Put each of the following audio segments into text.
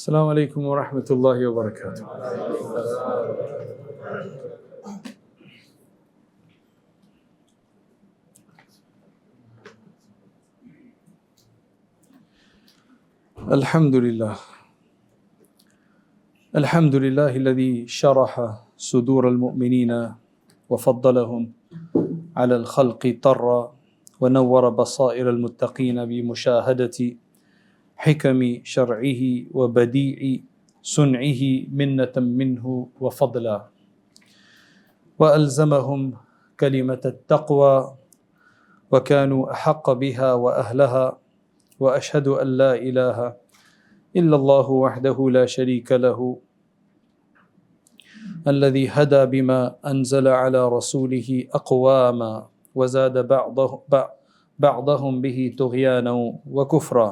Assalamu alaikum wa rahmatullahi wa barakatuh. Alhamdulillah. Alhamdulillah alladhi sharaha sudur al-mu'minina wa faddalahum ala al-khalqi tarra wa nawwara basair al-muttaqina bi mushahadati حكم شرعه وبديع صنعه منة منه وفضلا وألزمهم كلمة التقوى وكانوا أحق بها وأهلها وأشهد أن لا إله إلا الله وحده لا شريك له الذي هدى بما أنزل على رسوله أقواما وزاد بعضهم به طغيانا وكفرا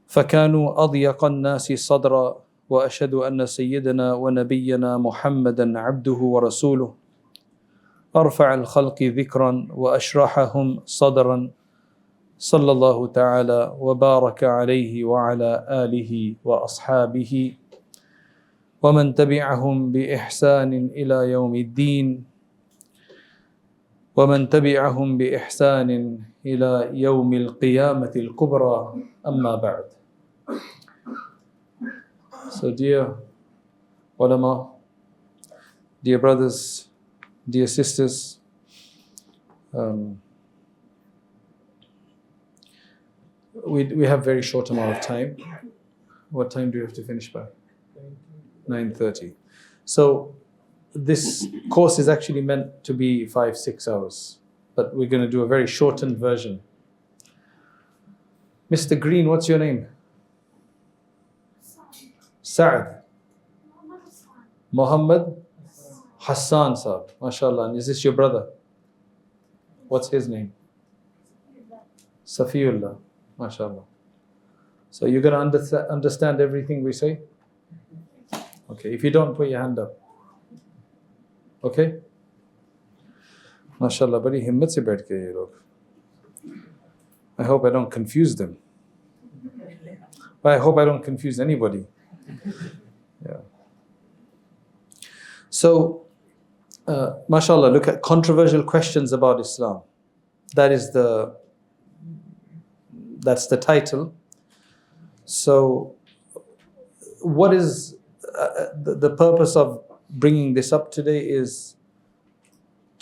فكانوا أضيق الناس صدرا وأشهد أن سيدنا ونبينا محمدا عبده ورسوله أرفع الخلق ذكرا وأشرحهم صدرا صلى الله تعالى وبارك عليه وعلى آله وأصحابه ومن تبعهم بإحسان إلى يوم الدين ومن تبعهم بإحسان إلى يوم القيامة الكبرى أما بعد. So dear ulama, dear brothers, dear sisters, we have very short amount of time. What time do you have to finish by? 9:30. So this course is actually meant to be 5-6 hours, but we're going to do a very shortened version. Mr. Green, what's your name? Sa'ad. Muhammad Hassan Saab. MashaAllah. And is this your brother? What's his name? Safiullah. MashaAllah. So you're going to understand everything we say? Okay. If you don't, put your hand up. Okay? MashaAllah. Badi himmat se baith ke ye log. I hope I don't confuse them. But I hope I don't confuse anybody. Yeah. So, mashallah, look at controversial questions about Islam. That's the title. So, what is the purpose of bringing this up today is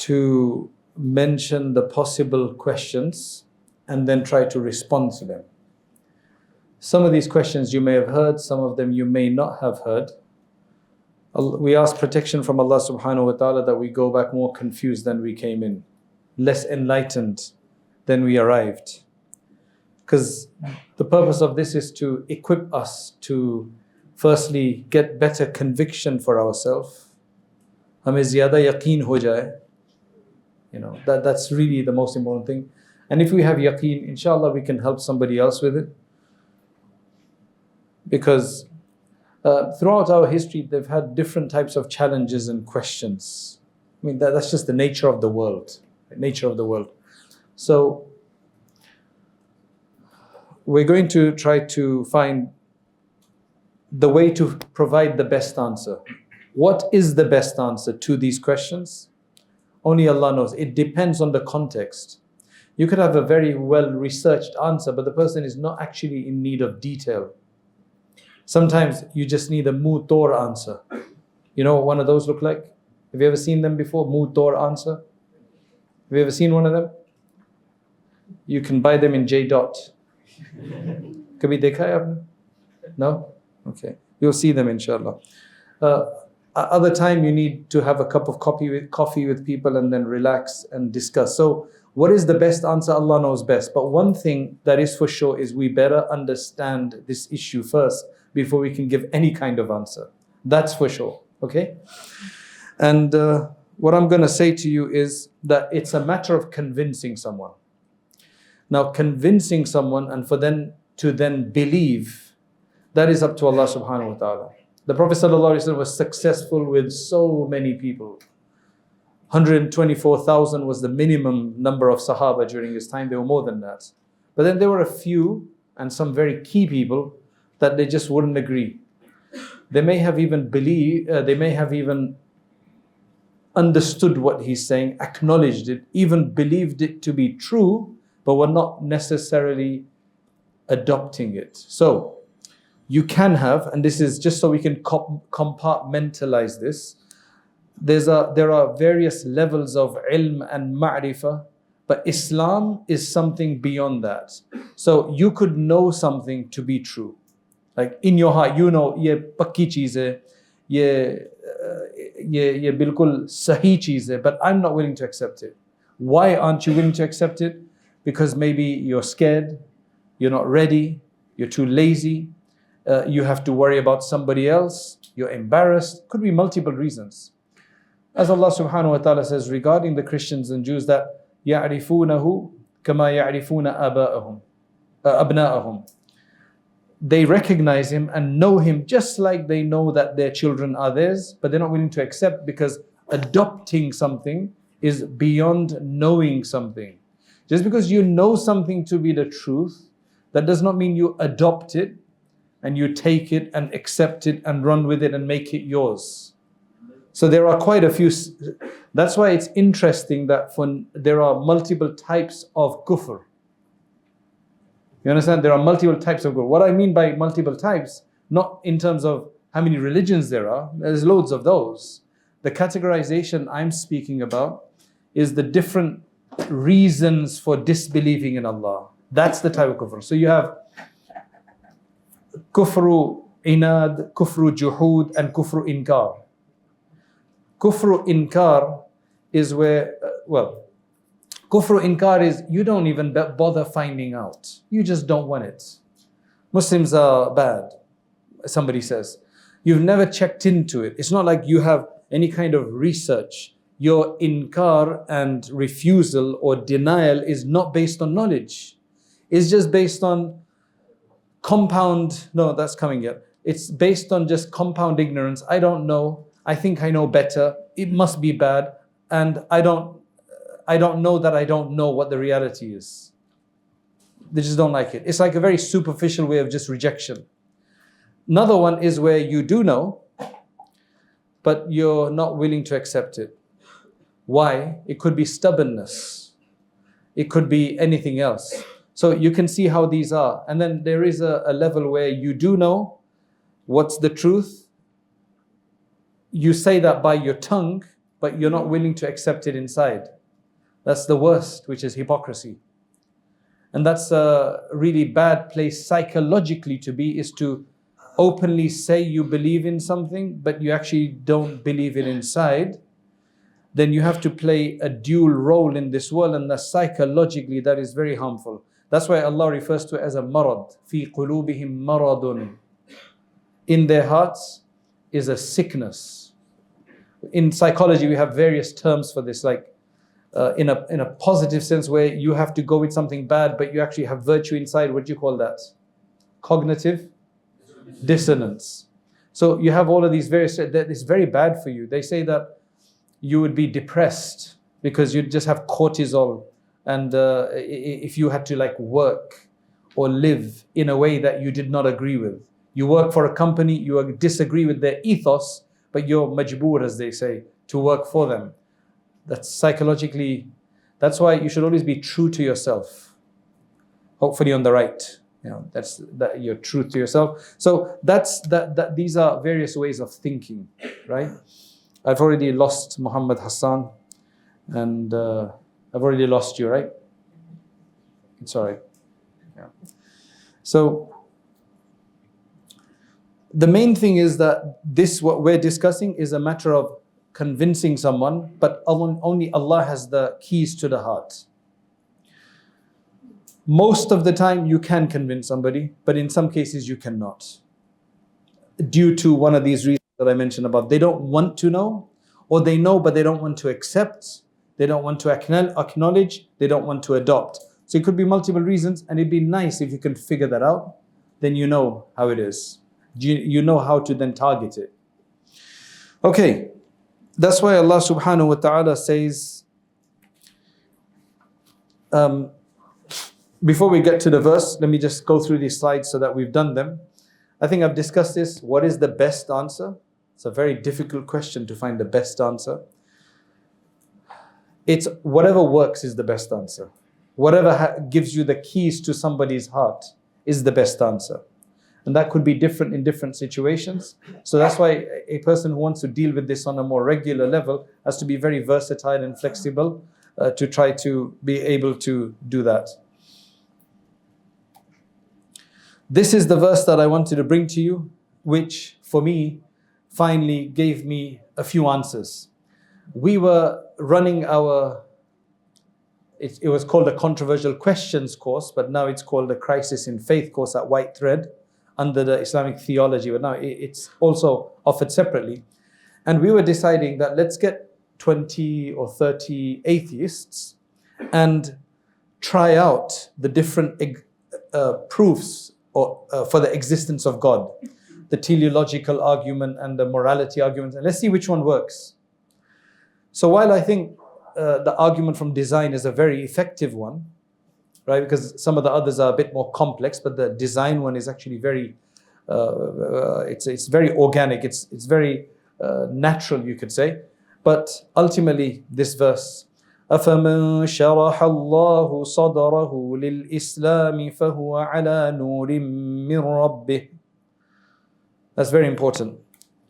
to mention the possible questions and then try to respond to them. Some of these questions you may have heard, some of them you may not have heard. We ask protection from Allah subhanahu wa ta'ala that we go back more confused than we came in, less enlightened than we arrived. Because the purpose of this is to equip us to firstly get better conviction for ourselves. Hame zyada yaqeen ho jaye. That's really the most important thing. And if we have yaqeen, inshallah we can help somebody else with it. Because throughout our history, they've had different types of challenges and questions. I mean, that's just the nature of the world. Nature of the world. So, we're going to try to find the way to provide the best answer. What is the best answer to these questions? Only Allah knows. It depends on the context. You could have a very well-researched answer, but the person is not actually in need of detail. Sometimes you just need a mutor answer. You know what one of those look like? Have you ever seen them before? Mutor answer? Have you ever seen one of them? You can buy them in J. Kabhi dekha hai aapne? No? Okay. You'll see them inshallah. Other time you need to have a cup of coffee with people and then relax and discuss. So what is the best answer? Allah knows best. But one thing that is for sure is we better understand this issue first before we can give any kind of answer. That's for sure. Okay? And what I'm going to say to you is that it's a matter of convincing someone. Now, convincing someone and for them to then believe, that is up to Allah subhanahu wa ta'ala. The Prophet ﷺ was successful with so many people. 124,000 was the minimum number of Sahaba during his time. There were more than that. But then there were a few and some very key people that they just wouldn't agree. They may have even understood what he's saying, acknowledged it, even believed it to be true, but were not necessarily adopting it. So you can have, and this is just so we can compartmentalize this, there are various levels of ilm and ma'rifah, but Islam is something beyond that. So you could know something to be true. Like in your heart, you know, ye pakki cheez hai, ye bilkul sahi cheez hai, but I'm not willing to accept it. Why aren't you willing to accept it? Because maybe you're scared, you're not ready, you're too lazy, you have to worry about somebody else, you're embarrassed. Could be multiple reasons. As Allah subhanahu wa ta'ala says regarding the Christians and Jews that يَعْرِفُونَهُ كَمَا يَعْرِفُونَ أَبْنَاءَهُم. They recognize him and know him just like they know that their children are theirs, but they're not willing to accept, because adopting something is beyond knowing something. Just because you know something to be the truth, that does not mean you adopt it and you take it and accept it and run with it and make it yours. So there are quite a few. That's why it's interesting that there are multiple types of kufr. You understand? There are multiple types of kufr. What I mean by multiple types, not in terms of how many religions there are, there's loads of those. The categorization I'm speaking about is the different reasons for disbelieving in Allah. That's the type of kufr. So you have kufru inad, kufru juhud, and kufru inkar. Kufru inkar is where, kufru inkar is you don't even bother finding out. You just don't want it. Muslims are bad, somebody says. You've never checked into it. It's not like you have any kind of research. Your inkar and refusal or denial is not based on knowledge. It's just based on It's based on just compound ignorance. I don't know. I think I know better. It must be bad. And I don't know that I don't know what the reality is. They just don't like it. It's like a very superficial way of just rejection. Another one is where you do know, but you're not willing to accept it. Why? It could be stubbornness. It could be anything else. So you can see how these are. And then there is a level where you do know what's the truth. You say that by your tongue, but you're not willing to accept it inside. That's the worst, which is hypocrisy. And that's a really bad place psychologically to be, is to openly say you believe in something, but you actually don't believe it inside. Then you have to play a dual role in this world, and psychologically that is very harmful. That's why Allah refers to it as a marad. Fi qulubihim maradun. In their hearts is a sickness. In psychology, we have various terms for this, like in a positive sense, where you have to go with something bad, but you actually have virtue inside. What do you call that? Cognitive dissonance. So you have all of these various, that is very bad for you. They say that you would be depressed because you'd just have cortisol, and if you had to like work or live in a way that you did not agree with. You work for a company, you disagree with their ethos, but you're majboor, as they say, to work for them. That's psychologically, that's why you should always be true to yourself. Hopefully on the right. That's that you're true to yourself. So these are various ways of thinking, right? I've already lost Muhammad Hassan, and I've already lost you, right? It's all right. Yeah. So the main thing is that what we're discussing is a matter of convincing someone, but only Allah has the keys to the heart. Most of the time you can convince somebody, but in some cases you cannot. Due to one of these reasons that I mentioned above. They don't want to know, or they know but they don't want to accept, they don't want to acknowledge, they don't want to adopt. So it could be multiple reasons, and it'd be nice if you can figure that out. Then you know how it is. You know how to then target it. Okay, that's why Allah subhanahu wa ta'ala says, before we get to the verse, let me just go through these slides so that we've done them. I think I've discussed this. What is the best answer? It's a very difficult question to find the best answer. It's whatever works is the best answer. Whatever gives you the keys to somebody's heart is the best answer. And that could be different in different situations. So that's why a person who wants to deal with this on a more regular level has to be very versatile and flexible to try to be able to do that. This is the verse that I wanted to bring to you, which for me finally gave me a few answers. We were running it was called a Controversial Questions course, but now it's called a Crisis in Faith course at White Thread under the Islamic theology, but now it's also offered separately. And we were deciding that let's get 20 or 30 atheists and try out the different proofs for the existence of God, the teleological argument and the morality argument, and let's see which one works. So while I think the argument from design is a very effective one, right? Because some of the others are a bit more complex, but the design one is actually very, it's very organic. It's very natural, you could say. But ultimately, this verse, أَفَمَنْ شَرَحَ اللَّهُ صَدْرَهُ لِلْإِسْلَامِ فَهُوَ عَلَى نُورٍ مِّن رَبِّهِ. That's very important.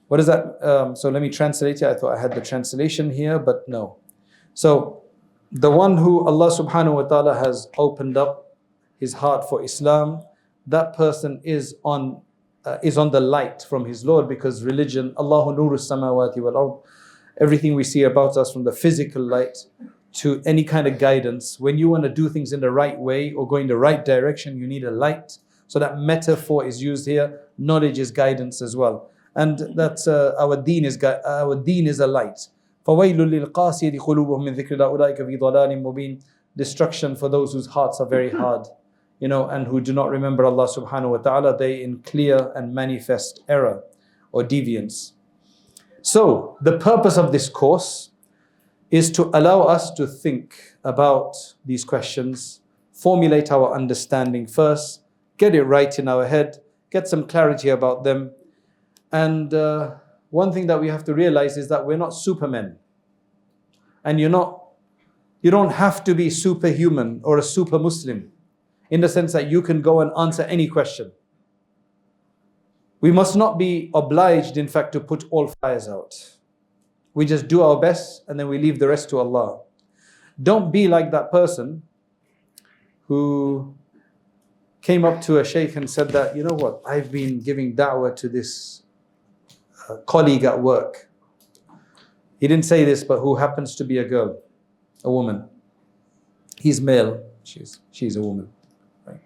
What is that? So let me translate it. I thought I had the translation here, but no. So the one who Allah subhanahu wa ta'ala has opened up his heart for Islam, that person is on the light from his Lord, because religion, Allahu nuru samawati wal ard, everything we see about us, from the physical light to any kind of guidance. When you want to do things in the right way or go in the right direction, you need a light. So that metaphor is used here. Knowledge is guidance as well. And that's our deen is a light. فَوَيْلٌ لِلْقَاسِيَةِ قُلُوبُهُمْ مِنْ ذِكْرِ اللَّهِ أُولَٰئِكَ فِي ضَلَالٍ مُبِينٍ. Destruction for those whose hearts are very hard, and who do not remember Allah subhanahu wa ta'ala. They in clear and manifest error or deviance. So the purpose of this course is to allow us to think about these questions, formulate our understanding first, get it right in our head, get some clarity about them. And one thing that we have to realize is that we're not supermen. And you don't have to be superhuman or a super Muslim in the sense that you can go and answer any question. We must not be obliged, in fact, to put all fires out. We just do our best and then we leave the rest to Allah. Don't be like that person who came up to a sheikh and said that, you know what, I've been giving da'wah to this colleague at work. He didn't say this, but who happens to be a girl, a woman. He's male, she's a woman. Right?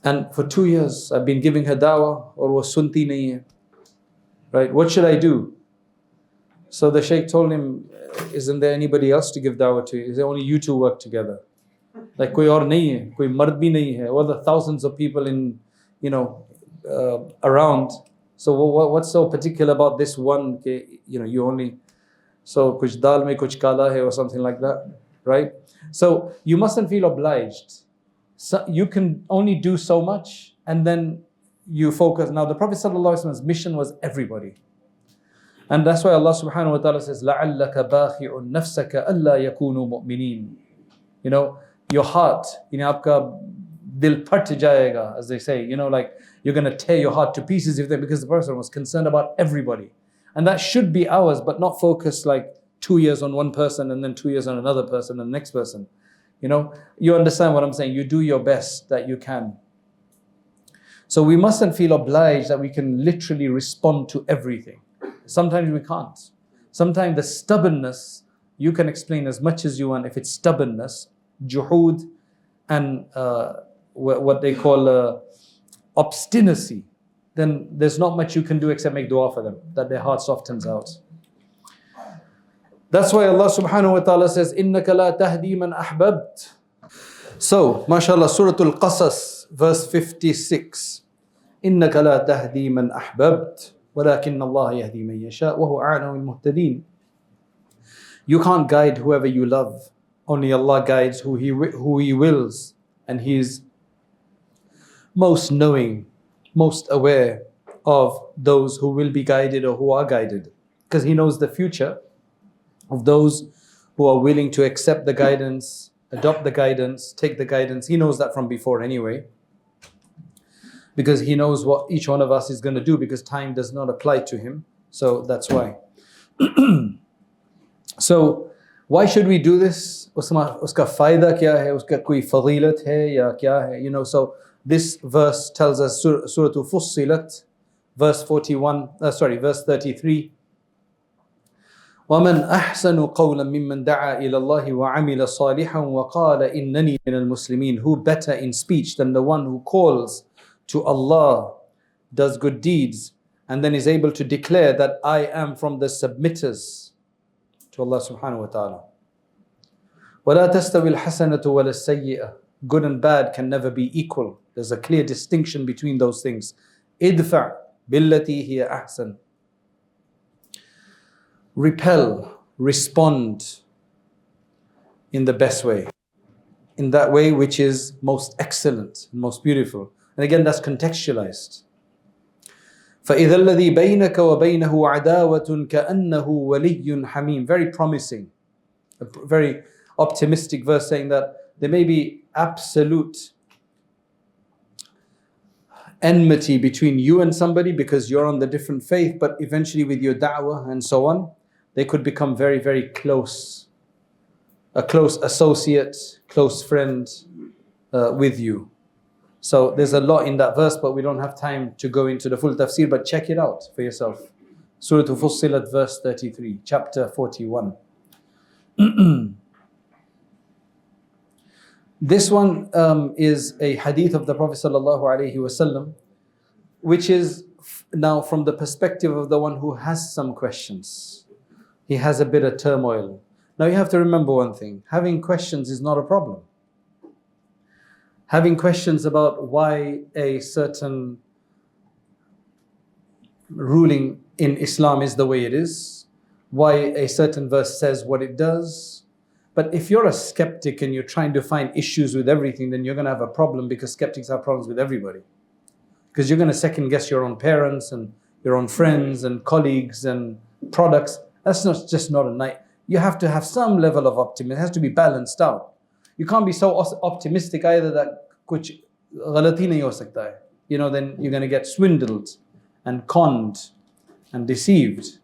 And for 2 years, I've been giving her da'wah, or wo sunti nahi hai. Right? What should I do? So the sheikh told him, isn't there anybody else to give da'wah to? Is there only you two work together? Like koi aur nahi hai, koi mard bhi nahi hai. All the thousands of people in, around. So what's so particular about this one? You only, so kuch dal mein kuch kala hai or something like that, right? So you mustn't feel obliged. So you can only do so much, and then you focus. Now the Prophet ﷺ's mission was everybody. And that's why Allah subhanahu wa ta'ala says, لَعَلَّكَ بَاخِعُ نَفْسَكَ أَلَّا يَكُونُوا مُؤْمِنِينَ. Your heart, aapka dil phat jayega, as they say, like you're going to tear your heart to pieces because the Prophet was concerned about everybody. And that should be ours, but not focus like 2 years on one person and then 2 years on another person and the next person. You understand what I'm saying? You do your best that you can. So we mustn't feel obliged that we can literally respond to everything. Sometimes we can't. Sometimes the stubbornness, you can explain as much as you want. If it's stubbornness, juhud, and what they call obstinacy, then there's not much you can do except make dua for them, that their heart softens out. That's why Allah subhanahu wa ta'ala says, إِنَّكَ لَا تَهْدِي مَنْ أَحْبَبْتَ. So, mashallah, Surah Al-Qasas, verse 56. إِنَّكَ لَا تَهْدِي مَنْ أَحْبَبْتَ وَلَكِنَّ اللَّهَ يَهْدِي مَنْ يَشَاءُ وَهُوَ أَعْلَمُ الْمُهْتَدِينَ. You can't guide whoever you love. Only Allah guides who He wills. And He is most knowing, most aware of those who will be guided or who are guided, because He knows the future of those who are willing to accept the guidance, adopt the guidance, take the guidance. He knows that from before anyway, because He knows what each one of us is going to do, because time does not apply to Him. So that's why. So why should we do this? Uska fayda kya hai? Uska koi fadilat hai ya kya hai? You know, so this verse tells us, Surah Fussilat, verse 33. وَمَنْ أَحْسَنُ قَوْلًا مِمَّنْ دَعَا إِلَى اللَّهِ وَعَمِلَ صَالِحًا وَقَالَ إِنَّنِي مِنَ الْمُسْلِمِينَ. Who better in speech than the one who calls to Allah, does good deeds, and then is able to declare that I am from the submitters to Allah subhanahu wa ta'ala. وَلَا تَسْتَوِي الْحَسَنَةُ وَلَا السَّيِّئَةُ. Good and bad can never be equal. There's a clear distinction between those things. إِدْفَعْ بِالَّتِي هِيَ أَحْسَنُ. Repel, respond in the best way, in that way which is most excellent, most beautiful. And again, that's contextualized. فَإِذَا الَّذِي بَيْنَكَ وَبَيْنَهُ عَدَاوَةٌ كَأَنَّهُ وَلِيٌّ حَمِيمٌ. Very promising, a very optimistic verse, saying that there may be absolute enmity between you and somebody because you're on the different faith, but eventually with your da'wah and so on, they could become very, very close, a close associate, close friend with you. So there's a lot in that verse, but we don't have time to go into the full tafsir, but check it out for yourself. Surah Fussilat, verse 33, chapter 41. This one is a hadith of the Prophet sallallahu alaihi wasallam, which is now from the perspective of the one who has some questions. He has a bit of turmoil. Now you have to remember one thing: having questions is not a problem. Having questions about why a certain ruling in Islam is the way it is, why a certain verse says what it does. But if you're a skeptic and you're trying to find issues with everything, then you're going to have a problem, because skeptics have problems with everybody. Because you're going to second guess your own parents and your own friends and colleagues and products. That's just not a night. You have to have some level of optimism. It has to be balanced out. You can't be so optimistic either that kuch ghalati nahi ho sakta hai. You know, then you're going to get swindled and conned and deceived.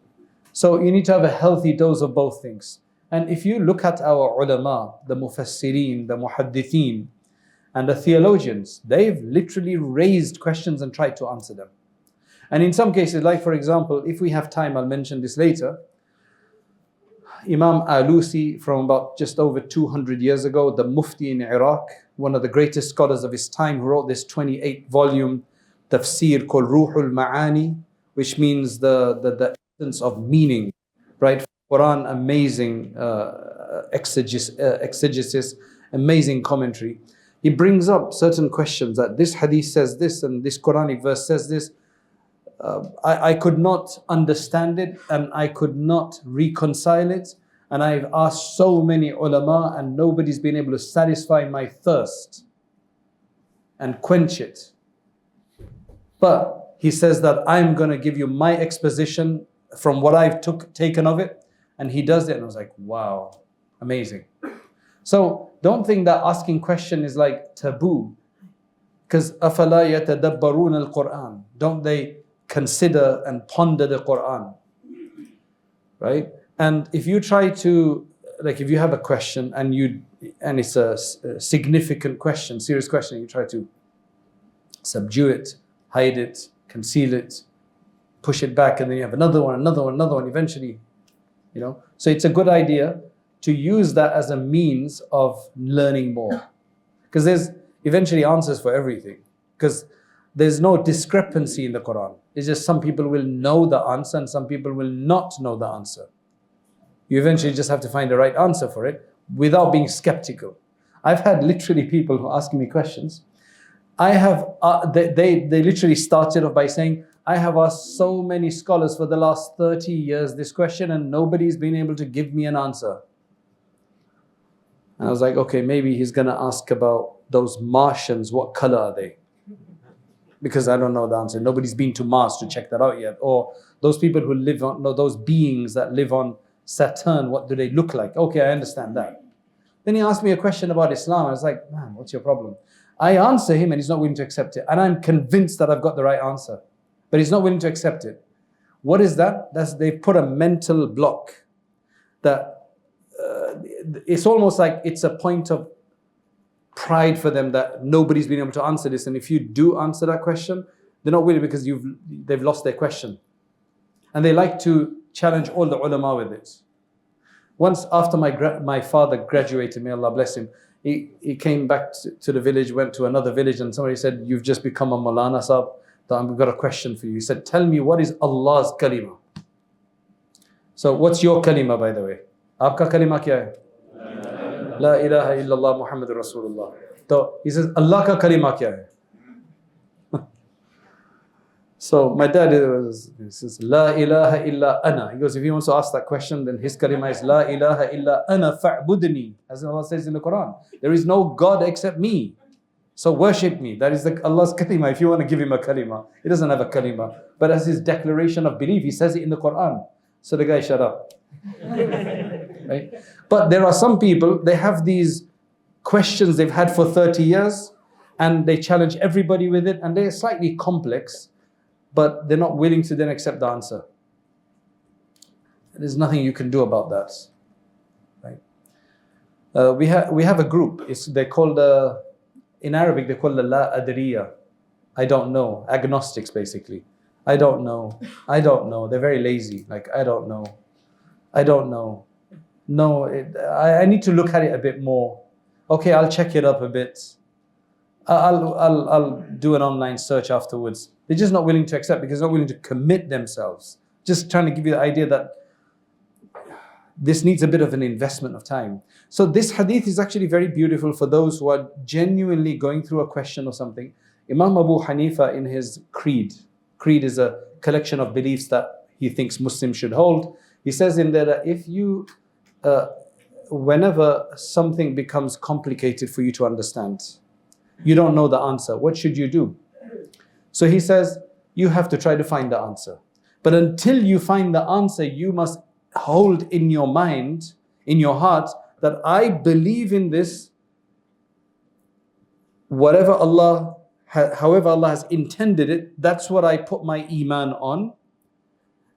So you need to have a healthy dose of both things. And if you look at our ulama, the mufassirin, the muhaddithin, and the theologians, they've literally raised questions and tried to answer them. And in some cases, like for example, if we have time, I'll mention this later, Imam Alusi, from about just over 200 years ago, the Mufti in Iraq, one of the greatest scholars of his time, who wrote this 28-volume tafsir called Ruhul Ma'ani, which means the essence of meaning, right? Quran, amazing exegesis, amazing commentary. He brings up certain questions, that this hadith says this and this Quranic verse says this. I could not understand it and I could not reconcile it, and I've asked so many ulama and nobody's been able to satisfy my thirst and quench it. But he says that I'm going to give you my exposition from what I've taken of it, and he does it, and I was like, wow, amazing. So don't think that asking question is like taboo, because أَفَلَا يَتَدَبَّرُونَ الْقُرْآنِ. Don't they consider and ponder the Quran, right? And if you try to, like, if you have a question and it's a significant question, serious question, you try to subdue it, hide it, conceal it, push it back, and then you have another one, eventually, you know. So it's a good idea to use that as a means of learning more, because there's eventually answers for everything, because there's no discrepancy in the Quran. It's just some people will know the answer and some people will not know the answer. You eventually just have to find the right answer for it without being skeptical. I've had literally people who are asking me questions. They literally started off by saying, I have asked so many scholars for the last 30 years this question and nobody's been able to give me an answer. And I was like, okay, maybe he's going to ask about those Martians, what color are they? because I don't know the answer. Nobody's been to Mars to check that out yet. Or those people who live on, no, those beings that live on Saturn, what do they look like? Okay, I understand that. Then he asked me a question about Islam. I was like, man, what's your problem? I answer him and he's not willing to accept it. And I'm convinced that I've got the right answer. But he's not willing to accept it. What is that? They've put a mental block that it's almost like it's a point of pride for them that nobody's been able to answer this. And if you do answer that question, they're not willing because they've lost their question. And they like to challenge all the ulama with it. Once after my father graduated, may Allah bless him, he came back to the village, went to another village, and somebody said, you've just become a Maulana Sahib, I've got a question for you. He said, tell me, what is Allah's kalima? So what's your kalima, by the way? Aapka kalima kya hai? La ilaha illallah Muhammadur Rasulullah. So he says, Allah ka kalima kya hai? So my dad says, La ilaha illa ana. He goes, if he wants to ask that question, then his kalima is La ilaha illa ana fa'budni. As Allah says in the Quran, there is no God except me. So worship me. That is Allah's kalima. If you want to give him a kalima, he doesn't have a kalima. But as his declaration of belief, he says it in the Quran. So the guy shut up. Right? But there are some people, they have these questions they've had for 30 years and they challenge everybody with it, and they're slightly complex, but they're not willing to then accept the answer. There's nothing you can do about that. Right? We have a group. They're called, in Arabic, they're called the La Adriya. I don't know. Agnostics, basically. I don't know. I don't know. They're very lazy. Like, I don't know. I don't know. No, I need to look at it a bit more. Okay, I'll check it up a bit. I'll do an online search afterwards. They're just not willing to accept because they're not willing to commit themselves. Just trying to give you the idea that this needs a bit of an investment of time. So this hadith is actually very beautiful for those who are genuinely going through a question or something. Imam Abu Hanifa in his creed is a collection of beliefs that he thinks Muslims should hold. He says in there that if you, whenever something becomes complicated for you to understand, you don't know the answer, what should you do? So he says, you have to try to find the answer. But until you find the answer, you must hold in your mind, in your heart, that I believe in this, however Allah has intended it, that's what I put my iman on,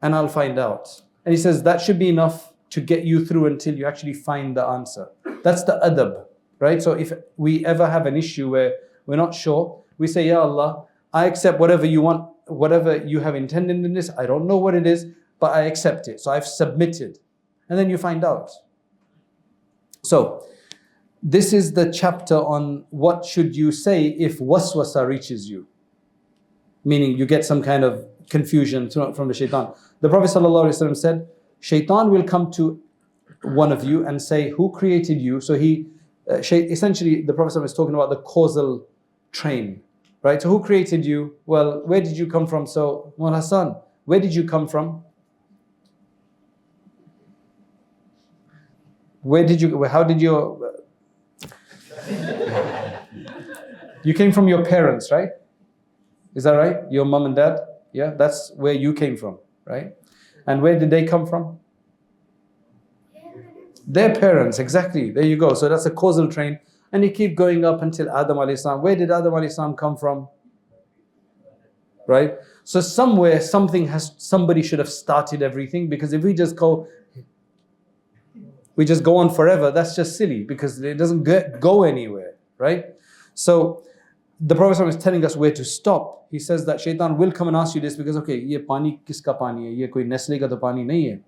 and I'll find out. And he says that should be enough to get you through until you actually find the answer. That's the adab, right? So if we ever have an issue where we're not sure, we say, Ya Allah, I accept whatever you want, whatever you have intended in this. I don't know what it is, but I accept it. So I've submitted. And then you find out. So this is the chapter on what should you say if waswasa reaches you. Meaning you get some kind of confusion from the shaitan. The Prophet ﷺ said, Shaytaan will come to one of you and say, who created you? So essentially the Prophet ﷺ is talking about the causal train. Right? So who created you? Well, where did you come from? So, Mawla Hassan, where did you come from? How did you... You came from your parents, right? Is that right? Your mom and dad? Yeah, that's where you came from, right? And where did they come from? Their parents, exactly. There you go. So that's a causal train. And you keep going up until Adam alayhi salam. Where did Adam alayhi salam come from? Right? So somewhere, somebody should have started everything, because if we just go on forever, that's just silly, because it doesn't go anywhere, right? So the Prophet is telling us where to stop. He says that Shaitan will come and ask you this because, okay, ye pani kiska pani hai? Ye koi nesle ka to pani nahi hai.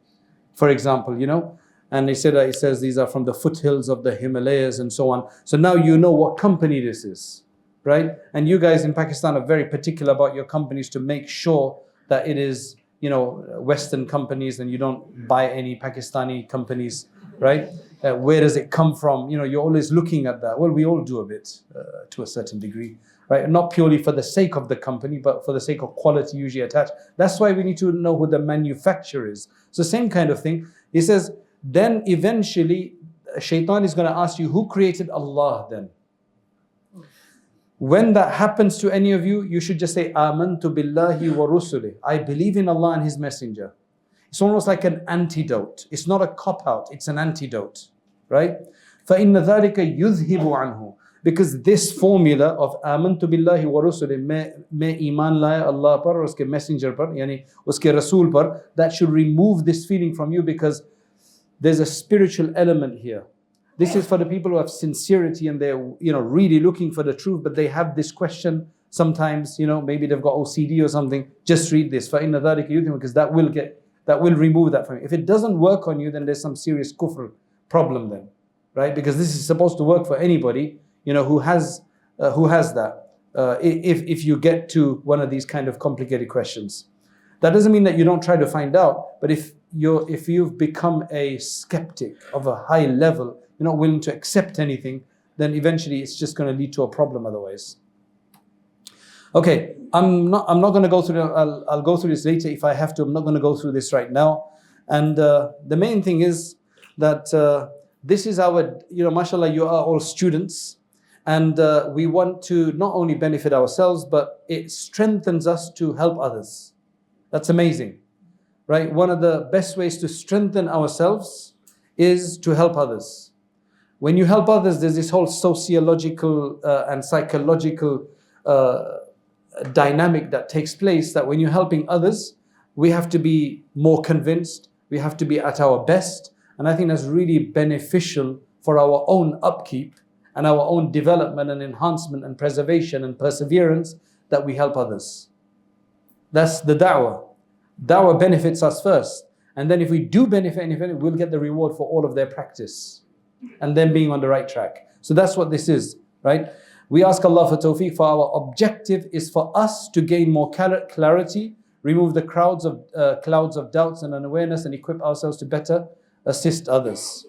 For example, you know, and he says these are from the foothills of the Himalayas and so on. So now you know what company this is, right? And you guys in Pakistan are very particular about your companies to make sure that it is, you know, Western companies, and you don't buy any Pakistani companies, right? Where does it come from? You know, you're always looking at that. Well, we all do a bit to a certain degree, right? Not purely for the sake of the company, but for the sake of quality usually attached. That's why we need to know who the manufacturer is. So same kind of thing. He says, then eventually Shaitan is going to ask you, who created Allah then? When that happens to any of you, you should just say, Amantu billahi wa rusulih. I believe in Allah and His Messenger. It's almost like an antidote. It's not a cop-out, it's an antidote. Right? فَإِنَّ ذَلِكَ يُذْهِبُ عَنْهُ. Because this formula of Amantu billahi wa rusulih, मैं ईमान लाया Allah पर और उसके messenger पर, यानी उसके रसूल पर, that should remove this feeling from you, because there's a spiritual element here. This is for the people who have sincerity and they're, really looking for the truth, but they have this question sometimes, maybe they've got OCD or something. Just read this, فَإِنَّ ذَلِكَ يُذْهِبُ, because that will remove that from you. If it doesn't work on you, then there's some serious kufr problem then, right? Because this is supposed to work for anybody, who has that. If you get to one of these kind of complicated questions, that doesn't mean that you don't try to find out. But if you've become a skeptic of a high level, you're not willing to accept anything, then eventually it's just going to lead to a problem otherwise. Okay, I'm not going to go through. I'll go through this later if I have to. I'm not going to go through this right now. And the main thing is that this is our, mashallah, you are all students. And we want to not only benefit ourselves, but it strengthens us to help others. That's amazing, right? One of the best ways to strengthen ourselves is to help others. When you help others, there's this whole sociological and psychological dynamic that takes place, that when you're helping others, we have to be more convinced, we have to be at our best. And I think that's really beneficial for our own upkeep and our own development and enhancement and preservation and perseverance, that we help others. That's the da'wah. Da'wah benefits us first. And then if we do benefit anything, we'll get the reward for all of their practice and then being on the right track. So that's what this is, right? We ask Allah for tawfiq, for our objective is for us to gain more clarity, remove the clouds of doubts and unawareness, and equip ourselves to better assist others.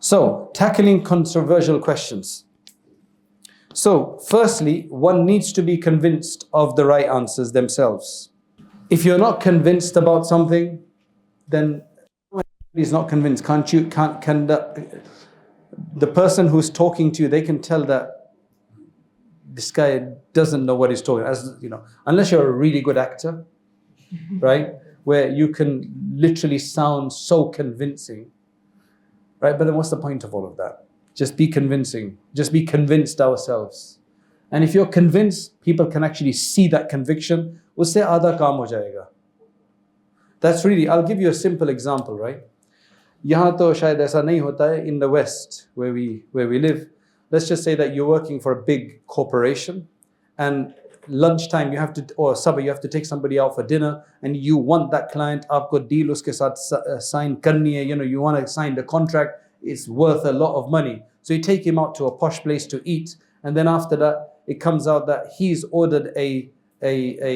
So, tackling controversial questions. So, firstly, one needs to be convinced of the right answers themselves. If you're not convinced about something, then he's not convinced. The person who's talking to you, they can tell that this guy doesn't know what he's talking. Unless you're a really good actor, right, where you can literally sound so convincing, right? But then what's the point of all of that? Just be convincing. Just be convinced ourselves. And if you're convinced, people can actually see that conviction. Usse aadha kaam ho jayega. That's really, I'll give you a simple example, right? Yahan to shayad aisa nahi hota hai in the West where we live. Let's just say that you're working for a big corporation and lunchtime you have to, or sabah, you have to take somebody out for dinner and you want that client, aapko deal uske saath sign karni hai, you want to sign the contract, it's worth a lot of money. So you take him out to a posh place to eat, and then after that it comes out that he's ordered a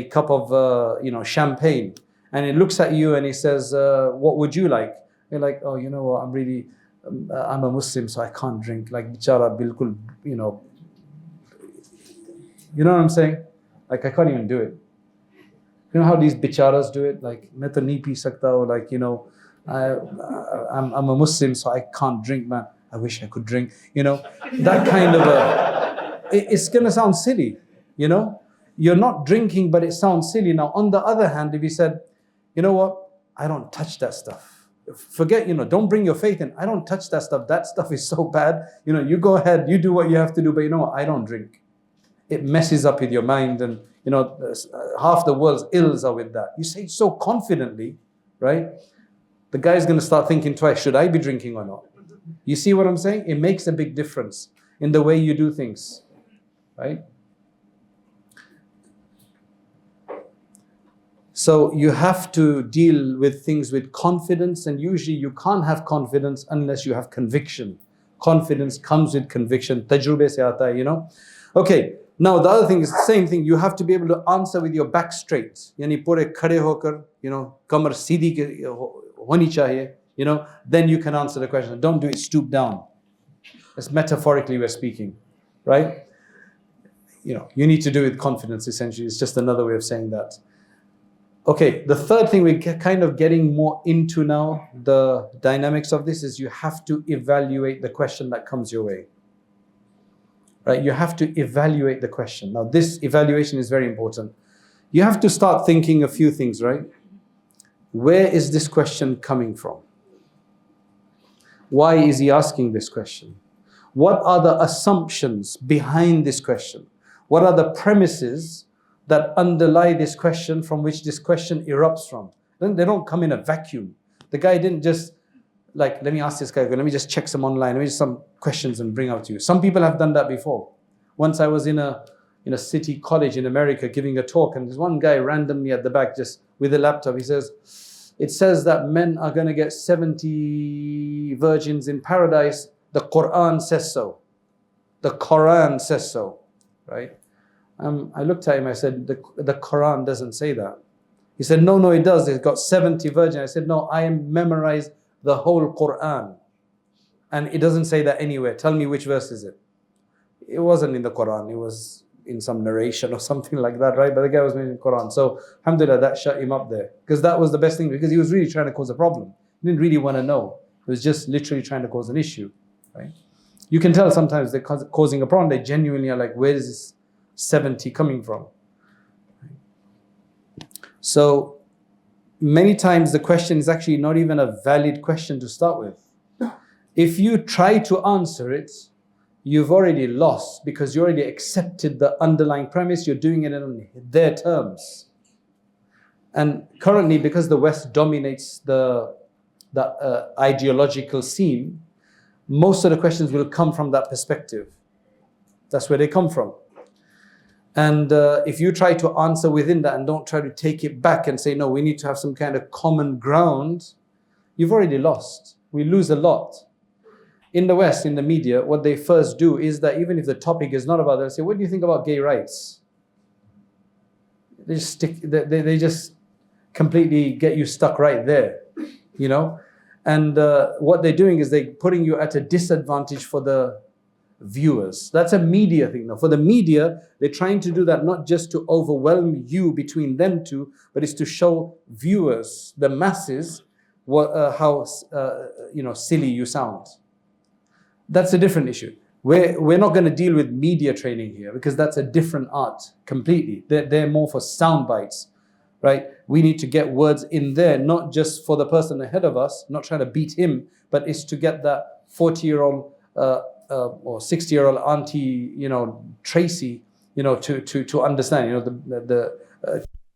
cup of champagne, and he looks at you and he says, what would you like? You're like, oh, you know what, I'm a Muslim, so I can't drink. Like, bichara, bilkul, you know what I'm saying? Like, I can't even do it. You know how these bicharas do it? Like, main to nahi pee sakta, or like, I'm a Muslim, so I can't drink, man. I wish I could drink. That kind of it's going to sound silly, You're not drinking, but it sounds silly. Now, on the other hand, if you said, you know what, I don't touch that stuff. Forget, don't bring your faith in. I don't touch that stuff. That stuff is so bad. You go ahead, you do what you have to do, but you know what, I don't drink. It messes up with your mind, and half the world's ills are with that. You say it so confidently, right? The guy's going to start thinking twice, should I be drinking or not? You see what I'm saying? It makes a big difference in the way you do things, right? So you have to deal with things with confidence, and usually you can't have confidence unless you have conviction. Confidence comes with conviction. Tajrube se aata hai, Okay, now the other thing is the same thing. You have to be able to answer with your back straight. Yani pure khade hokar, kamar seedhi honi chahiye, then you can answer the question. Don't do it stoop down. That's metaphorically we're speaking, right? You need to do it with confidence, essentially. It's just another way of saying that. Okay, the third thing we're kind of getting more into now, the dynamics of this, is you have to evaluate the question that comes your way. right? You have to evaluate the question. Now, this evaluation is very important. You have to start thinking a few things, right? Where is this question coming from? Why is he asking this question? What are the assumptions behind this question? What are the premises that underlie this question from which this question erupts from? They don't come in a vacuum. The guy didn't just like, let me ask this guy, let me just check some online, let me just some questions and bring out to you. Some people have done that before. Once I was in a city college in America giving a talk, and there's one guy randomly at the back just with a laptop. He says, it says that men are going to get 70 virgins in paradise. The Quran says so. The Quran says so, right? I looked at him, I said, the Quran doesn't say that. He said, no, it does. It's got 70 virgins. I said, no, I memorized the whole Quran. And it doesn't say that anywhere. Tell me which verse is it. It wasn't in the Quran. It was in some narration or something like that, right? But the guy was mentioning Quran. So, alhamdulillah, that shut him up there. Because that was the best thing, because he was really trying to cause a problem. He didn't really want to know. He was just literally trying to cause an issue, right? You can tell sometimes they're causing a problem. They genuinely are like, where is this 70 coming from? So, many times the question is actually not even a valid question to start with. If you try to answer it, you've already lost, because you already accepted the underlying premise. You're doing it in their terms. And currently, because the West dominates the ideological scene, most of the questions will come from that perspective. That's where they come from. And if you try to answer within that and don't try to take it back and say, no, we need to have some kind of common ground, you've already lost. We lose a lot. In the West, in the media, what they first do is that even if the topic is not about that, they say, what do you think about gay rights? They just completely get you stuck right there, you know? And what they're doing is they're putting you at a disadvantage for the viewers. That's a media thing now. For the media, they're trying to do that not just to overwhelm you between them two, but it's to show viewers, the masses, how silly you sound. That's a different issue. We're not going to deal with media training here, because that's a different art completely. They're more for sound bites, right? We need to get words in there, not just for the person ahead of us, not trying to beat him, but it's to get that 40-year-old or 60-year-old auntie, Tracy, to understand,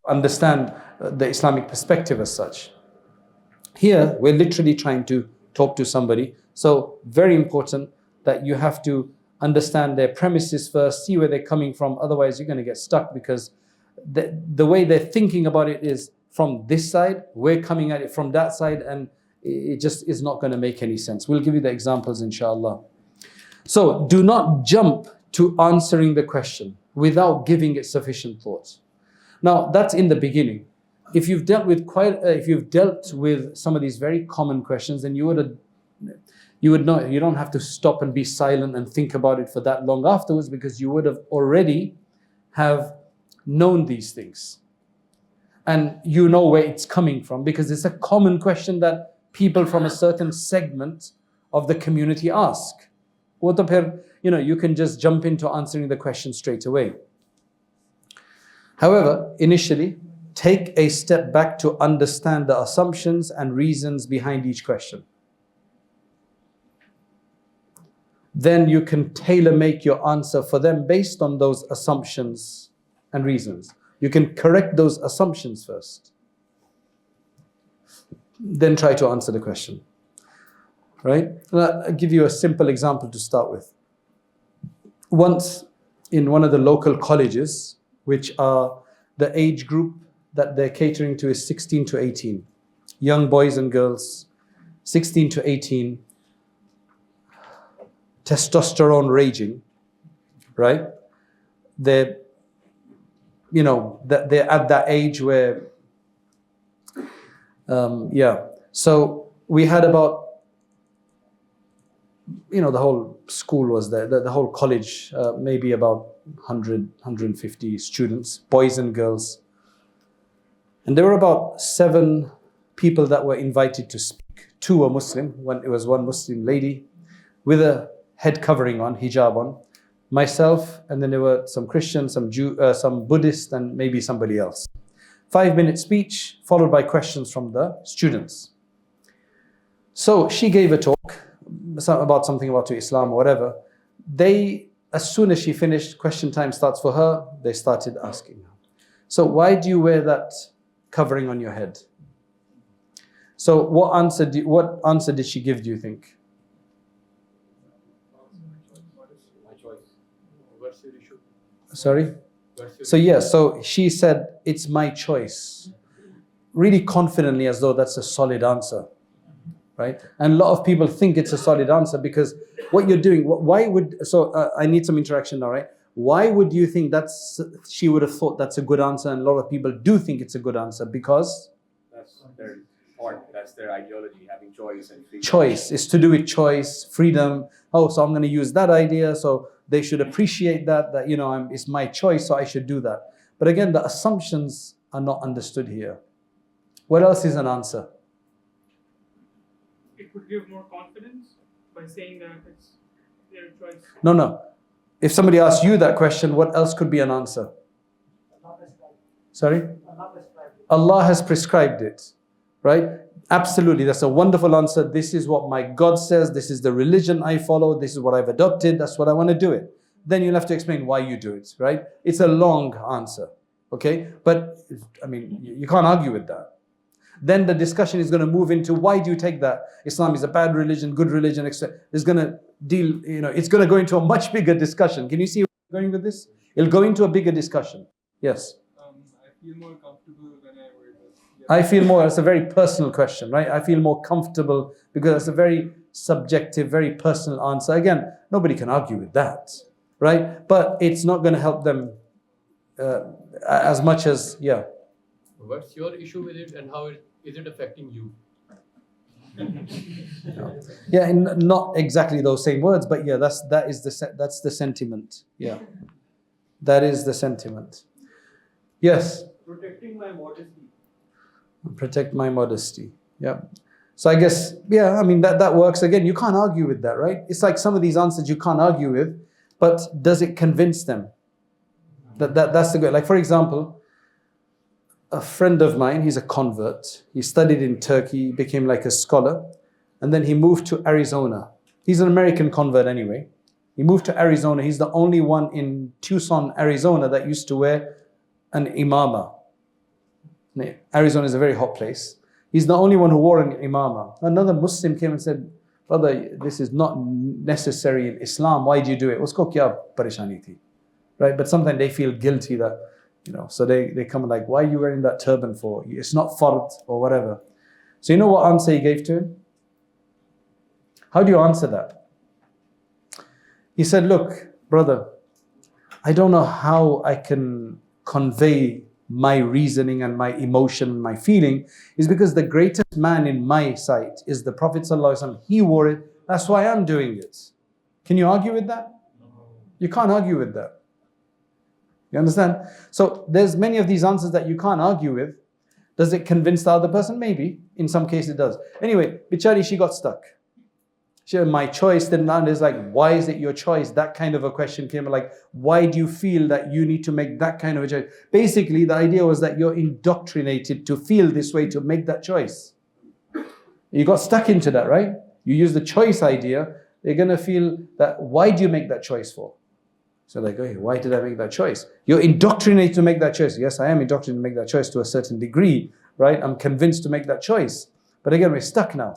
understand the Islamic perspective as such. Here, we're literally trying to talk to somebody. So very important that you have to understand their premises first, see where they're coming from. Otherwise, you're going to get stuck, because the way they're thinking about it is from this side, we're coming at it from that side, and it just is not going to make any sense. We'll give you the examples, inshallah. So do not jump to answering the question without giving it sufficient thought. Now, that's in the beginning. If you've dealt with some of these very common questions, then you would know. You don't have to stop and be silent and think about it for that long afterwards, because you would have already have known these things. And you know where it's coming from, because it's a common question that people from a certain segment of the community ask. You can just jump into answering the question straight away. However, initially, take a step back to understand the assumptions and reasons behind each question. Then you can tailor-make your answer for them based on those assumptions and reasons. You can correct those assumptions first. Then try to answer the question. Right? I'll give you a simple example to start with. Once in one of the local colleges, which are the age group that they're catering to is 16 to 18. Young boys and girls, 16 to 18, testosterone raging, right? They're at that age where, So we had about, the whole school was there, the whole college, maybe about 100, 150 students, boys and girls. And there were about 7 people that were invited to speak. 2 were Muslim. It was one Muslim lady with a head covering on, hijab on. myself, and then there were some Christians, some some Buddhists, and maybe somebody else. 5-minute speech followed by questions from the students. So she gave a talk about something about Islam or whatever. As soon as she finished, question time starts for her, they started asking her, so why do you wear that covering on your head? So what answer did she give, do you think? My choice. What's your issue? Sorry? So she said, it's my choice. Really confidently, as though that's a solid answer. Right? And a lot of people think it's a solid answer because what you're doing, I need some interaction now, right? Why would you think she would have thought that's a good answer, and a lot of people do think it's a good answer? Because that's their thought, that's their ideology, having choice and freedom. Choice is to do with choice, freedom. Oh, so I'm going to use that idea, so they should appreciate that it's my choice, so I should do that. But again, the assumptions are not understood here. What else is an answer? It would give more confidence by saying that it's their choice. No. If somebody asks you that question, what else could be an answer? Sorry? Allah has prescribed it. Right? Absolutely. That's a wonderful answer. This is what my God says. This is the religion I follow. This is what I've adopted. That's what I want to do it. Then you'll have to explain why you do it. Right? It's a long answer. Okay? But, you can't argue with that. Then the discussion is going to move into, why do you take that? Islam is a bad religion, good religion, etc. It's going to it's going to go into a much bigger discussion. Can you see where I'm going with this? It'll go into a bigger discussion. Yes? I feel more comfortable when I wear this. Yeah. I feel more, it's a very personal question, right? I feel more comfortable because it's a very subjective, very personal answer. Again, nobody can argue with that, right? But it's not going to help them as much as, yeah. What's your issue with it, and how is it affecting you? Yeah, not exactly those same words, but yeah, that's the sentiment. Yeah, that is the sentiment. Yes. Protecting my modesty. Protect my modesty. Yeah. So I guess, yeah, that works. Again, you can't argue with that, right? It's like some of these answers you can't argue with, but does it convince them? That's the good. Like, for example, a friend of mine, he's a convert. He studied in Turkey, became like a scholar, and then he moved to Arizona. He's an American convert anyway. He moved to Arizona. He's the only one in Tucson, Arizona that used to wear an imama. Arizona is a very hot place. He's the only one who wore an imama. Another Muslim came and said, brother, this is not necessary in Islam. Why do you do it? Usko kya parishani thi? Right? But sometimes they feel guilty that, so they come and like, why are you wearing that turban for? It's not fard or whatever. So you know what answer he gave to him? How do you answer that? He said, look, brother, I don't know how I can convey my reasoning and my emotion and my feeling, is because the greatest man in my sight is the Prophet ﷺ. He wore it. That's why I'm doing it. Can you argue with that? You can't argue with that. You understand? So there's many of these answers that you can't argue with. Does it convince the other person? Maybe. In some cases it does. Anyway, Bichari, she got stuck. She had my choice. Then now there's like, why is it your choice? That kind of a question came, like, why do you feel that you need to make that kind of a choice? Basically, the idea was that you're indoctrinated to feel this way to make that choice. You got stuck into that, right? You use the choice idea. They're going to feel that, why do you make that choice for? So like, okay, why did I make that choice? You're indoctrinated to make that choice. Yes, I am indoctrinated to make that choice to a certain degree, right? I'm convinced to make that choice. But again, we're stuck now,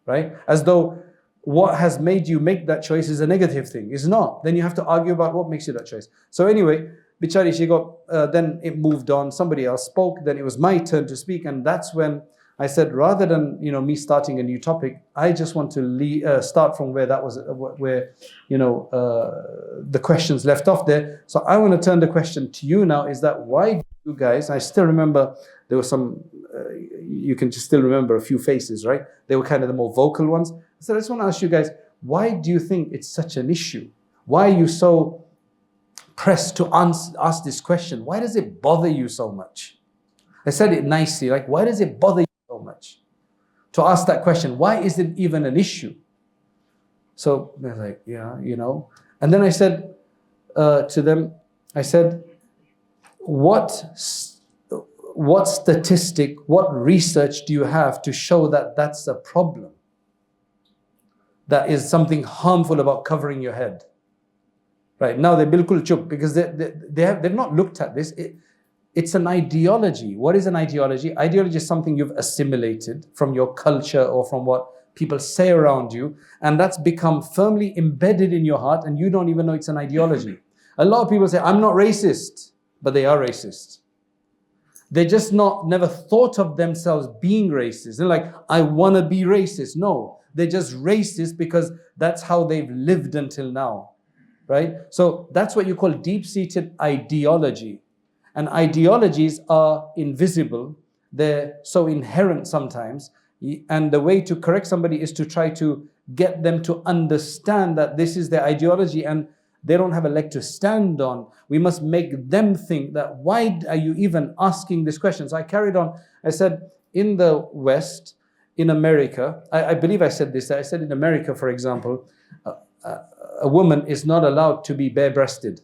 right? As though what has made you make that choice is a negative thing. It's not. Then you have to argue about what makes you that choice. So anyway, Bichari, she got, then it moved on. Somebody else spoke. Then it was my turn to speak. And that's when I said, rather than me starting a new topic, I just want to start from where that was, where the questions left off there. So I want to turn the question to you now. Is that why do you guys? I still remember there were some. You can just still remember a few faces, right? They were kind of the more vocal ones. So I just want to ask you guys, why do you think it's such an issue? Why are you so pressed to ask this question? Why does it bother you so much? I said it nicely, like, why does it bother you so much to ask that question? Why is it even an issue? So they're like, yeah, And then I said, to them, I said, what statistic, what research do you have to show that that's a problem? That is something harmful about covering your head. Right, now they're bilkul chup because they've not looked at this. It's an ideology. What is an ideology? Ideology is something you've assimilated from your culture or from what people say around you, and that's become firmly embedded in your heart, and you don't even know it's an ideology. A lot of people say, I'm not racist, but they are racist. They just never thought of themselves being racist. They're like, I want to be racist. No, they're just racist because that's how they've lived until now. Right? So that's what you call deep-seated ideology. And ideologies are invisible. They're so inherent sometimes. And the way to correct somebody is to try to get them to understand that this is their ideology and they don't have a leg to stand on. We must make them think that, why are you even asking this question? So I carried on. I said, in the West, in America, I believe I said this. I said in America, for example, a woman is not allowed to be bare-breasted,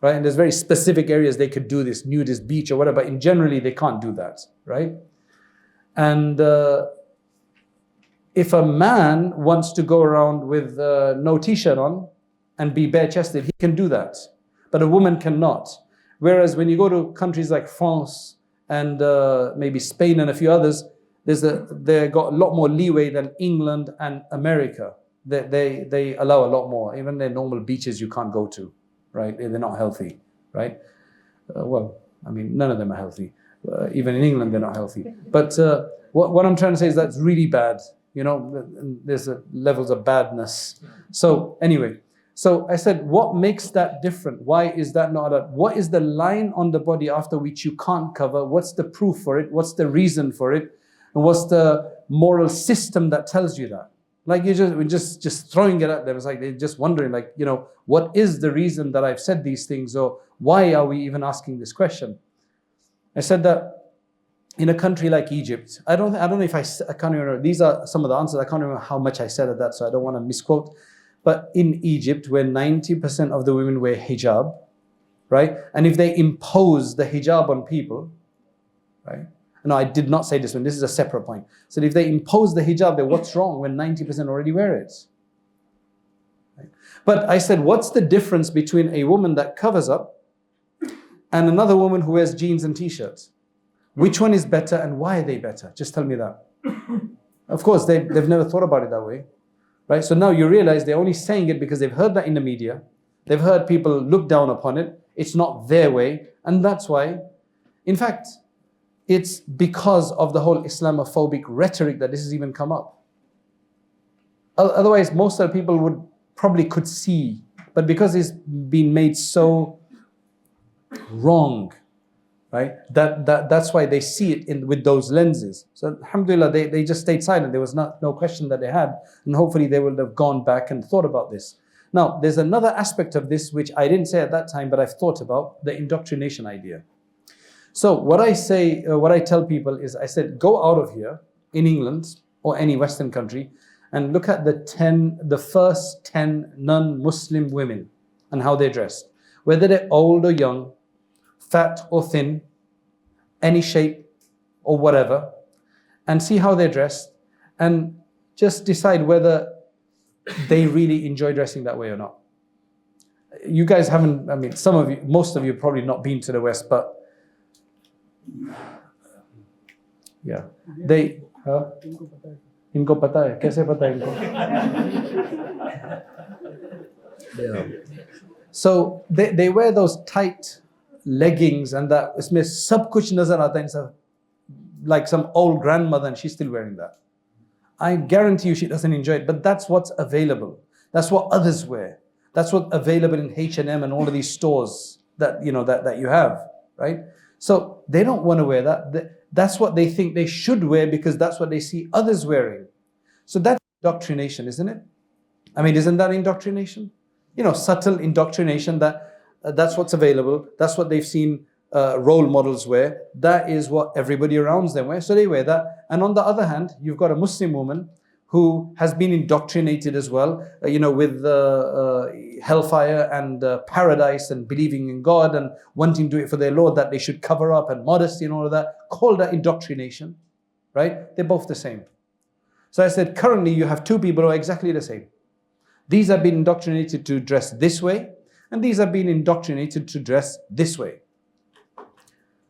right? And there's very specific areas they could do this, nudist beach or whatever, but generally they can't do that, right? And if a man wants to go around with no t-shirt on and be bare-chested, he can do that, but a woman cannot. Whereas when you go to countries like France and maybe Spain and a few others, they've got a lot more leeway than England and America. They allow a lot more. Even their normal beaches you can't go to, right? They're not healthy, right? Well, I mean, none of them are healthy. Even in England, they're not healthy. But what I'm trying to say is that's really bad. You know, there's levels of badness. So anyway, so I said, what makes that different? Why is that not allowed? What is the line on the body after which you can't cover? What's the proof for it? What's the reason for it? And what's the moral system that tells you that? Like we're just throwing it at them. It's like they're just wondering, like, you know, what is the reason that I've said these things, or why are we even asking this question? I said that in a country like Egypt, I don't know if I can't remember. These are some of the answers. I can't remember how much I said at that, so I don't want to misquote. But in Egypt, where 90% of the women wear hijab, right? And if they impose the hijab on people, right? No, I did not say this one. This is a separate point. So if they impose the hijab, then what's wrong when 90% already wear it? Right? But I said, what's the difference between a woman that covers up and another woman who wears jeans and t-shirts? Which one is better and why are they better? Just tell me that. Of course, they've never thought about it that way. Right? So now you realize they're only saying it because they've heard that in the media. They've heard people look down upon it. It's not their way. And that's why, in fact, it's because of the whole Islamophobic rhetoric that this has even come up. Otherwise, most of the people could see, but because it's been made so wrong, right? That's why they see it with those lenses. So alhamdulillah, they just stayed silent. There was no question that they had, and hopefully they will have gone back and thought about this. Now, there's another aspect of this which I didn't say at that time, but I've thought about, the indoctrination idea. So what I tell people is, I said, go out of here in England or any Western country and look at the first 10 non-Muslim women and how they're dressed. Whether they're old or young, fat or thin, any shape or whatever, and see how they're dressed and just decide whether they really enjoy dressing that way or not. You guys haven't, I mean, most of you have probably not been to the West, but yeah, इनको पता है कैसे पता है इनको? Yeah. So they wear those tight leggings and that इसमें सब कुछ नजर आता है इनसे, like some old grandmother, and she's still wearing that. I guarantee you she doesn't enjoy it, but that's what's available. That's what others wear. That's what's available in H&M and all of these stores that that you have, right? So they don't want to wear that. That's what they think they should wear because that's what they see others wearing. So that's indoctrination, isn't it? I mean, isn't that indoctrination? Subtle indoctrination that's what's available. That's what they've seen role models wear. That is what everybody around them wear. So they wear that. And on the other hand, you've got a Muslim woman who has been indoctrinated as well, with hellfire and paradise and believing in God and wanting to do it for their Lord, that they should cover up and modesty and all of that, call that indoctrination, right? They're both the same. So I said, currently you have two people who are exactly the same. These have been indoctrinated to dress this way, and these have been indoctrinated to dress this way.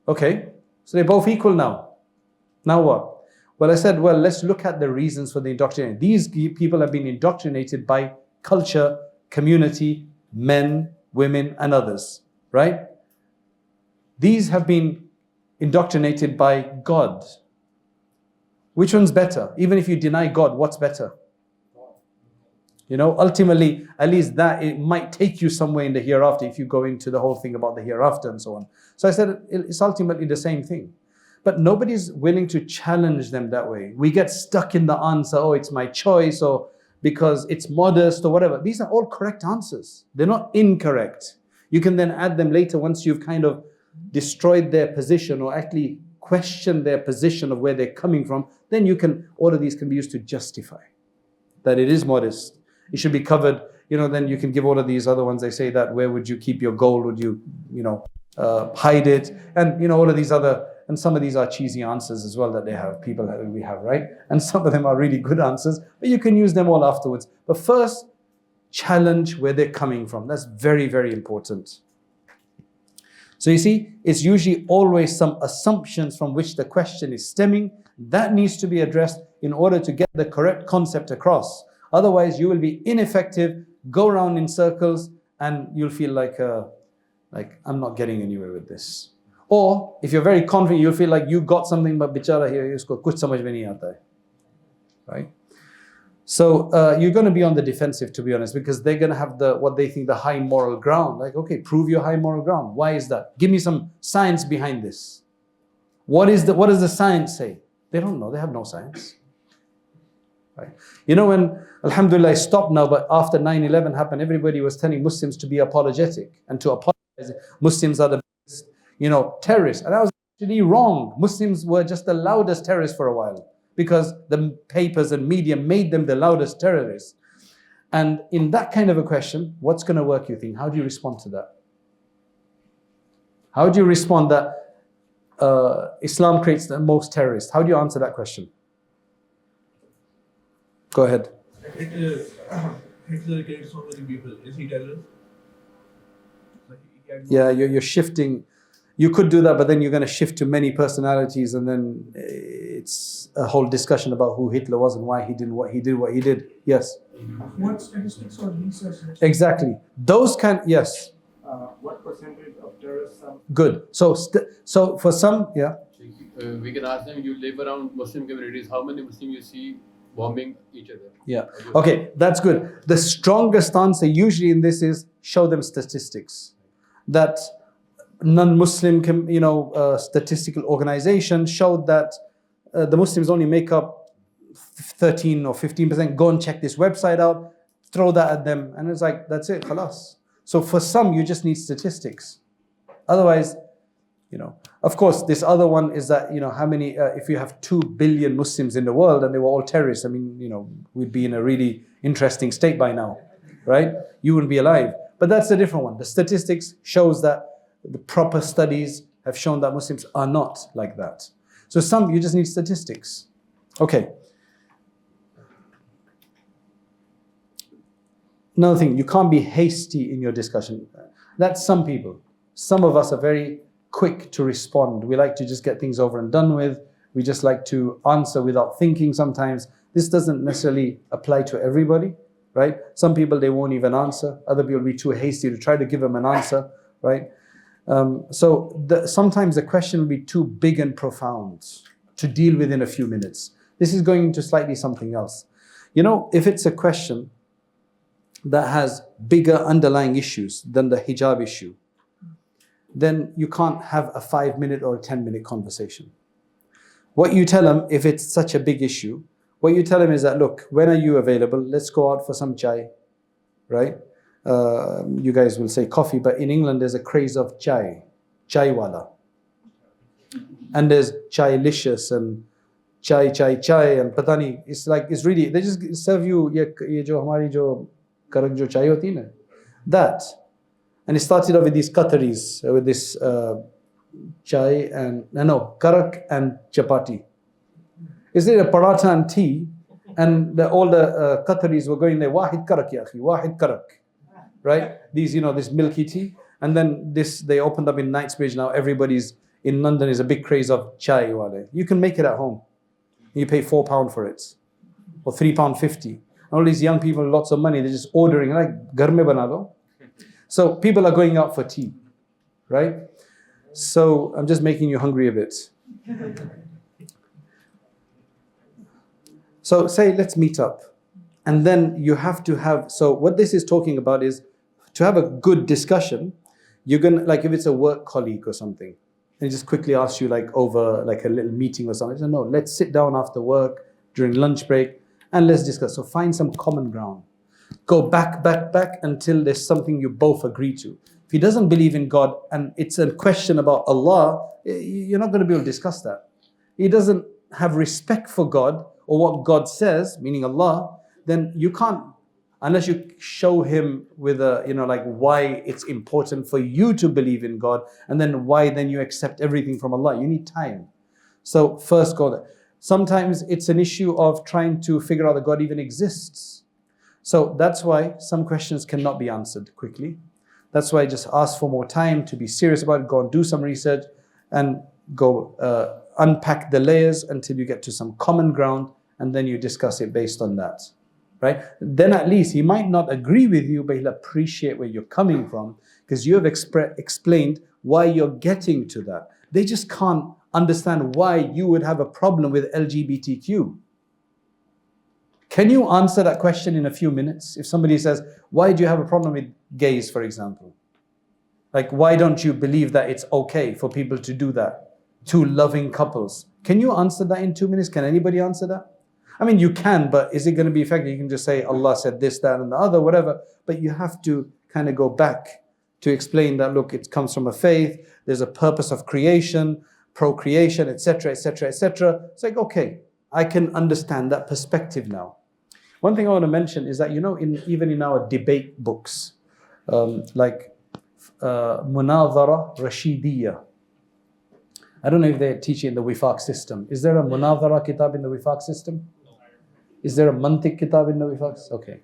Okay, so they're both equal now. Now what? Well, I said, well, let's look at the reasons for the indoctrination. These people have been indoctrinated by culture, community, men, women, and others, right? These have been indoctrinated by God. Which one's better? Even if you deny God, what's better? Ultimately, at least that, it might take you somewhere in the hereafter if you go into the whole thing about the hereafter and so on. So I said, it's ultimately the same thing. But nobody's willing to challenge them that way. We get stuck in the answer, oh, it's my choice, or because it's modest, or whatever. These are all correct answers. They're not incorrect. You can then add them later once you've kind of destroyed their position or actually questioned their position of where they're coming from. Then all of these can be used to justify that it is modest. It should be covered. Then you can give all of these other ones. They say that, where would you keep your gold? Would you, hide it? And, all of these other, and some of these are cheesy answers as well that they have, we have, right? And some of them are really good answers, but you can use them all afterwards. But first, challenge where they're coming from. That's very, very important. So you see, it's usually always some assumptions from which the question is stemming. That needs to be addressed in order to get the correct concept across. Otherwise, you will be ineffective, go around in circles, and you'll feel like I'm not getting anywhere with this. Or if you're very confident, you'll feel like you got something, but bichara here, usko kuch samajh mein nahi aata hai. Right? So you're going to be on the defensive, to be honest, because they're going to have what they think the high moral ground. Like, okay, prove your high moral ground. Why is that? Give me some science behind this. What does the science say? They don't know. They have no science. Right? When, alhamdulillah, it stopped now, but after 9/11 happened, everybody was telling Muslims to be apologetic and to apologize. Muslims are the biggest, terrorists. And that was actually wrong. Muslims were just the loudest terrorists for a while, because the papers and media made them the loudest terrorists. And in that kind of a question, what's going to work, you think? How do you respond to that? How do you respond that Islam creates the most terrorists? How do you answer that question? Go ahead. Hitler killed so many people. Is he terrorist? Yeah, you're shifting. You could do that, but then you're going to shift to many personalities, and then it's a whole discussion about who Hitler was and why he did what he did. Yes? What statistics or research? Exactly. Yes. What percentage of terrorists are... Good. So for some, yeah. We can ask them, you live around Muslim communities, how many Muslims you see bombing each other? Yeah. Okay, that's good. The strongest answer usually in this is show them statistics. That non-Muslim, statistical organization showed that the Muslims only make up 13 or 15%. Go and check this website out, throw that at them, and it's like, that's it, khalas. So for some, you just need statistics. Otherwise, of course, this other one is that, how many, if you have 2 billion Muslims in the world and they were all terrorists, we'd be in a really interesting state by now, right? You wouldn't be alive. But that's a different one. The statistics shows that the proper studies have shown that Muslims are not like that. So some, you just need statistics. Okay. Another thing, you can't be hasty in your discussion. That's some people. Some of us are very quick to respond. We like to just get things over and done with. We just like to answer without thinking sometimes. This doesn't necessarily apply to everybody, right? Some people, they won't even answer. Other people will be too hasty to try to give them an answer, right? Sometimes the question will be too big and profound to deal with in a few minutes. This is going into slightly something else. If it's a question that has bigger underlying issues than the hijab issue, then you can't have a 5-minute or a 10-minute conversation. What you tell them, if it's such a big issue, what you tell them is that, look, when are you available? Let's go out for some chai, right? You guys will say coffee, but in England there's a craze of chai wala. And there's chai-licious and chai, and patani. It's like, it's really, they just serve you ye jo hamari jo karak jo chai hoti na, that. And it started off with these Qataris, with this chai and, no, karak and chapati. Is it a paratha and tea? And all the Qataris were going there, wahid karak ya akhi, wahid karak. Right? These, this milky tea. And then they opened up in Knightsbridge now. Everybody's in London is a big craze of chai wale. You can make it at home. You pay £4 for it. Or £3.50. All these young people, lots of money, they're just ordering, like, ghar mein bana do. So people are going out for tea. Right? So I'm just making you hungry a bit. So say, let's meet up. And then you have to have, so what this is talking about is to have a good discussion, you're going to, like if it's a work colleague or something, and just quickly ask you like over like a little meeting or something. So no, let's sit down after work, during lunch break, and let's discuss. So find some common ground. Go back until there's something you both agree to. If he doesn't believe in God and it's a question about Allah, you're not going to be able to discuss that. He doesn't have respect for God or what God says, meaning Allah, then you can't, unless you show him with a, like why it's important for you to believe in God, and then why then you accept everything from Allah. You need time. So first go there. Sometimes it's an issue of trying to figure out that God even exists. So that's why some questions cannot be answered quickly. That's why just ask for more time to be serious about it, go and do some research and go unpack the layers until you get to some common ground, and then you discuss it based on that. Right? Then at least he might not agree with you, but he'll appreciate where you're coming from because you have explained why you're getting to that. They just can't understand why you would have a problem with LGBTQ. Can you answer that question in a few minutes? If somebody says, why do you have a problem with gays, for example? Like, why don't you believe that it's okay for people to do that? Two loving couples. Can you answer that in 2 minutes? Can anybody answer that? I mean, you can, but is it going to be effective? You can just say, Allah said this, that, and the other, whatever. But you have to kind of go back to explain that, look, it comes from a faith. There's a purpose of creation, procreation, etc., etc., etc. It's like, okay, I can understand that perspective now. One thing I want to mention is that, even in our debate books, like Munadhara Rashidiyya, I don't know if they teach it in the Wifaq system. Is there a Munadhara kitab in the Wifaq system? Is there a Mantiq kitab in the Wifaq? Okay.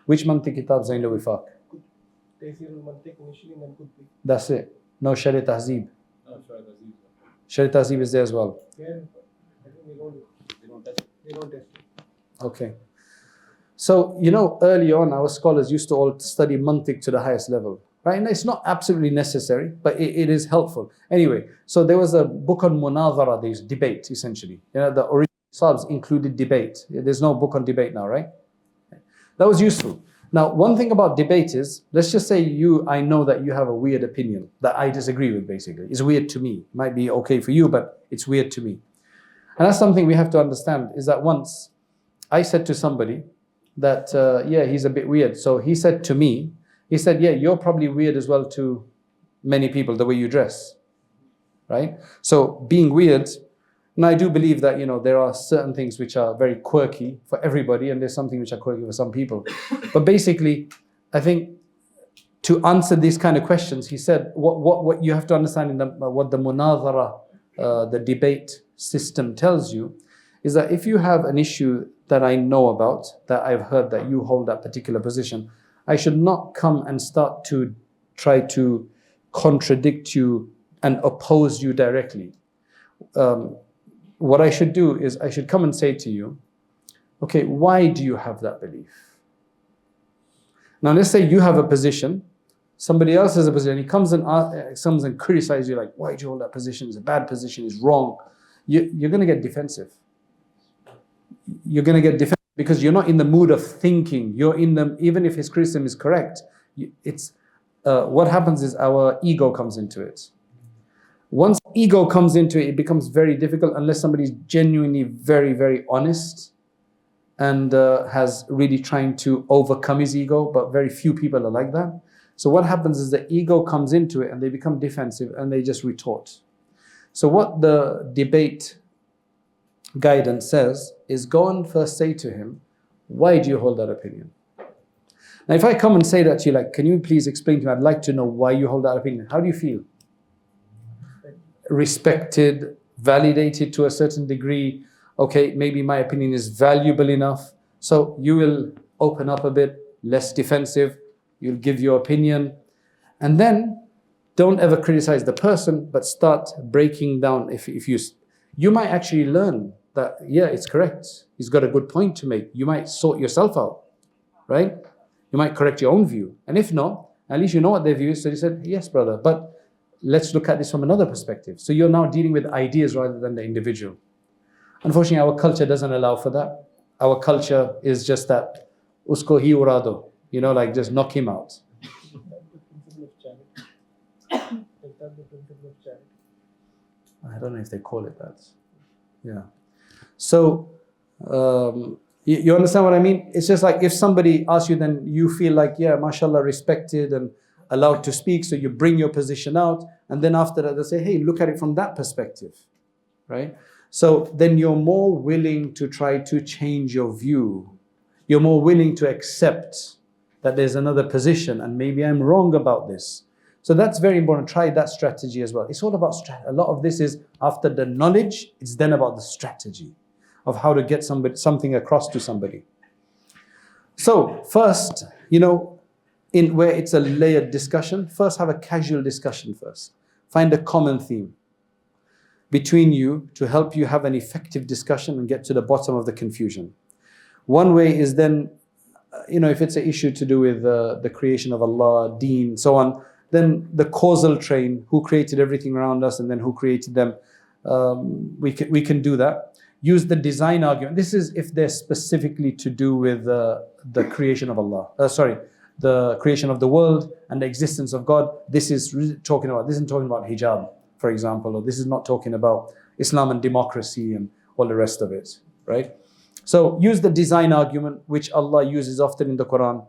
Which Mantiq kitabs are in the Wifaq? That's it. No Shari Tahzeeb. Shari Tahzeeb is there as well. Okay. So, early on, our scholars used to all study Mantiq to the highest level. Right? And it's not absolutely necessary, but it is helpful. Anyway, so there was a book on Munadhara, there's debate, essentially. The original Sabs included debate. There's no book on debate now, right? That was useful. Now, one thing about debate is, let's just say I know that you have a weird opinion that I disagree with, basically. It's weird to me. It might be okay for you, but it's weird to me. And that's something we have to understand, is that once I said to somebody that, he's a bit weird. So he said to me, yeah, you're probably weird as well to many people, the way you dress, right? So being weird, and I do believe that, there are certain things which are very quirky for everybody, and there's something which are quirky for some people. But basically, I think to answer these kind of questions, he said, what you have to understand what the munadhara, the debate system tells you, is that if you have an issue that I know about, that I've heard that you hold that particular position, I should not come and start to try to contradict you and oppose you directly. What I should do is I should come and say to you, okay, why do you have that belief? Now let's say you have a position, somebody else has a position, he comes and criticizes you like, why do you hold that position? It's a bad position, it's wrong. You're going to get defensive. You're going to get defensive because you're not in the mood of thinking. Even if his criticism is correct, what happens is our ego comes into it. Once ego comes into it, it becomes very difficult unless somebody is genuinely very, very honest and has really trying to overcome his ego, but very few people are like that. So what happens is the ego comes into it and they become defensive and they just retort. So what the debate guidance says is go and first say to him, why do you hold that opinion? Now, if I come and say that to you, like, can you please explain to me, I'd like to know why you hold that opinion. How do you feel? Respected, validated to a certain degree. Okay, maybe my opinion is valuable enough. So you will open up a bit, less defensive. You'll give your opinion. And then don't ever criticize the person, but start breaking down. If you might actually learn that, yeah, it's correct. He's got a good point to make. You might sort yourself out, right? You might correct your own view. And if not, at least you know what their view is. So you said, yes, brother, but let's look at this from another perspective. So you're now dealing with ideas rather than the individual. Unfortunately, our culture doesn't allow for that. Our culture is just that, usko hi ura do, like just knock him out. I don't know if they call it that. Yeah. So, you understand what I mean? It's just like if somebody asks you, then you feel like, yeah, mashallah, respected and allowed to speak. So you bring your position out. And then after that, they say, hey, look at it from that perspective, right? So then you're more willing to try to change your view. You're more willing to accept that there's another position and maybe I'm wrong about this. So that's very important. Try that strategy as well. It's all about strategy. A lot of this is after the knowledge, it's then about the strategy of how to get something across to somebody. So first, in where it's a layered discussion, first have a casual discussion first. Find a common theme between you to help you have an effective discussion and get to the bottom of the confusion. One way is then, if it's an issue to do with the creation of Allah, Deen, so on, then the causal train, who created everything around us and then who created them, we can do that. Use the design argument. This is if they're specifically to do with the creation of Allah. The creation of the world and the existence of God. This isn't talking about hijab, for example, or this is not talking about Islam and democracy and all the rest of it, right? So use the design argument, which Allah uses often in the Quran,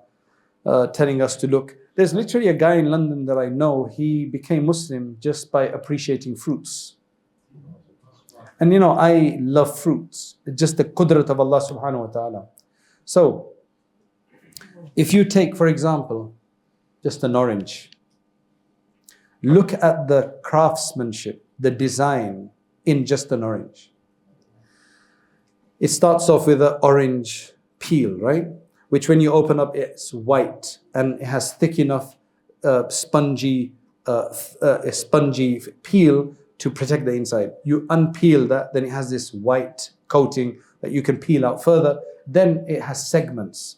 telling us to look. There's literally a guy in London that I know, he became Muslim just by appreciating fruits. And I love fruits, just the qudrat of Allah subhanahu wa ta'ala. So, if you take, for example, just an orange, look at the craftsmanship, the design in just an orange. It starts off with an orange peel, right? Which when you open up, it's white and it has thick enough spongy peel to protect the inside. You unpeel that, then it has this white coating that you can peel out further. Then it has segments,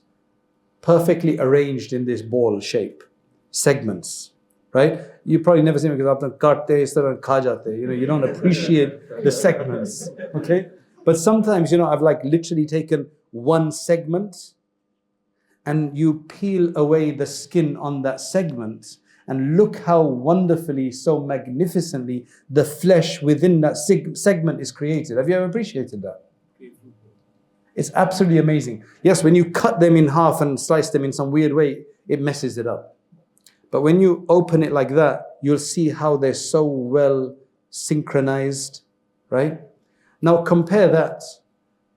perfectly arranged in this ball shape. Segments, right? You probably never seen it because aapne katte is tarah kha jate. You don't appreciate the segments, okay? But sometimes, I've literally taken one segment and you peel away the skin on that segment and look how wonderfully, so magnificently the flesh within that segment is created. Have you ever appreciated that? It's absolutely amazing. Yes, when you cut them in half and slice them in some weird way, it messes it up. But when you open it like that, you'll see how they're so well synchronized, right? Now compare that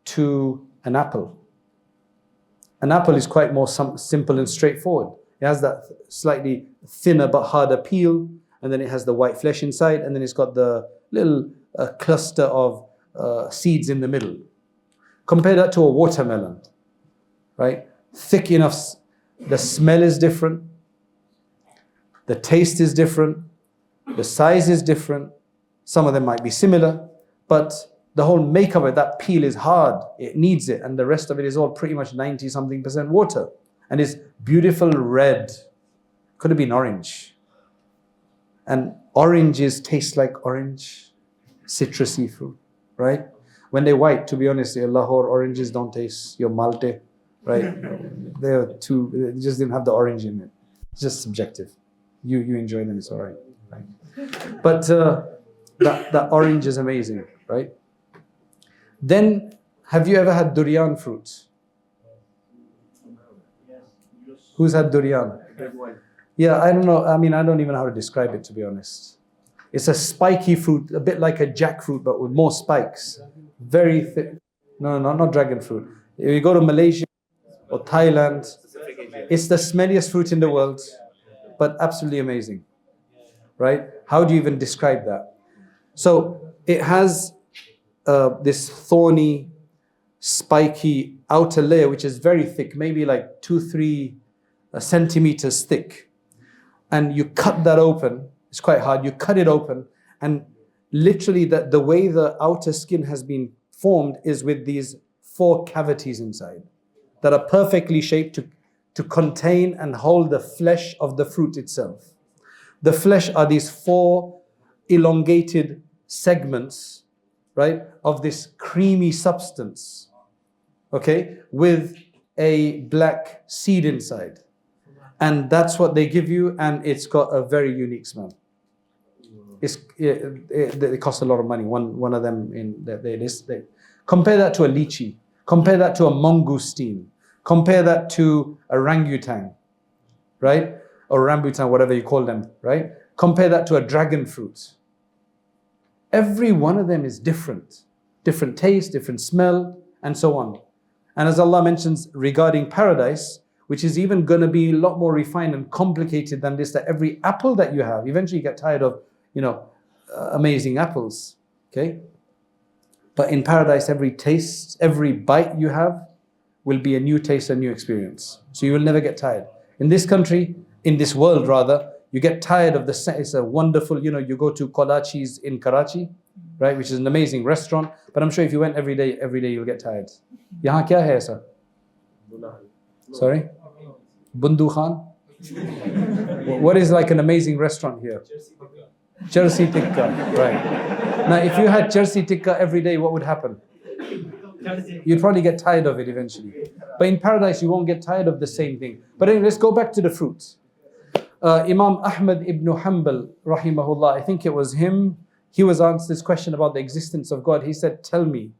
to an apple. An apple is quite more simple and straightforward. It has that slightly thinner but harder peel, and then it has the white flesh inside, and then it's got the little cluster of seeds in the middle. Compare that to a watermelon, right? Thick enough, the smell is different, the taste is different, the size is different, some of them might be similar, but the whole makeup of that peel is hard, it needs it, and the rest of it is all pretty much 90-something% water. And it's beautiful red. Could have been orange. And oranges taste like orange, citrusy fruit, right? When they're white, to be honest, your Lahore oranges don't taste your Malte, right? They just didn't have the orange in it. It's just subjective. You enjoy them, it's all right. But that orange is amazing, right? Then, have you ever had durian fruits? Who's had durian? Yeah, I don't know. I don't even know how to describe it, to be honest. It's a spiky fruit, a bit like a jackfruit, but with more spikes. very thick. No, not dragon fruit. If you go to Malaysia or Thailand, it's the smelliest fruit in the world, but absolutely amazing, right? How do you even describe that? So it has this thorny, spiky outer layer, which is very thick, maybe like 2-3 centimeters thick. And you cut that open, it's quite hard, you cut it open, and literally the way the outer skin has been formed is with these 4 cavities inside that are perfectly shaped to contain and hold the flesh of the fruit itself. The flesh are these 4 elongated segments, right, of this creamy substance, okay, with a black seed inside. And that's what they give you, and it's got a very unique smell. It costs a lot of money. One of them they compare that to a lychee, compare that to a mangosteen, compare that to a orangutan, right? Or rambutan, whatever you call them, right? Compare that to a dragon fruit. Every one of them is different taste, different smell, and so on. And as Allah mentions regarding paradise, which is even going to be a lot more refined and complicated than this, that every apple that you have, eventually you get tired of, amazing apples, okay? But in paradise, every taste, every bite you have will be a new taste, a new experience. So you will never get tired. In this country, in this world rather, you get tired of it's a wonderful, you go to Kolachi's in Karachi, right, which is an amazing restaurant, but I'm sure if you went every day you'll get tired. Yahan kya hai aisa? Sorry? Bundu Khan? What is like an amazing restaurant here? Jersey Tikka, right. Now, if you had Jersey Tikka every day, what would happen? You'd probably get tired of it eventually. But in paradise, you won't get tired of the same thing. But anyway, let's go back to the fruits. Imam Ahmad ibn Hanbal, rahimahullah, I think it was him, he was asked this question about the existence of God. He said, tell me.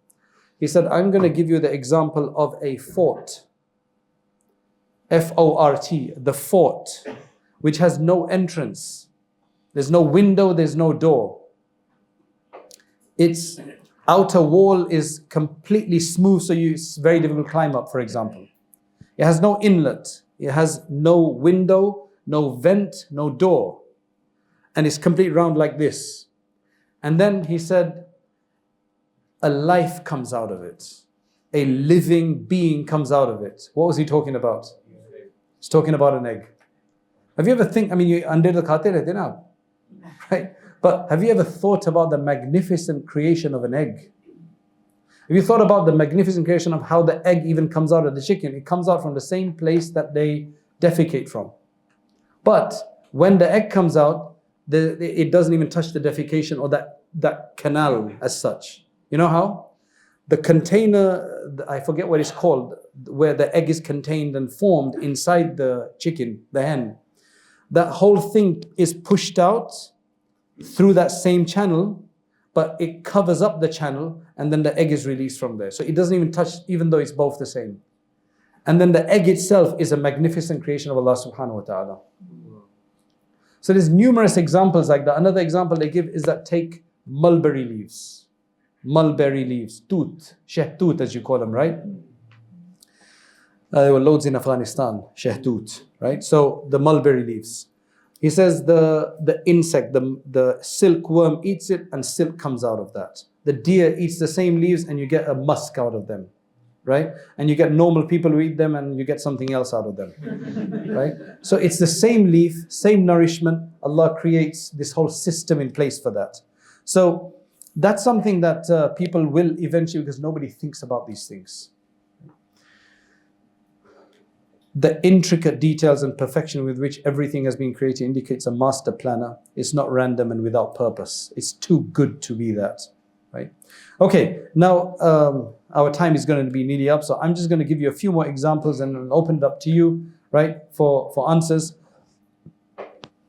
He said, I'm going to give you the example of a fort. F-O-R-T, the fort, which has no entrance. There's no window, there's no door. Its outer wall is completely smooth, so it's very difficult to climb up, for example. It has no inlet. It has no window, no vent, no door. And it's completely round like this. And then he said, a life comes out of it. A living being comes out of it. What was he talking about? He's talking about an egg. Have you ever you ande to khate rehte na aap, right? But have you ever thought about the magnificent creation of an egg? Have you thought about the magnificent creation of how the egg even comes out of the chicken? It comes out from the same place that they defecate from. But when the egg comes out, it doesn't even touch the defecation or that canal as such. You know how? The container, I forget what it's called, where the egg is contained and formed inside the chicken, the hen. That whole thing is pushed out through that same channel, but it covers up the channel and then the egg is released from there. So it doesn't even touch, even though it's both the same. And then the egg itself is a magnificent creation of Allah subhanahu wa ta'ala. So there's numerous examples like that. Another example they give is that take mulberry leaves. Mulberry leaves, toot, shehtoot as you call them, right? There were loads in Afghanistan, shehtoot, right? So the mulberry leaves. He says the insect, the silkworm eats it and silk comes out of that. The deer eats the same leaves and you get a musk out of them, right? And you get normal people who eat them and you get something else out of them, right? So it's the same leaf, same nourishment. Allah creates this whole system in place for that. So that's something that people will eventually, because nobody thinks about these things. The intricate details and perfection with which everything has been created indicates a master planner. It's not random and without purpose. It's too good to be that, right? Okay, now our time is going to be nearly up, so I'm just going to give you a few more examples and I'll open it up to you, right, for answers.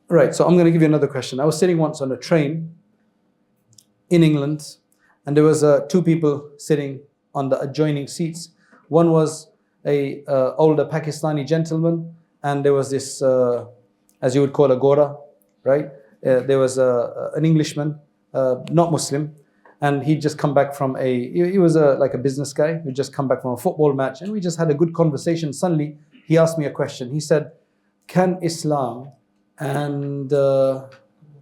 Right, so I'm going to give you another question. I was sitting once on a train in England, and there was 2 people sitting on the adjoining seats. One was a older Pakistani gentleman, and there was this, as you would call a Gora, right? There was an Englishman, not Muslim, And he'd just come back from he was like a business guy who'd just come back from a football match, and we just had a good conversation. Suddenly, he asked me a question. He said, can Islam and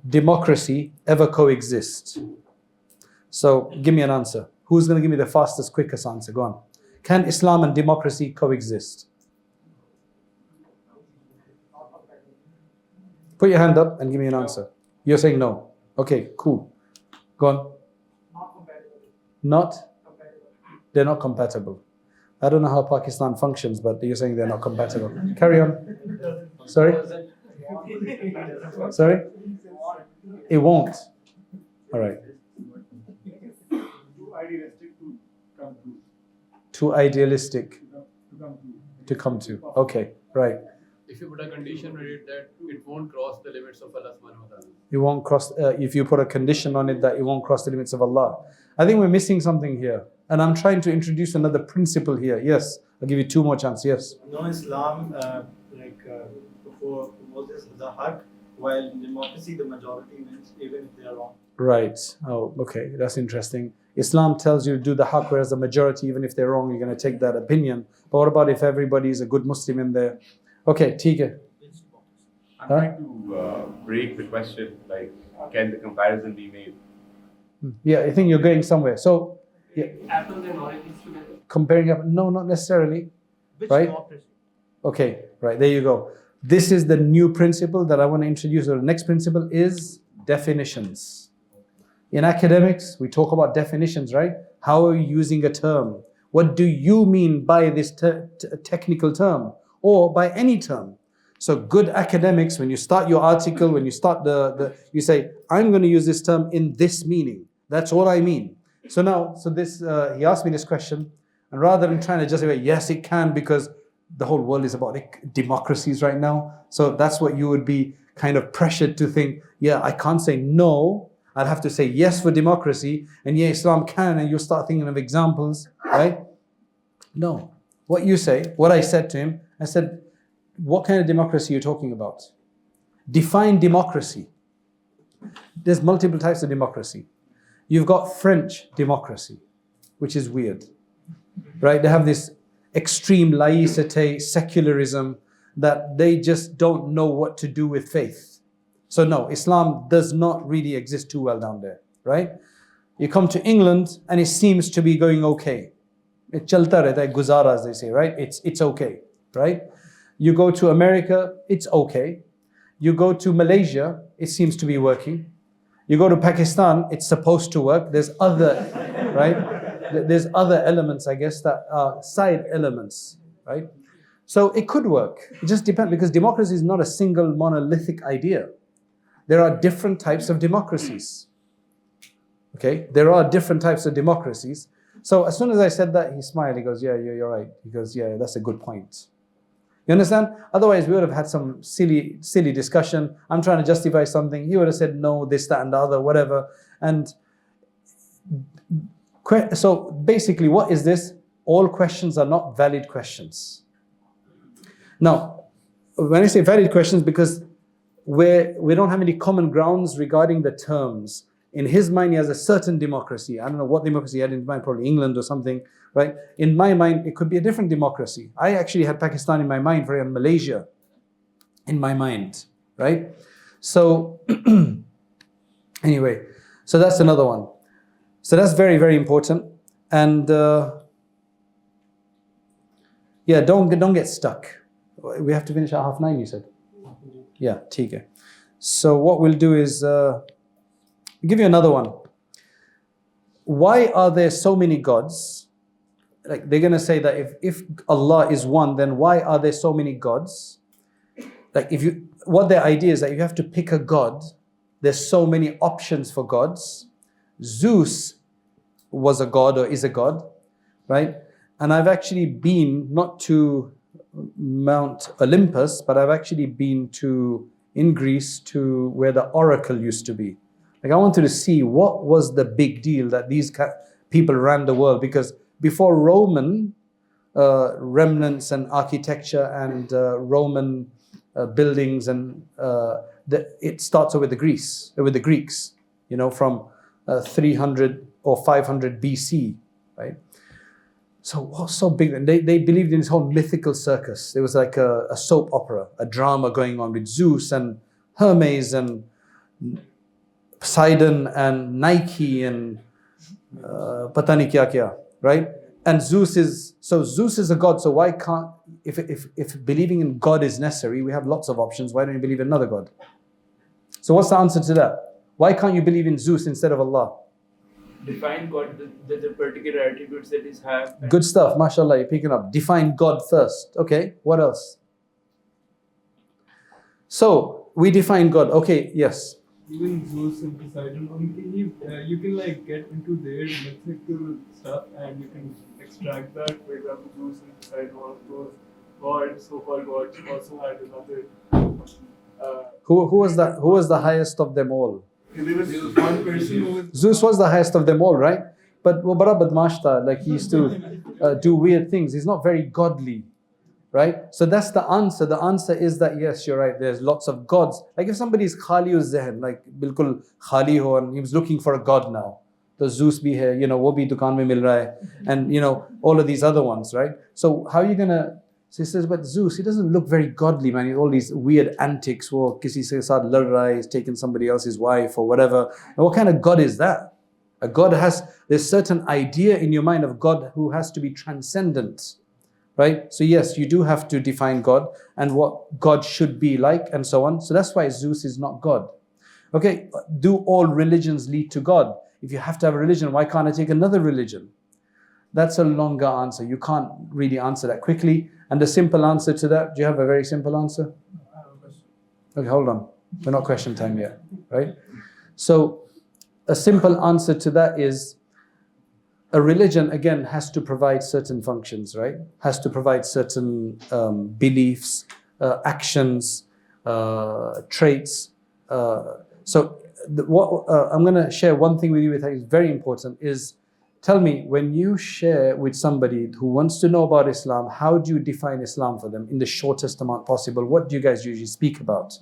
democracy ever coexist? So give me an answer. Who's going to give me the fastest, quickest answer? Go on. Can Islam and democracy coexist? Put your hand up and give me an answer. You're saying no. Okay, cool. Go on. Not? They're not compatible. I don't know how Pakistan functions, but you're saying they're not compatible. Carry on. Sorry? Sorry? It won't. All right. Too idealistic to come to. Okay, right. If you put a condition on it that it won't cross the limits of Allah SWT. You won't cross, if you put a condition on it that it won't cross the limits of Allah. I think we're missing something here. And I'm trying to introduce another principle here. Yes, I'll give you two more chances. Yes. No, Islam, before Moses, the haq, while in democracy, the majority wins, even if they are wrong. Right. Oh, okay. That's interesting. Islam tells you to do the haq, whereas the majority, even if they're wrong, you're going to take that opinion. But what about if everybody is a good Muslim in there? Okay, Tika. I'm trying to break the question, like, can the comparison be made? Yeah, I think you're going somewhere. So, yeah. Apples and oranges together. Comparing up, no, not necessarily. Which Right? democracy? Okay, right, there you go. This is the new principle that I want to introduce. The next principle is definitions. In academics, we talk about definitions, right? How are you using a term? What do you mean by this technical term or by any term? So good academics, when you start your article, when you start you say, I'm going to use this term in this meaning. That's all I mean. So now, he asked me this question, and rather than trying to justify, yes, it can, because the whole world is about democracies right now. So that's what you would be kind of pressured to think, yeah, I can't say no. I'd have to say yes for democracy, and yeah, Islam can, and you'll start thinking of examples, right? No. What you say, what I said to him, I said, what kind of democracy are you talking about? Define democracy. There's multiple types of democracy. You've got French democracy, which is weird, right? They have this extreme laïcité, secularism, that they just don't know what to do with faith. So no, Islam does not really exist too well down there, right? You come to England and it seems to be going okay. Chalta rehta hai, guzara, as they say, right? It's okay, right? You go to America, it's okay. You go to Malaysia, it seems to be working. You go to Pakistan, it's supposed to work. There's other, right? There's other elements, I guess, that are side elements, right? So it could work. It just depends, because democracy is not a single monolithic idea. There are different types of democracies. Okay? There are different types of democracies. So as soon as I said that, he smiled. He goes, yeah, you're right. He goes, yeah, that's a good point. You understand? Otherwise, we would have had some silly discussion. I'm trying to justify something. He would have said no, this, that, and the other, whatever. And so basically, what is this? All questions are not valid questions. Now, when I say valid questions, because we don't have any common grounds regarding the terms. In his mind, he has a certain democracy. I don't know what democracy he had in mind, probably England or something, right? In my mind, it could be a different democracy. I actually had Pakistan in my mind, and Malaysia in my mind, right? So, anyway, so that's another one. So that's very, very important. And yeah, don't get stuck. We have to finish at 9:30, you said? Yeah, ठीक है. So what we'll do is, I'll give you another one. Why are there so many gods? Like they're going to say that if Allah is one, then why are there so many gods? Like what their idea is that you have to pick a god. There's so many options for gods. Zeus was a god or is a god, right? And I've actually been, not to Mount Olympus, but I've actually been in Greece to where the oracle used to be. Like I wanted to see what was the big deal that these people ran the world, because before Roman remnants and architecture and Roman buildings and it starts with the Greeks, from 300 or 500 BC, right? So what's so big? They believed in this whole mythical circus. There was like a soap opera, a drama going on with Zeus and Hermes and Poseidon and Nike and Patani kya kya, right? And Zeus is a god. So why can't, if believing in God is necessary, we have lots of options. Why don't you believe in another god? So what's the answer to that? Why can't you believe in Zeus instead of Allah? Define God, the particular attributes that He has. Good stuff, mashallah, you're picking up. Define God first. Okay, what else? So, we define God. Okay, yes. Even Zeus and Poseidon, you can like get into their mythical stuff and you can extract that. For example, Zeus and Poseidon, one of those gods, so-called gods, also had another. Who was that? Who was the highest of them all? There was one person who was. Zeus was the highest of them all, right? But Bada Badmashta, like he used to do weird things. He's not very godly, right? So that's the answer. The answer is that yes, you're right. There's lots of gods. Like if somebody is khali uz zehn, like bilkul khali ho, and he was looking for a god now. So Zeus bhi hai, wo bhi dukaan mein mil raha hai, and all of these other ones, right? So how are you gonna? So he says, but Zeus, he doesn't look very godly, man. He has all these weird antics. Wo kisi se saath lad raha hai, he's taken somebody else's wife or whatever. And what kind of God is that? A God there's certain idea in your mind of God who has to be transcendent, right? So yes, you do have to define God and what God should be like and so on. So that's why Zeus is not God. Okay, do all religions lead to God? If you have to have a religion, why can't I take another religion? That's a longer answer. You can't really answer that quickly. And the simple answer to that, do you have a very simple answer? I have a question. Okay, hold on. We're not question time yet, right? So a simple answer to that is a religion, again, has to provide certain functions, right? Has to provide certain beliefs, actions, traits. I'm going to share one thing with you, which I think is very important, is tell me, when you share with somebody who wants to know about Islam, how do you define Islam for them in the shortest amount possible? What do you guys usually speak about?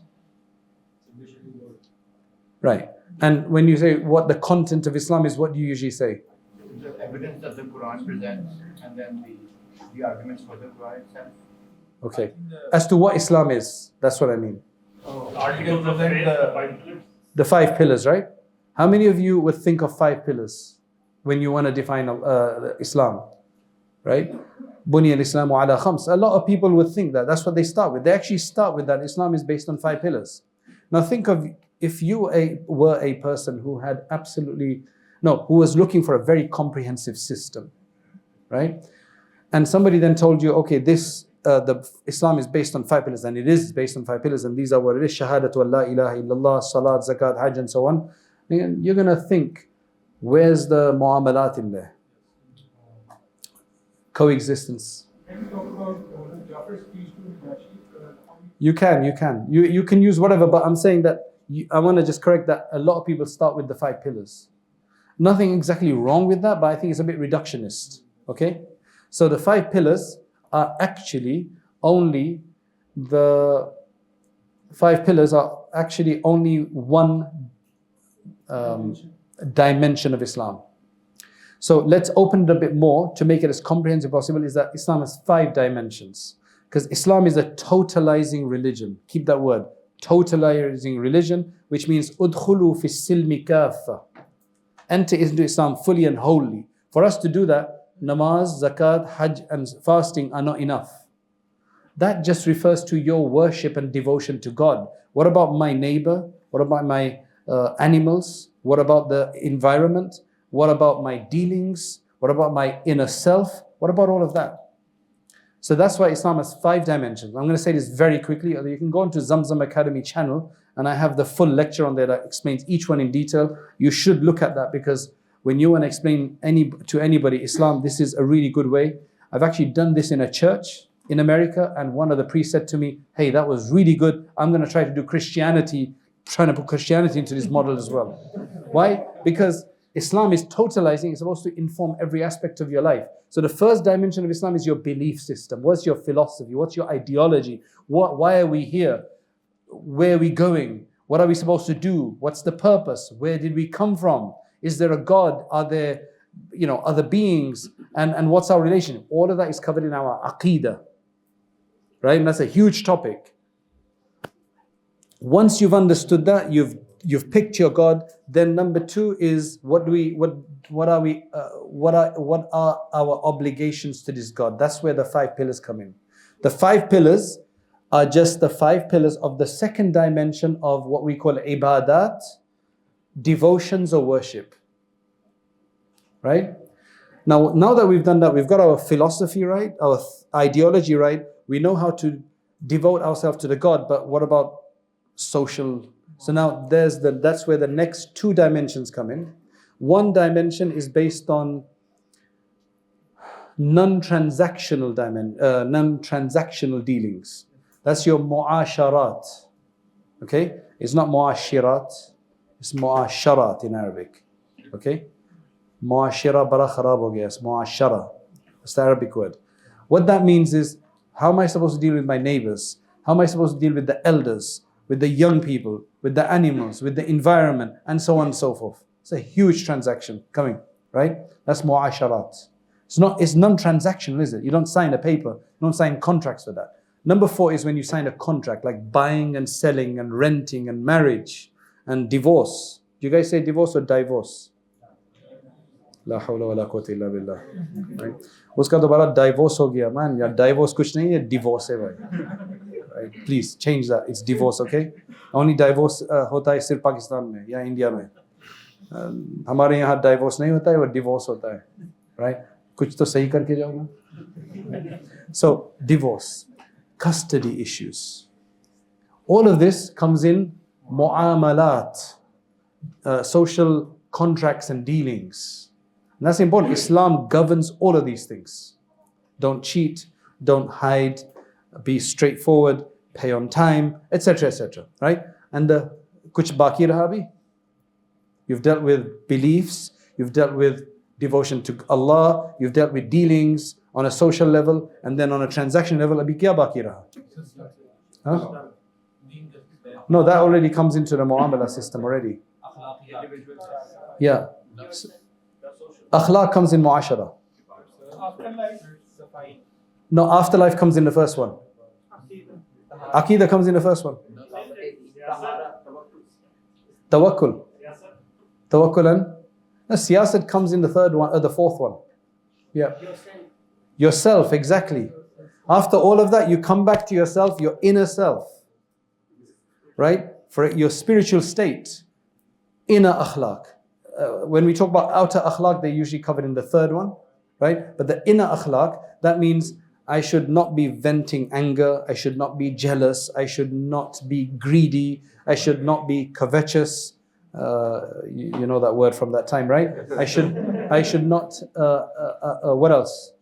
Right. And when you say what the content of Islam is, what do you usually say? The evidence that the Quran presents and then the arguments for the Quran itself. Okay. As to what Islam is, that's what I mean. Articles of faith, The 5 pillars, right? How many of you would think of 5 pillars when you want to define Islam, right? Bunya al-Islamu ala khams. A lot of people would think that. That's what they start with. They actually start with that Islam is based on 5 pillars. Now think of if you were a person who had who was looking for a very comprehensive system, right? And somebody then told you, okay, the Islam is based on 5 pillars, and it is based on 5 pillars, and these are what it is: Shahadatu an la ilaha illallah, Salat, Zakat, Hajj, and so on. And you're gonna think, where's the muamalat in there? Coexistence. Can you talk about Jaffer's speech to Nashi? You can. You can use whatever, but I'm saying that I want to just correct that a lot of people start with the 5 pillars. Nothing exactly wrong with that, but I think it's a bit reductionist. Okay? So the 5 pillars are actually only one dimension of Islam. So let's open it a bit more to make it as comprehensive as possible, is that Islam has 5 dimensions. Because Islam is a totalizing religion. Keep that word. Totalizing religion, which means udkhulu fi silmi kaffa. Enter into Islam fully and wholly. For us to do that, namaz, zakat, hajj and fasting are not enough. That just refers to your worship and devotion to God. What about my neighbor? What about my animals? What about the environment? What about my dealings? What about my inner self? What about all of that? So that's why Islam has 5 dimensions. I'm going to say this very quickly. You can go onto Zamzam Academy channel, and I have the full lecture on there that explains each one in detail. You should look at that, because when you want to explain to anybody Islam, this is a really good way. I've actually done this in a church in America, and one of the priests said to me, hey, that was really good. I'm going to try to do Christianity, trying to put Christianity into this model as well. Why? Because Islam is totalizing. It's supposed to inform every aspect of your life. So the first dimension of Islam is your belief system. What's your philosophy? What's your ideology? Why are we here? Where are we going? What are we supposed to do? What's the purpose? Where did we come from? Is there a God? Are there, other beings? And what's our relation? All of that is covered in our aqidah. Right? And that's a huge topic. Once you've understood that, you've picked your God, then number two is what are our obligations to this God? That's where the 5 pillars come in. The 5 pillars are just the 5 pillars of the second dimension of what we call ibadat, devotions or worship. Right? Now that we've done that, we've got our philosophy right, our ideology right, we know how to devote ourselves to the God, but what about social? So now that's where the next 2 dimensions come in. One dimension is based on non-transactional dealings. That's your mu'asharat. Okay? It's not mu'ashirat, it's mu'asharat in Arabic. Okay? Mu'ashira bara kharab ho gaya, it's mu'ashara. It's the Arabic word. What that means is, how am I supposed to deal with my neighbors? How am I supposed to deal with the elders, with the young people, with the animals, with the environment, and so on and so forth? It's a huge transaction coming, right? That's mu'asharat. It's non-transactional, is it? You don't sign a paper, you don't sign contracts for that. Number 4 is when you sign a contract, like buying and selling and renting and marriage and divorce. Do you guys say divorce or divorce? La hawla wa la quwwata illa billah. Right? Uska dobara divorce ho gaya, man. Ya divorce kuch nahi hai, divorce hai bhai. Right? Please change that. It's divorce, okay? Only divorce hota hai sirf Pakistan mein ya India mein. हमारे यहाँ divorce नहीं होता है, वो divorce होता है, right? कुछ तो सही करके जाओ ना. So divorce, custody issues, all of this comes in mu'amalat, social contracts and dealings. And that's important. Islam governs all of these things. Don't cheat, don't hide, be straightforward, pay on time, etc., etc. Right? And kuch baki raha bhi? You've dealt with beliefs, you've dealt with devotion to Allah, you've dealt with dealings on a social level, and then on a transaction level, abhi kya baki raha? Huh? No, that already comes into the muamala system already. Yeah. Akhlaq comes in muashara. No, afterlife comes in the first one. Aqidah comes in the first one. Tawakkul. Tawakkul and siyasat comes in the third one, or the fourth one. Yeah. Yourself, exactly. After all of that, you come back to yourself, your inner self. Right? For your spiritual state. Inner akhlaq. When we talk about outer akhlaq, they're usually covered in the third one. Right? But the inner akhlaq, that means I should not be venting anger, I should not be jealous, I should not be greedy, I should not be covetous. You know that word from that time, right? I should not, what else?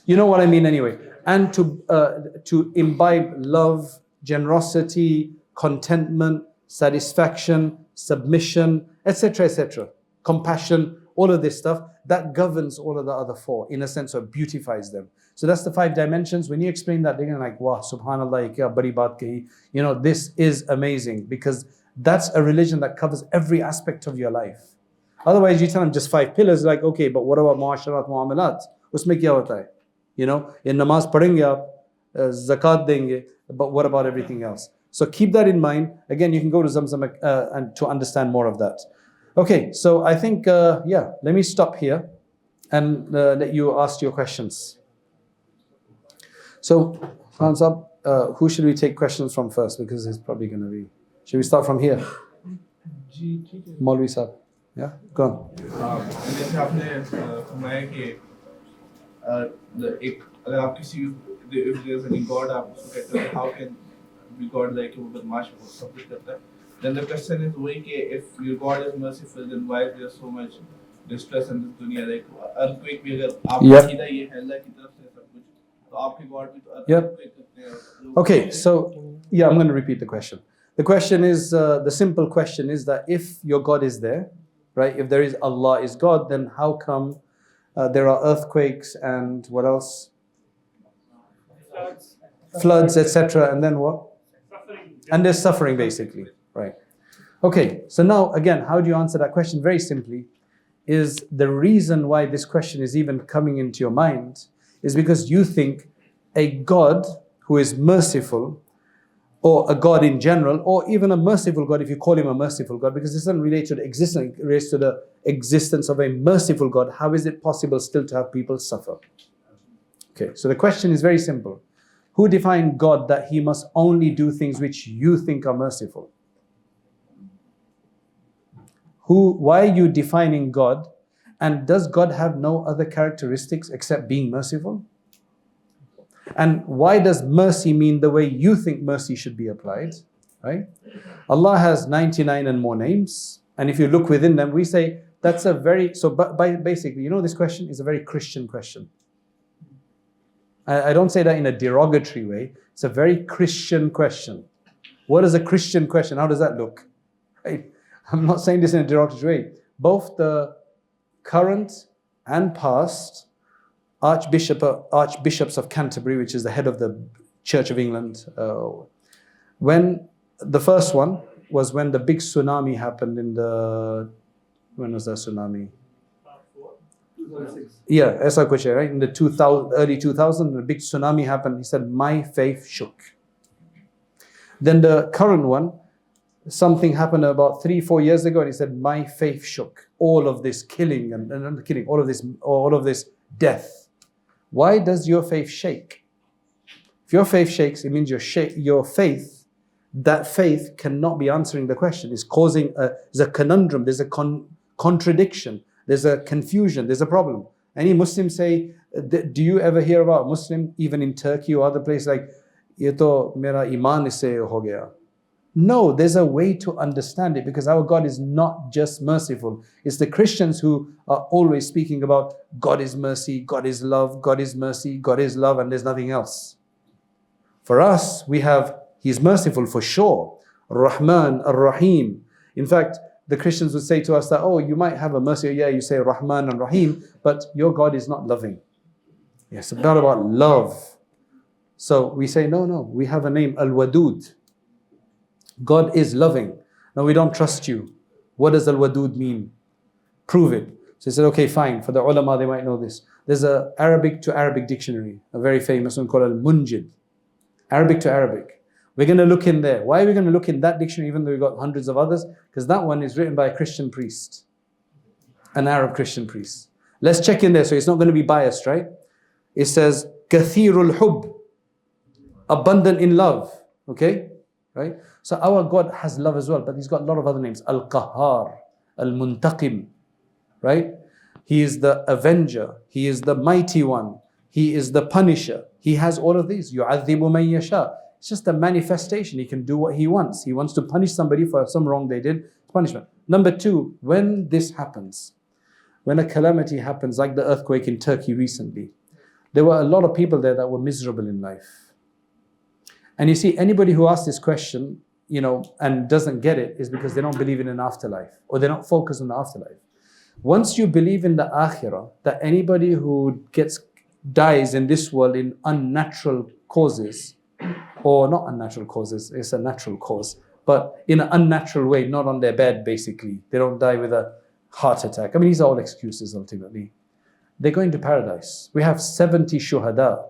You know what I mean anyway. And to imbibe love, generosity, contentment, satisfaction, submission, etc., etc. Compassion, all of this stuff, that governs all of the other 4, in a sense, or beautifies them. So that's the 5 dimensions. When you explain that, they're going to like, wow, subhanallah, kya bari baat kahi. You know, this is amazing, because that's a religion that covers every aspect of your life. Otherwise, you tell them just 5 pillars, like, okay, but what about muasharat, muamalat? Usme kya hota hai? You know, in namaz padhenge aap, zakat denge, but what about everything else? So keep that in mind. Again, you can go to Zamzam and to understand more of that. Okay, so I think, let me stop here and let you ask your questions. So, hands up, who should we take questions from first? Because it's probably going to be... Should we start from here? Maulvi Sahib. Yeah, go on. जैसे आपने फरमाया कि अगर आप किसी if there's any God आप उसको कहते हैं, how can be God like वो बदमाश हो सब कुछ करता है? Then the question is वही कि if your God is merciful, then why is there so much distress in this दुनिया? Like earthquake भी अगर आप सीधा ये है अल्लाह की तरफ से सब कुछ, तो आपके God भी तो earthquake करते हैं. Okay, so yeah, I'm going to repeat the question. The question is, the simple question is that if your God is there, right? If there is Allah is God, then how come there are earthquakes and what else? Floods, etc. And then what? Suffering. And there's suffering, basically, right? Okay, so now again, how do you answer that question? Very simply, is the reason why this question is even coming into your mind is because you think a God who is merciful, or a God in general, or even a merciful God, if you call him a merciful God, because this doesn't relate to the existence, it relates to the existence of a merciful God. How is it possible still to have people suffer? Okay, so the question is very simple. Who defined God that he must only do things which you think are merciful? Why are you defining God? And does God have no other characteristics except being merciful? And why does mercy mean the way you think mercy should be applied? Right? Allah has 99 and more names. And if you look within them, we say that's a very, basically, you know, this question is a very Christian question. I don't say that in a derogatory way. It's a very Christian question. What is a Christian question? How does that look? Right? I'm not saying this in a derogatory way. Both the current and past archbishops of Canterbury, which is the head of the Church of England, when the first one was when the big tsunami happened when was that tsunami? 2006. Yeah, Esa Koche, right? In the early 2000s, the big tsunami happened. He said, my faith shook. Then the current one, something happened about 3-4 years ago, and he said, my faith shook. All of this killing and killing, all of this death. Why does your faith shake? If your faith shakes, it means your faith, that faith cannot be answering the question. It's causing there's a conundrum, there's a contradiction, there's a confusion, there's a problem. Any Muslims say, do you ever hear about Muslim, even in Turkey or other places, like, ye to mera iman isse ho gaya? No, there's a way to understand it, because our God is not just merciful. It's the Christians who are always speaking about God is mercy, God is love, God is mercy, God is love, and there's nothing else. For us, we have, He's merciful for sure. Rahman, Ar-Rahim. In fact, the Christians would say to us that, oh, you might have a mercy, yeah, you say Rahman and Rahim, but your God is not loving. Yes, it's not about love. So we say, no, we have a name, Al-Wadud. God is loving. Now we don't trust you. What does Al-Wadud mean? Prove it. So he said, okay, fine. For the ulama, they might know this. There's an Arabic to Arabic dictionary, a very famous one called Al-Munjid. Arabic to Arabic. We're going to look in there. Why are we going to look in that dictionary, even though we've got hundreds of others? Because that one is written by a Christian priest, an Arab Christian priest. Let's check in there, so it's not going to be biased, right? It says, Kathirul Hub, abundant in love. Okay? Right? So our God has love as well, but He's got a lot of other names. Al-Qahhar, Al-Muntaqim. Right? He is the avenger. He is the mighty one. He is the punisher. He has all of these. Yu'adhibu man yasha. It's just a manifestation. He can do what He wants. He wants to punish somebody for some wrong they did. Punishment. Number two, when this happens, when a calamity happens, like the earthquake in Turkey recently, there were a lot of people there that were miserable in life. And you see, anybody who asks this question, and doesn't get it, is because they don't believe in an afterlife, or they're not focused on the afterlife. Once you believe in the akhirah, that anybody who dies in this world in unnatural causes, or not unnatural causes, it's a natural cause, but in an unnatural way, not on their bed basically. They don't die with a heart attack. I mean, these are all excuses ultimately. They're going to paradise. We have 70 shuhada.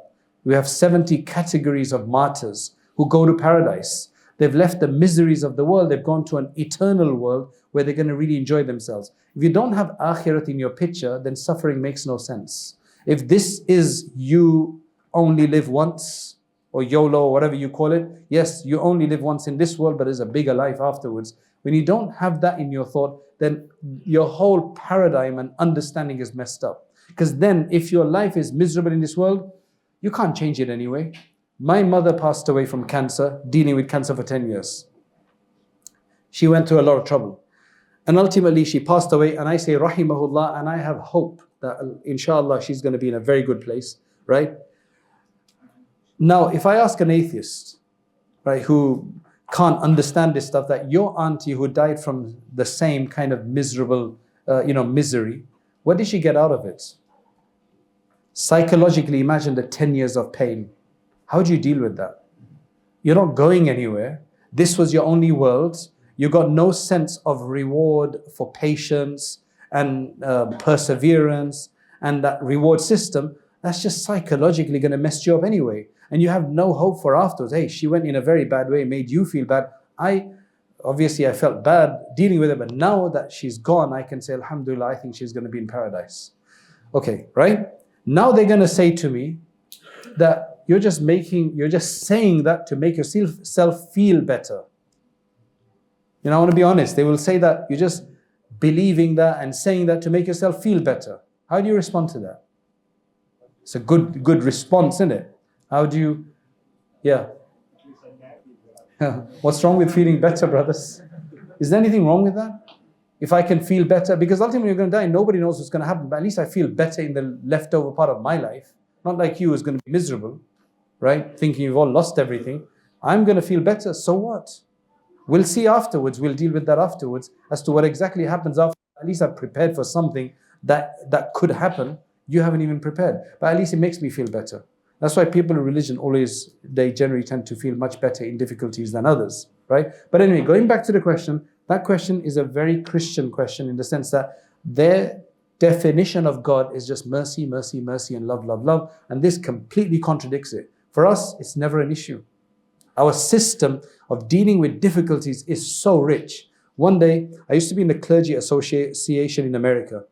We have 70 categories of martyrs who go to paradise. They've left the miseries of the world. They've gone to an eternal world where they're going to really enjoy themselves. If you don't have akhirat in your picture, then suffering makes no sense. If this is you only live once, or YOLO, or whatever you call it, yes, you only live once in this world, but there's a bigger life afterwards. When you don't have that in your thought, then your whole paradigm and understanding is messed up. Because then if your life is miserable in this world, you can't change it anyway. My mother passed away from cancer, dealing with cancer for 10 years. She went through a lot of trouble. And ultimately she passed away, and I say rahimahullah, and I have hope that inshallah she's going to be in a very good place, right? Now, if I ask an atheist, right, who can't understand this stuff, that your auntie who died from the same kind of miserable, misery, what did she get out of it? Psychologically, imagine the 10 years of pain. How do you deal with that? You're not going anywhere. This was your only world. You got no sense of reward for patience and perseverance, and that reward system, that's just psychologically going to mess you up anyway. And you have no hope for afterwards. Hey, she went in a very bad way, made you feel bad. Obviously I felt bad dealing with it, but now that she's gone, I can say, Alhamdulillah, I think she's going to be in paradise. Okay, right? Now they're going to say to me that you're just saying that to make yourself feel better. You know, I want to be honest. They will say that you're just believing that and saying that to make yourself feel better. How do you respond to that? It's a good response, isn't it? How do you, yeah. What's wrong with feeling better, brothers? Is there anything wrong with that? If I can feel better, because ultimately you're going to die, nobody knows what's going to happen, but at least I feel better in the leftover part of my life. Not like you who's going to be miserable, right? Thinking you've all lost everything. I'm going to feel better, so what? We'll see afterwards, we'll deal with that afterwards as to what exactly happens after. At least I've prepared for something that could happen. You haven't even prepared, but at least it makes me feel better. That's why people in religion they generally tend to feel much better in difficulties than others, right? But anyway, going back to the question, that question is a very Christian question in the sense that their definition of God is just mercy, mercy, mercy, and love, love, love. And this completely contradicts it. For us, it's never an issue. Our system of dealing with difficulties is so rich. One day, I used to be in the Clergy Association in America.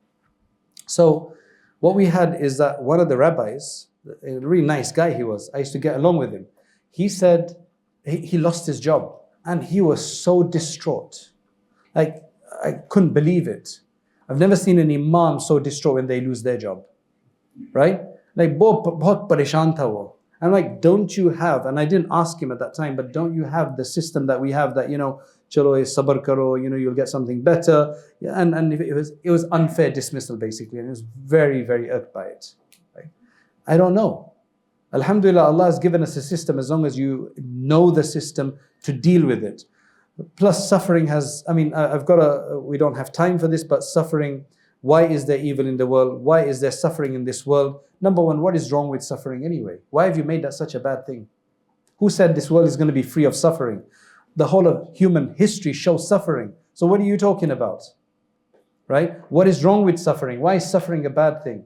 So what we had is that one of the rabbis, a really nice guy he was, I used to get along with him. He said he lost his job and he was so distraught. Like, I couldn't believe it. I've never seen an imam so distraught when they lose their job, right? Like, bahut pareshan tha wo. I'm like, don't you have, and I didn't ask him at that time, but don't you have the system that we have that, chalo sabr karo, you'll get something better. Yeah, and it was unfair dismissal basically, and he was very, very irked by it. Right? I don't know. Alhamdulillah, Allah has given us a system as long as you know the system to deal with it. Plus suffering we don't have time for this, but suffering, why is there evil in the world? Why is there suffering in this world? Number one, what is wrong with suffering anyway? Why have you made that such a bad thing? Who said this world is going to be free of suffering? The whole of human history shows suffering. So what are you talking about? Right? What is wrong with suffering? Why is suffering a bad thing?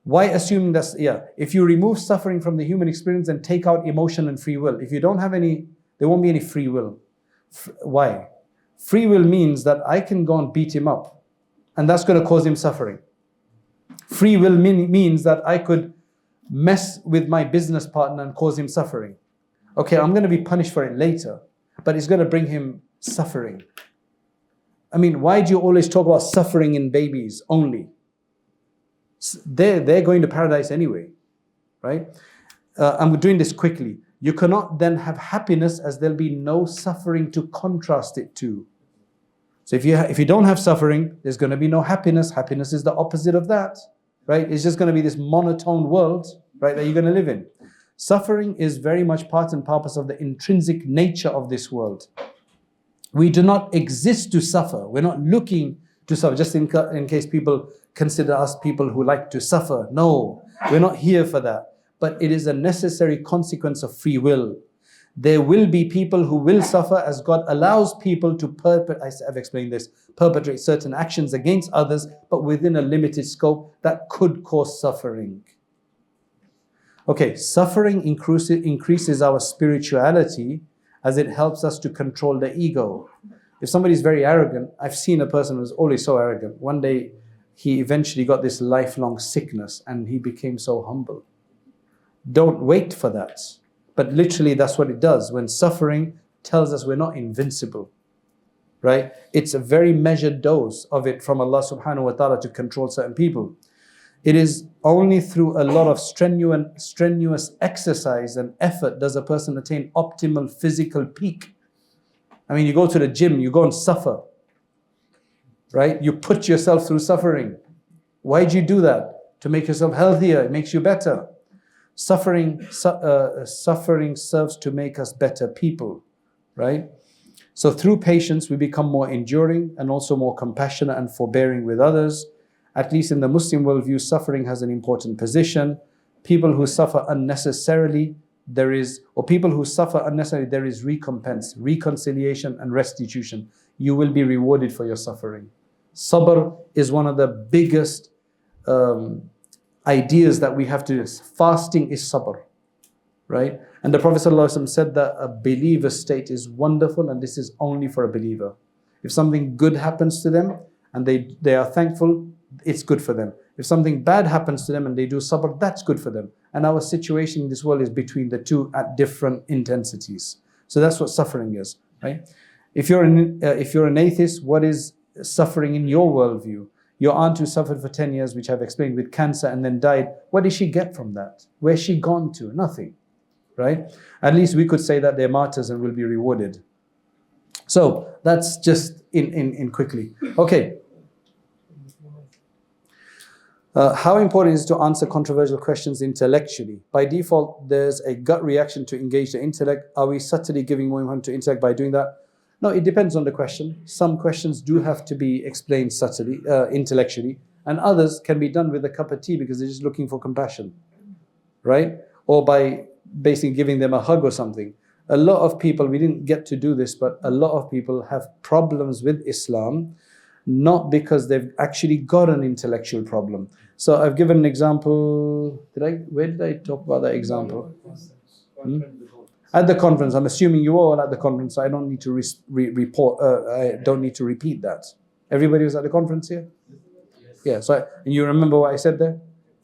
Why assuming that, if you remove suffering from the human experience and take out emotion and free will, if you don't have any, there won't be any free will. Why? Free will means that I can go and beat him up, and that's going to cause him suffering. Free will means that I could mess with my business partner and cause him suffering. Okay, I'm going to be punished for it later, but it's going to bring him suffering. I mean, why do you always talk about suffering in babies only? They're going to paradise anyway, right? I'm doing this quickly. You cannot then have happiness as there'll be no suffering to contrast it to. So if you don't have suffering, there's going to be no happiness. Happiness is the opposite of that, right? It's just going to be this monotone world, right, that you're going to live in. Suffering is very much part and purpose of the intrinsic nature of this world. We do not exist to suffer. We're not looking to suffer, just in case people consider us people who like to suffer. No, we're not here for that. But it is a necessary consequence of free will. There will be people who will suffer as God allows people to perpetrate certain actions against others, but within a limited scope that could cause suffering. Okay, suffering increases our spirituality as it helps us to control the ego. If somebody is very arrogant, I've seen a person who was always so arrogant. One day, he eventually got this lifelong sickness and he became so humble. Don't wait for that. But literally that's what it does. When suffering tells us we're not invincible, right? It's a very measured dose of it from Allah subhanahu wa ta'ala to control certain people. It is only through a lot of strenuous exercise and effort does a person attain optimal physical peak. I mean, you go to the gym, you go and suffer, right? You put yourself through suffering. Why do you do that? To make yourself healthier. It makes you better. Suffering serves to make us better people, right? So through patience, we become more enduring and also more compassionate and forbearing with others. At least in the Muslim worldview, suffering has an important position. People who suffer unnecessarily there is, or people who suffer unnecessarily, there is recompense, reconciliation and restitution. You will be rewarded for your suffering. Sabr is one of the biggest ideas that we have to do. Fasting is sabr, right? And the Prophet ﷺ said that a believer's state is wonderful, and this is only for a believer. If something good happens to them and they are thankful, it's good for them. If something bad happens to them and they do sabr, that's good for them. And our situation in this world is between the two at different intensities. So that's what suffering is, right? If you're an atheist, what is suffering in your worldview? Your aunt who suffered for 10 years, which I've explained, with cancer and then died, what did she get from that? Where's she gone to? Nothing, right? At least we could say that they're martyrs and will be rewarded. So that's just in quickly. Okay. How important is it to answer controversial questions intellectually? By default, there's a gut reaction to engage the intellect. Are we subtly giving more importance to intellect by doing that? No, it depends on the question. Some questions do have to be explained subtly, intellectually, and others can be done with a cup of tea because they're just looking for compassion, right? Or by basically giving them a hug or something. A lot of people, we didn't get to do this, but a lot of people have problems with Islam, not because they've actually got an intellectual problem. So I've given an example. Where did I talk about that example? At the conference. I'm assuming you were all at the conference, so I don't need to I don't need to repeat that. Everybody was at the conference here? Yeah, so and you remember what I said there?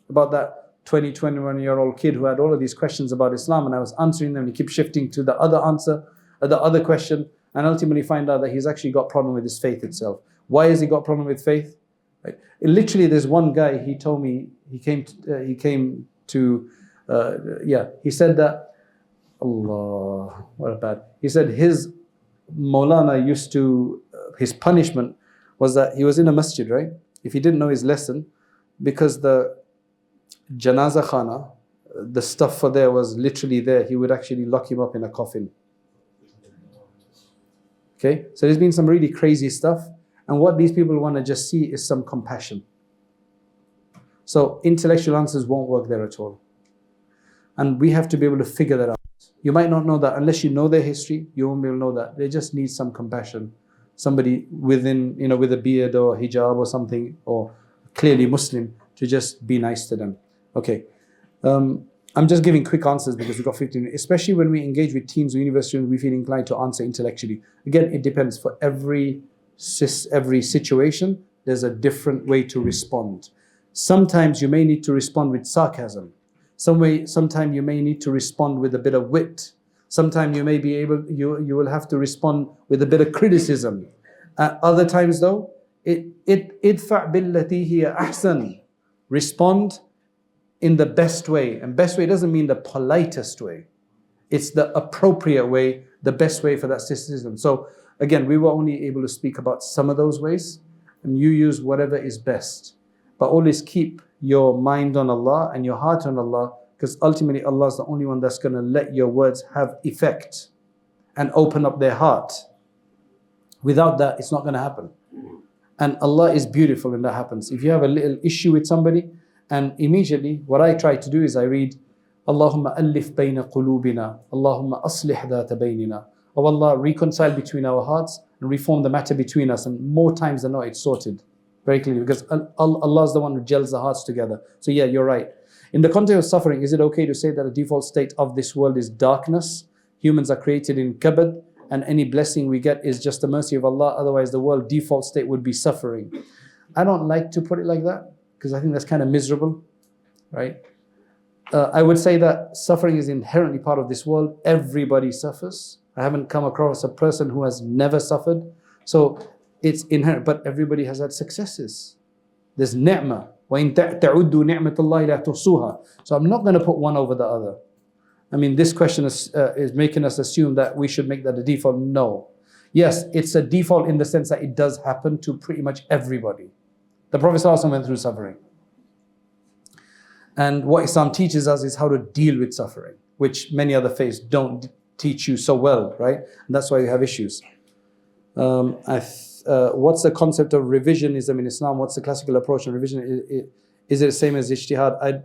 About that 21-year-old kid who had all of these questions about Islam, and I was answering them, and he kept shifting to the other answer, the other question, and ultimately find out that he's actually got a problem with his faith itself. Why has he got a problem with faith? Right. Literally, there's one guy, he told me, he said that, Allah, what a bad. He said his Maulana used to, his punishment was that he was in a masjid, right? If he didn't know his lesson, because the janaza khana, the stuff for there was literally there, he would actually lock him up in a coffin. Okay, so there's been some really crazy stuff, and what these people want to just see is some compassion. So intellectual answers won't work there at all. And we have to be able to figure that out. You might not know that unless you know their history, you won't be able to know that. They just need some compassion. Somebody within, with a beard or hijab or something, or clearly Muslim, to just be nice to them. Okay. I'm just giving quick answers because we've got 15 minutes. Especially when we engage with teens or university students, we feel inclined to answer intellectually. Again, it depends. For every situation, there's a different way to respond. Sometimes you may need to respond with sarcasm. Sometimes you may need to respond with a bit of wit. Sometimes you may be able, you will have to respond with a bit of criticism. Other times though, idfa' billati hiya ahsan. Respond in the best way. And best way doesn't mean the politest way. It's the appropriate way, the best way for that system. So again, we were only able to speak about some of those ways, and you use whatever is best. But always keep your mind on Allah and your heart on Allah, because ultimately Allah is the only one that's going to let your words have effect and open up their heart. Without that, it's not going to happen. And Allah is beautiful when that happens. If you have a little issue with somebody, and immediately what I try to do is I read, Allahumma allif bayna qulubina, Allahumma aslih dhata baynina. Oh Allah, reconcile between our hearts and reform the matter between us. And more times than not, it's sorted. Very clearly, because Allah is the one who gels the hearts together. So yeah, you're right. In the context of suffering, is it okay to say that the default state of this world is darkness? Humans are created in kabad, and any blessing we get is just the mercy of Allah. Otherwise, the world default state would be suffering. I don't like to put it like that, because I think that's kind of miserable, right? I would say that suffering is inherently part of this world. Everybody suffers. I haven't come across a person who has never suffered. So it's inherent, but everybody has had successes. There's ni'mah. وَإِن تَعُدُّوا نِعْمَةَ اللَّهِ لَا تُحْصُوهَا. So I'm not going to put one over the other. I mean, this question is making us assume that we should make that a default. No. Yes, it's a default in the sense that it does happen to pretty much everybody. The Prophet ﷺ went through suffering. And what Islam teaches us is how to deal with suffering, which many other faiths don't teach you so well, right? And that's why you have issues. What's the concept of revisionism in Islam? What's the classical approach on revision? Is it the same as ijtihad?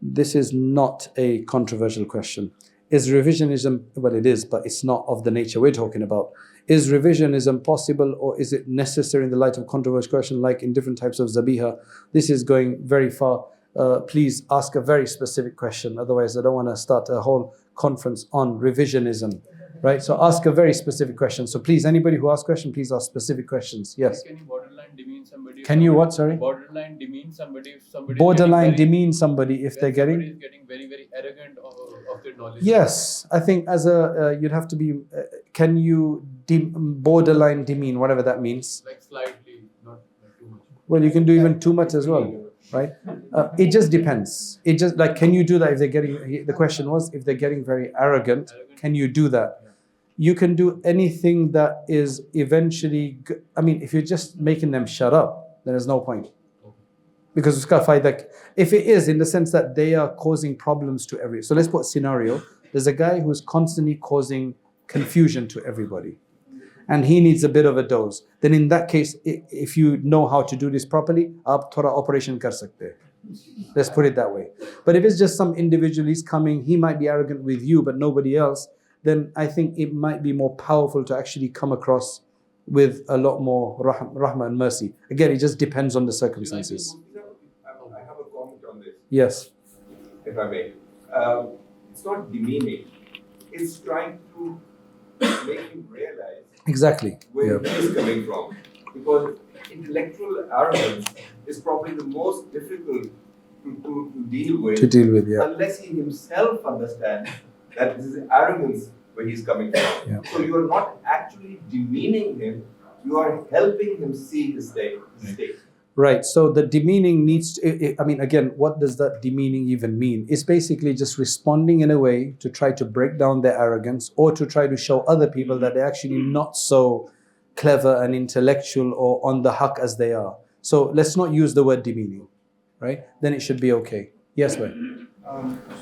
This is not a controversial question. Is revisionism, well it is, but it's not of the nature we're talking about. Is revisionism possible, or is it necessary in the light of controversial question like in different types of zabiha? This is going very far. Please ask a very specific question, otherwise I don't want to start a whole conference on revisionism. Right? So ask a very specific question. So please, anybody who asks question, please ask specific questions. Yes. Can you borderline demean somebody? Can you what, sorry? Borderline demean somebody if somebody Borderline demean somebody if they're somebody getting... is getting very, very arrogant of their knowledge. Yes, I think as a, you'd have to be, can you borderline demean, whatever that means? Like slightly, not too much. Well, you can do even too much as well, right? It just depends. It just, like, can you do that if they're getting, the question was, if they're getting very arrogant, can you do that? You can do anything that is eventually, I mean, if you're just making them shut up, then there's no point. Because it's got to fight that. If it is in the sense that they are causing problems to every, so let's put a scenario. There's a guy who's constantly causing confusion to everybody, and he needs a bit of a dose. Then in that case, if you know how to do this properly, aap thoda operation kar sakte. Let's put it that way. But if it's just some individual, he's coming, he might be arrogant with you, but nobody else, then I think it might be more powerful to actually come across with a lot more rahmah and mercy. Again, it just depends on the circumstances. I have a comment on this, Yes. if I may. It's not demeaning. It's trying to make him realize Exactly. where Yeah. he is coming from. Because intellectual arrogance is probably the most difficult to deal with. To deal with, yeah. Unless he himself understands that this is arrogance where he's coming from. Yeah. So you are not actually demeaning him, you are helping him see his state. Right. So the demeaning needs to, I mean, again, what does that demeaning even mean? It's basically just responding in a way to try to break down their arrogance, or to try to show other people that they're actually not so clever and intellectual or on the haqq as they are. So let's not use the word demeaning, right? Then it should be okay. Yes, ma'am.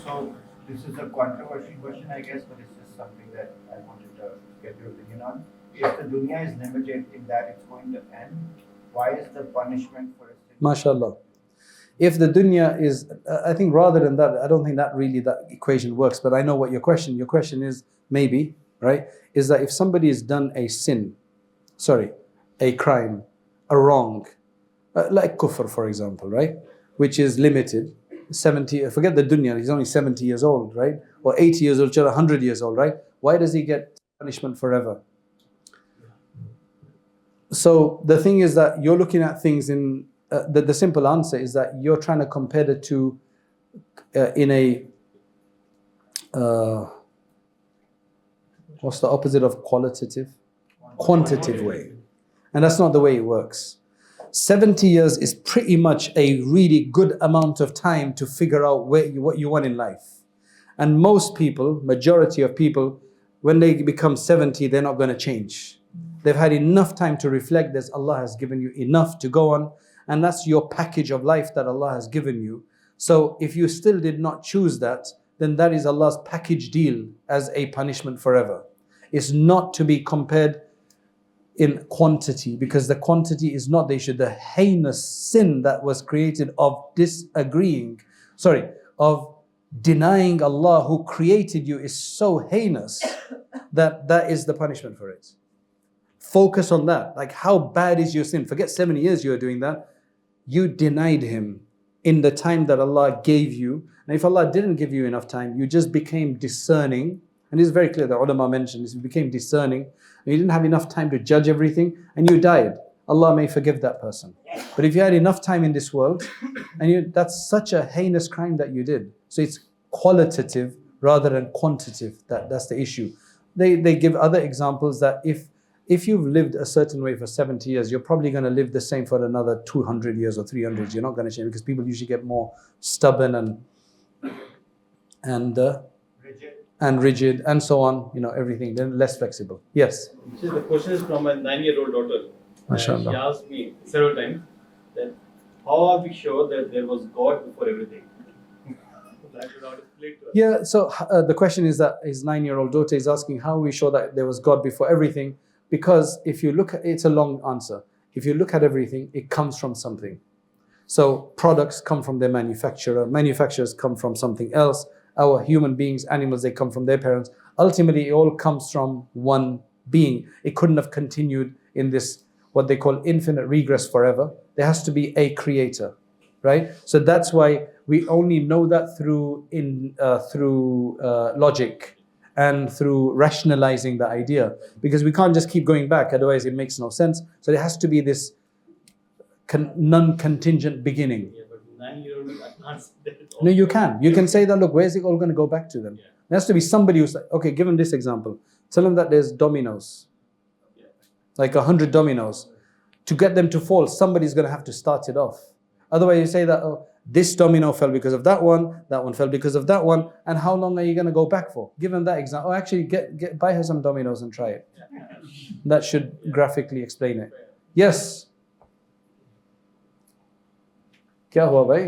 So this is a controversial question, I guess, but it's just something that I wanted to get your opinion on. If the dunya is limited in that it's going to end, why is the punishment for a sin? MashaAllah. If the dunya is, I think rather than that, I don't think that really that equation works, but I know what your question is, maybe, right? Is that if somebody has done a sin, a crime, a wrong, like kufr, for example, right? Which is limited, 70, forget the dunya, he's only 70 years old, right? Or 80 years old, 100 years old, right? Why does he get punishment forever? So the thing is that you're looking at things in, the simple answer is that you're trying to compare the two in a, what's the opposite of qualitative? Quantitative way. And that's not the way it works. 70 years is pretty much a really good amount of time to figure out what you want in life. And most people, majority of people, when they become 70, they're not going to change. They've had enough time to reflect. Allah has given you enough to go on. And that's your package of life that Allah has given you. So if you still did not choose that, then that is Allah's package deal as a punishment forever. It's not to be compared in quantity, because the quantity is not the issue. The heinous sin that was created of of denying Allah who created you is so heinous that is the punishment for it. Focus on that. Like, how bad is your sin? Forget 70 years you are doing that. You denied Him in the time that Allah gave you. And if Allah didn't give you enough time, you just became discerning. And it's very clear that ulama mentioned this. You became discerning. And you didn't have enough time to judge everything. And you died. Allah may forgive that person. But if you had enough time in this world, and that's such a heinous crime that you did. So it's qualitative rather than quantitative. That's the issue. They give other examples that if you've lived a certain way for 70 years, you're probably going to live the same for another 200 years or 300 years. You're not going to change, because people usually get more stubborn and rigid and so on, everything. They're less flexible. Yes? So the question is from a 9-year-old daughter. MashaAllah. She asked me several times that how are we sure that there was God before everything? That would not explain to us. Yeah, so the question is that his 9-year-old daughter is asking, how are we sure that there was God before everything? Because if you look at, it's a long answer. If you look at everything, it comes from something. So products come from their manufacturer, manufacturers come from something else. Our human beings, animals, they come from their parents. Ultimately, it all comes from one being. It couldn't have continued in this, what they call infinite regress forever. There has to be a creator, right? So that's why we only know that through logic and through rationalizing the idea, because we can't just keep going back, otherwise it makes no sense. So there has to be this non-contingent beginning. Yeah, but 9-year-old, I can't say that. No, you can. You can say that, look, where's it all going to go back to them? There has to be somebody who's like, okay, give them this example. Tell them that there's dominoes, like 100 dominoes. To get them to fall, somebody's going to have to start it off. Otherwise, you say that, oh, this domino fell because of that one fell because of that one, and how long are you going to go back for? Give them that example. Oh, actually, buy her some dominoes and try it. That should graphically explain it. Yes. क्या हुआ भाई?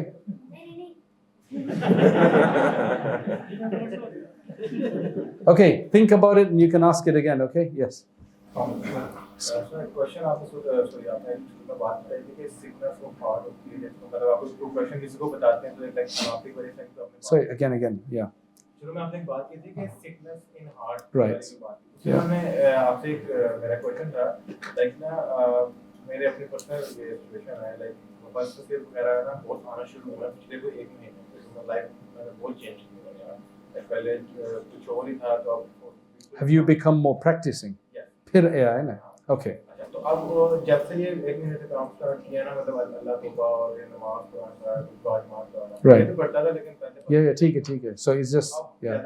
Okay, think about it and you can ask it again, okay? Yes. Question आपने sorry आपने इसमें बात बताई थी कि सिकनेस ऑफ हार्ट होती है, मतलब आप उसको क्वेश्चन किसी को बताते हैं तो लाइक आप एक बार इस तो आपने Sorry, again, yeah. शुरू में आपने एक बात की थी कि सिकनेस इन हार्ट Right. की बात थी। उसमें मैंने आपसे एक मेरा क्वेश्चन था लाइक ना मेरे अपनी पर्सनल सिचुएशन है लाइक बस से वगैरह ना बहुत आना शुरू हुआ पिछले कोई एक महीने से लाइफ मैंने बहुत चेंज किया यार पहले कुछ और ही था तो अब Have you become more practicing? फिर है ना? Okay. तो अब जब से ये एक महीने से काम स्टार्ट किया ना मतलब अल्लाह तौबा और ये नमाज पढ़ना दुआ जमात करना Right. ये तो करता था लेकिन पहले Yeah, ठीक है. So it's just, yeah.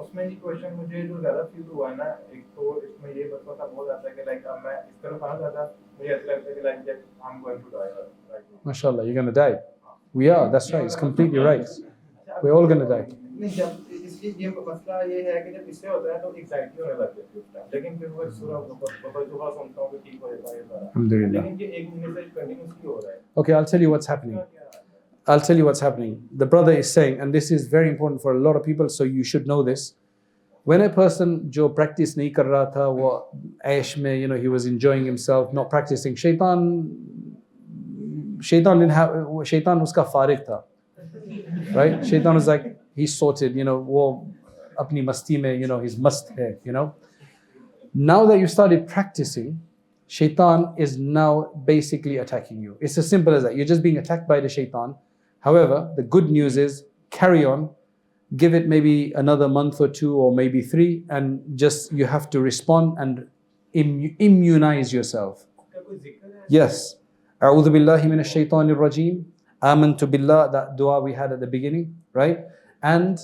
उसमें ये क्वेश्चन मुझे जो ज़्यादा फील हुआ है ना एक तो इसमें ये बता बहुत आता है कि लाइक अब मैं इस तरफ आना ज़्यादा मुझे ऐसा लगता है कि लाइक जब I'm going to die right now. MashaAllah, you're going to die. We are, that's right. It's completely right. We're all going to die. नहीं जब इसकी ये मसला ये है कि जब इससे होता है तो एग्जाइटी होने लग जाती है लेकिन फिर वो सूरह सुबह सुनता हूँ कि ठीक हो जाएगा ये सारा Alhamdulillah. लेकिन ये एक महीने से कंटिन्यूअसली हो रहा है Okay, I'll tell you what's happening. The brother is saying, and this is very important for a lot of people, so you should know this. When a person जो practice नहीं कर रहा था, वो ऐश में, he was enjoying himself, not practicing. Shaytaan उसका फारिग था, right? Shaytaan was like, he's sorted, वो अपनी मस्ती में, he's must है, Now that you started practicing, Shaytaan is now basically attacking you. It's as simple as that. You're just being attacked by the Shaytaan. However, the good news is, carry on, give it maybe another month or 2 or maybe 3, and just you have to respond and immunize yourself. Yes. A'udhu billahi minash shaitanir rajeem. Amantu billah, that dua we had at the beginning, right? And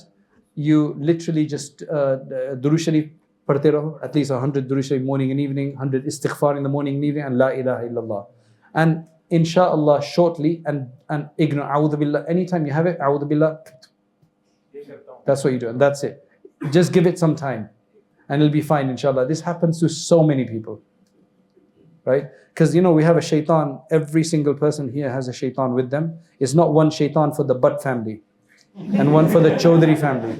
you literally just Durood Sharif padhte raho, at least 100 Durood Sharif morning and evening, 100 istighfar in the morning and evening, and la ilaha illallah. And inshallah shortly, and ignore a'udhu billah, anytime you have it, a'udhu billah, that's what you do, and that's it. Just give it some time and it'll be fine, inshallah. This happens to so many people, right? Because we have a shaitan, every single person here has a shaitan with them. It's not one shaitan for the Butt family, and one for the Chaudhary family,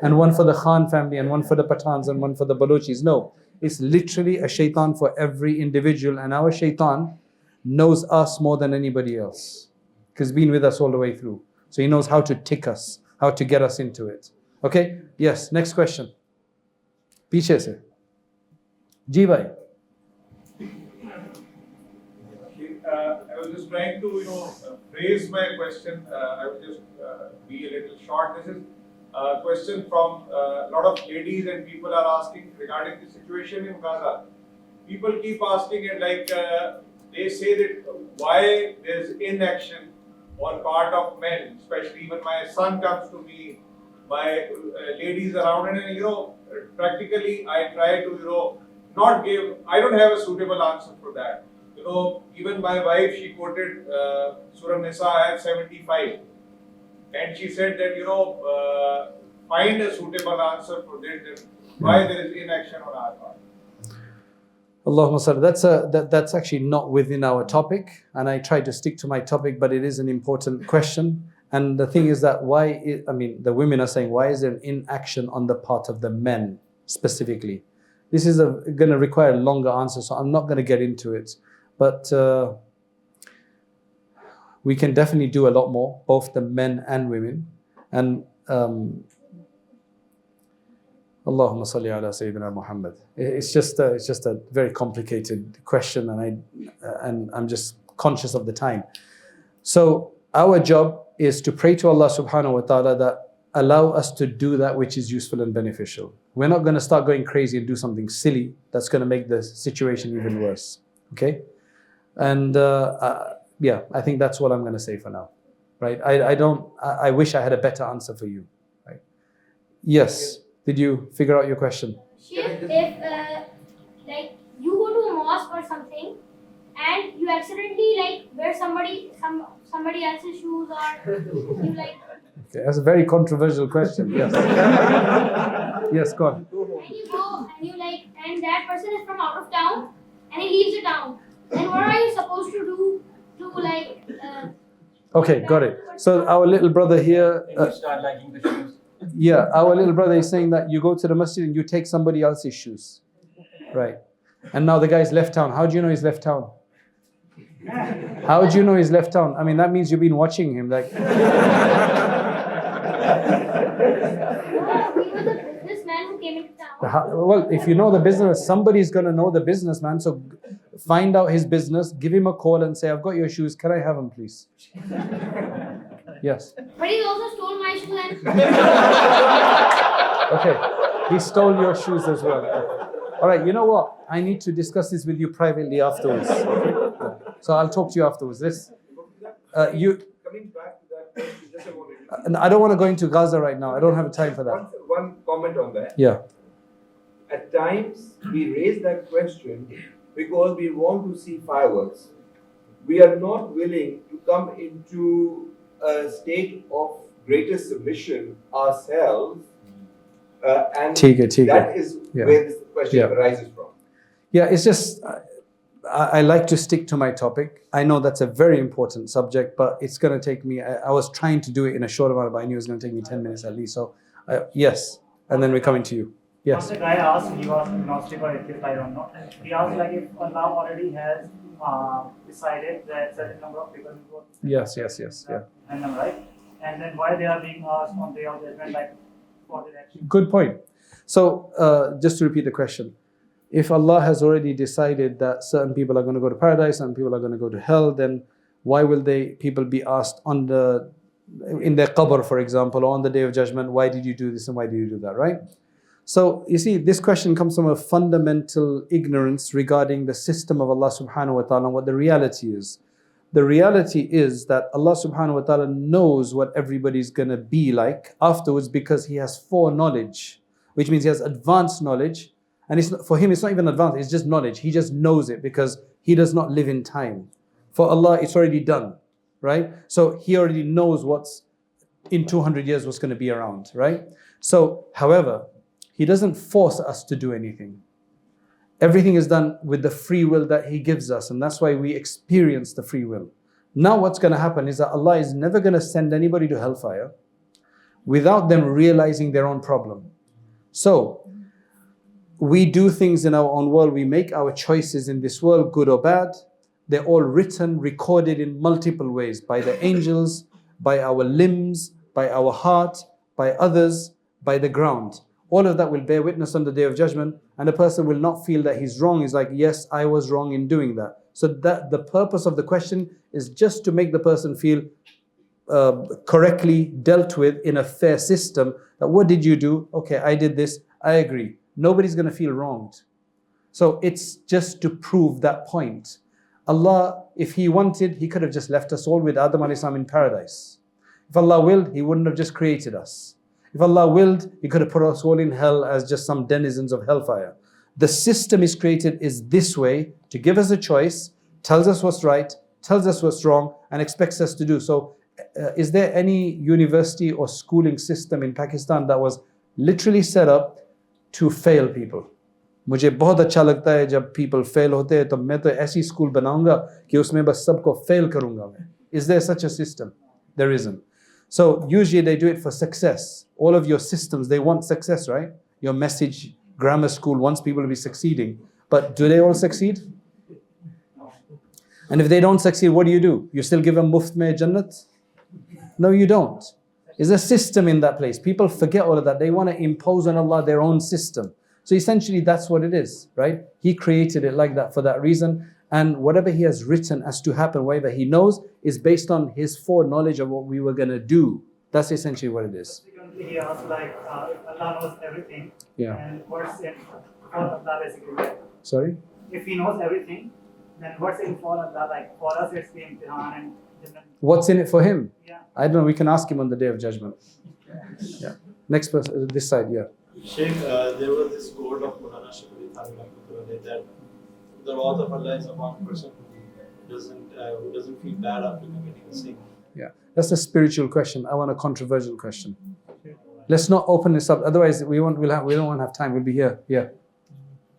and one for the Khan family, and one for the Pathans, and one for the Balochis. No, it's literally a shaitan for every individual, and our shaitan knows us more than anybody else, because he's been with us all the way through. So he knows how to tick us, how to get us into it. Okay? Yes, next question. Piche se. Ji bhai. I was just trying to, phrase my question. I will just be a little short. This is a question from a lot of ladies and people are asking regarding the situation in Gaza. People keep asking it like, they say that why there's inaction on part of men, especially when my son comes to me, my ladies around, and practically I try to, not give, I don't have a suitable answer for that. Even my wife, she quoted Surah Nisa ayat 75, and she said that, find a suitable answer for this, why there is inaction on our part. Allahumma salli. That's actually not within our topic, and I try to stick to my topic, but it is an important question. And the thing is that the women are saying, why is there an inaction on the part of the men specifically? This is going to require a longer answer, so I'm not going to get into it. But we can definitely do a lot more, both the men and women. And Allahumma salli ala Sayyidina Muhammad. It's just a very complicated question, and I'm just conscious of the time. So our job is to pray to Allah subhanahu wa ta'ala that allow us to do that which is useful and beneficial. We're not going to start going crazy and do something silly that's going to make the situation even worse. Okay? And yeah, I think that's what I'm going to say for now. Right? I wish I had a better answer for you. Right? Yes. Did you figure out your question? If like you go to a mosque or something and you accidentally like wear somebody else's shoes, or you like. Okay, that's a very controversial question. Yes. Yes, go on. And you go and you like, and that person is from out of town and he leaves the town. Then what are you supposed to do to like? Okay, got it. So our little brother here. You start liking the shoes. Yeah, our little brother is saying that you go to the masjid and you take somebody else's shoes. Right. And now the guy's left town. How do you know he's left town? How do you know he's left town? I mean, that means you've been watching him. Like. He was a businessman who came into town. Well, if you know the business, somebody's going to know the businessman. So find out his business, give him a call and say, I've got your shoes. Can I have them, please? Yes. But he also stole my shoes and. Okay. He stole your shoes as well. All right. You know what? I need to discuss this with you privately afterwards. So I'll talk to you afterwards. Coming back to that question, just a moment. I don't want to go into Gaza right now. I don't have time for that. One comment on that. Yeah. At times, we raise that question because we want to see fireworks. We are not willing to come into a state of greater submission ourselves, and that is where this question arises from. Yeah, it's just, I like to stick to my topic. I know that's a very important subject, but it's going to take me, I was trying to do it in a short amount, but I knew it was going to take me 10 minutes at least. So, yes, and then we're coming to you. Yes. The guy asked, he was agnostic or atheist, I don't know. He asked like if Allah already has decided that certain number of people will go. Yes, yeah. And I'm right. And then why they are being asked on Day of Judgment, like for their action. Good point. So, just to repeat the question. If Allah has already decided that certain people are going to go to paradise, certain people are going to go to hell, then why will people be asked in their qabr, for example, or on the Day of Judgment, why did you do this and why did you do that, right? So, you see, this question comes from a fundamental ignorance regarding the system of Allah subhanahu wa ta'ala and what the reality is. The reality is that Allah subhanahu wa ta'ala knows what everybody's going to be like afterwards because He has foreknowledge, which means He has advanced knowledge. And for Him, it's not even advanced, it's just knowledge. He just knows it because He does not live in time. For Allah, it's already done, right? So He already knows what's in 200 years, what's going to be around, right? So, however, He doesn't force us to do anything. Everything is done with the free will that He gives us, and that's why we experience the free will. Now what's going to happen is that Allah is never going to send anybody to hellfire without them realizing their own problem. So, we do things in our own world, we make our choices in this world, good or bad. They're all written, recorded in multiple ways, by the angels, by our limbs, by our heart, by others, by the ground. All of that will bear witness on the Day of Judgment, and a person will not feel that he's wrong. He's like, yes, I was wrong in doing that. So that the purpose of the question is just to make the person feel correctly dealt with in a fair system. That what did you do? Okay, I did this, I agree. Nobody's going to feel wronged. So it's just to prove that point. Allah, if He wanted, He could have just left us all with Adam alayhi salam in paradise. If Allah willed, He wouldn't have just created us. If Allah willed, He could have put us all in hell as just some denizens of hellfire. The system is created is this way to give us a choice, tells us what's right, tells us what's wrong, and expects us to do. So is there any university or schooling system in Pakistan that was literally set up to fail people? मुझे बहुत अच्छा लगता है जब people fail होते हैं तो मैं तो ऐसी school बनाऊंगा कि उसमें बस सबको fail करूंगा मैं. Is there such a system? There isn't. So usually they do it for success. All of your systems, they want success, right? Your message, grammar school wants people to be succeeding. But do they all succeed? And if they don't succeed, what do? You still give them muft mein jannat? No, you don't. There's a system in that place. People forget all of that. They want to impose on Allah their own system. So essentially that's what it is, right? He created it like that for that reason. And whatever He has written as to happen, whatever He knows, is based on His foreknowledge of what we were going to do. That's essentially what it is. He asked like, Allah knows everything. Yeah. And what's in for Allah basically? Sorry? If He knows everything, then what's in for Allah? Like for us, it's the imtihan and Jannah. What's in it for Him? Yeah. I don't know. We can ask Him on the Day of Judgment. Yeah. Next person, this side, yeah. Sheikh, there was this quote of Mulana Shakuri Thangallah that the wrath of Allah is upon a person who doesn't feel bad after committing a sin. Yeah. That's a spiritual question. I want a controversial question. Let's not open this up. Otherwise, we don't want to have time. We'll be here. Yeah.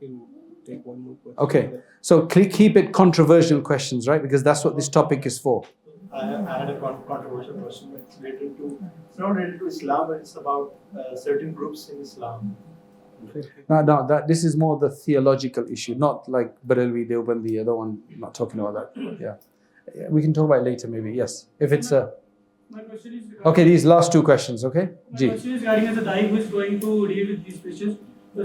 Can take one more question. Okay. So keep it controversial questions, right? Because that's what this topic is for. I had a controversial question. It's not related to Islam, but it's about certain groups in Islam. No, this is more the theological issue, not like Barelvi, Deobandi, the other one. I'm not talking about that. Yeah. We can talk about it later, maybe. Yes. If it's a. My question is. Okay, these last two questions, okay? My question is regarding as a dai who is going to deal with these questions.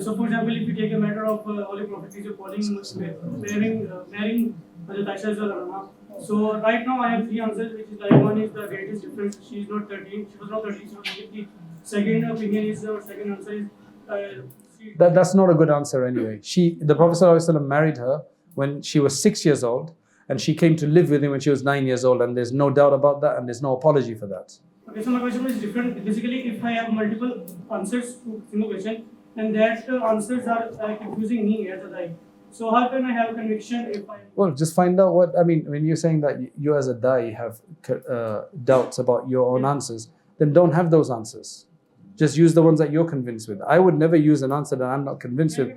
So, for example, if you take a matter of Holy Prophet, you're calling marrying Hazrat Ayesha as Rahman. So, right now I have three answers, which is like one is the greatest difference. She is not 13. She was not 13. She was 50. Second opinion is, second answer is. That's not a good answer anyway. The Prophet ﷺ married her when she was 6 years old, and she came to live with him when she was 9 years old, and there's no doubt about that, and there's no apology for that. Okay, so my question is different. Basically, if I have multiple answers to single question, and that answers are confusing me as a dai. So how can I have a conviction if I? Well, just find out what I mean. When you're saying that you as a dai have doubts about your own answers, then don't have those answers. Just use the ones that you're convinced with. I would never use an answer that I'm not convinced with.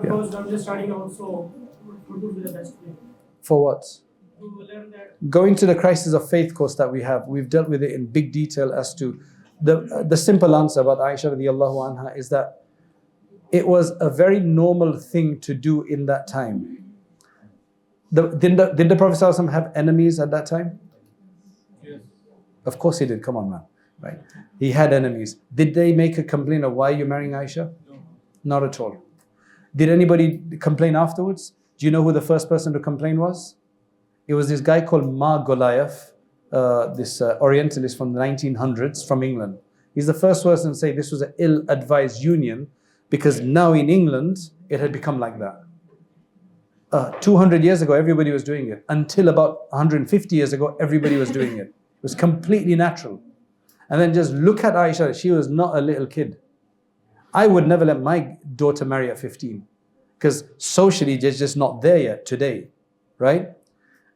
Because I'm just starting out, so what would be the best way? For what? To learn that. Going to the crisis of faith course that we have, we've dealt with it in big detail as to the simple answer about Aisha radiallahu anha is that it was a very normal thing to do in that time. Did the Prophet ﷺ have enemies at that time? Yes. Of course he did. Come on, man. Right? He had enemies. Did they make a complaint of why you're marrying Aisha? No. Not at all. Did anybody complain afterwards? Do you know who the first person to complain was? It was this guy called Ma Golayev, this Orientalist from the 1900s from England. He's the first person to say this was an ill-advised union because now in England, it had become like that. 200 years ago, everybody was doing it. Until about 150 years ago, everybody was doing it. It was completely natural. And then just look at Aisha. She was not a little kid. I would never let my daughter marry at 15 because socially, it's just not there yet today, right?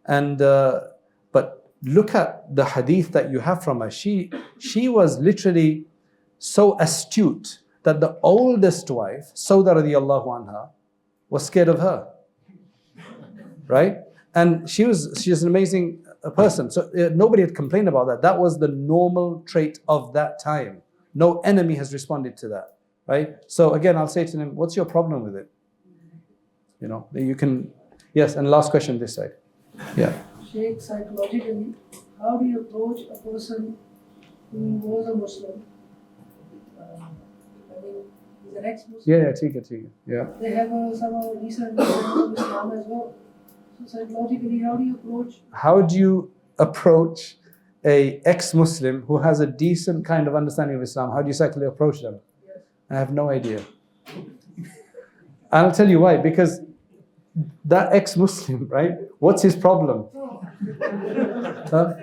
And but look at the hadith that you have from her. She was literally so astute that the oldest wife, Sauda radiallahu anha, was scared of her, right? And she was an amazing person. So nobody had complained about that. That was the normal trait of that time. No enemy has responded to that, right? So again, I'll say to them, what's your problem with it? You know, you can, yes, and last question this side. Yeah. Sheikh, psychologically, how do you approach a person who was a Muslim? I mean, he's an ex-Muslim. Yeah, take it. Yeah. They have some recent of Islam as well. So psychologically, how do you approach? How do you approach a ex-Muslim who has a decent kind of understanding of Islam? How do you psychologically approach them? Yes. I have no idea. I'll tell you why. Because that ex-Muslim, right? What's his problem? Huh?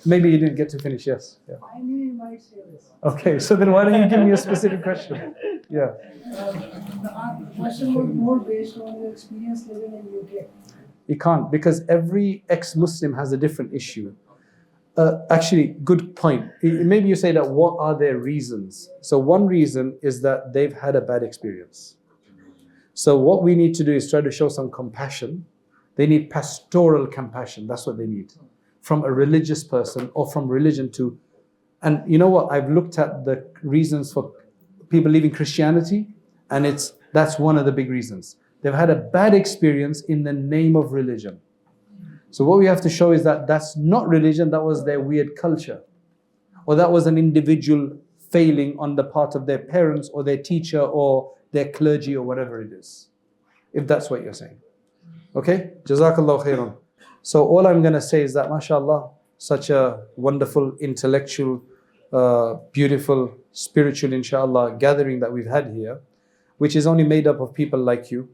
Maybe you didn't get to finish. Yes. Yeah. I knew you might say this. Okay, so then why don't you give me a specific question? Yeah. The question was more based on your experience living in UK. You can't, because every ex-Muslim has a different issue. Actually, good point. Maybe you say that what are their reasons? So one reason is that they've had a bad experience. So what we need to do is try to show some compassion. They need pastoral compassion. That's what they need. From a religious person or from religion to... And you know what? I've looked at the reasons for people leaving Christianity, and that's one of the big reasons. They've had a bad experience in the name of religion. So what we have to show is that that's not religion, that was their weird culture. Or that was an individual failing on the part of their parents or their teacher or their clergy or whatever it is. If that's what you're saying. Okay? Jazakallah khairan. So all I'm going to say is that, mashallah, such a wonderful, intellectual, beautiful, spiritual, inshallah, gathering that we've had here, which is only made up of people like you.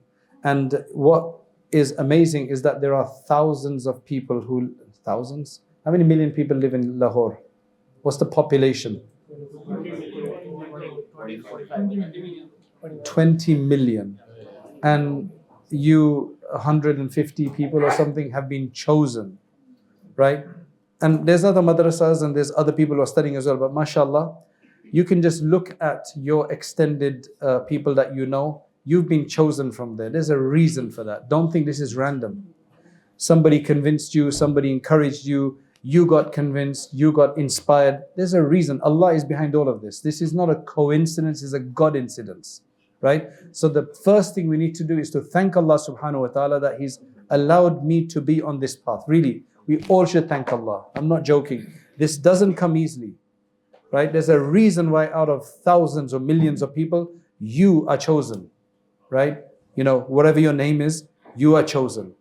And what is amazing is that there are thousands of people who, thousands? How many million people live in Lahore? What's the population? 20 million. And you, 150 people or something, have been chosen, right? And there's other madrasas and there's other people who are studying as well, but mashallah, you can just look at your extended people that you know. You've been chosen from there. There's a reason for that. Don't think this is random. Somebody convinced you, somebody encouraged you, you got convinced, you got inspired. There's a reason. Allah is behind all of this. This is not a coincidence, it's a God incidence, right? So the first thing we need to do is to thank Allah subhanahu wa ta'ala that He's allowed me to be on this path. Really, we all should thank Allah. I'm not joking. This doesn't come easily, right? There's a reason why out of thousands or millions of people, you are chosen, right? You know, whatever your name is, you are chosen,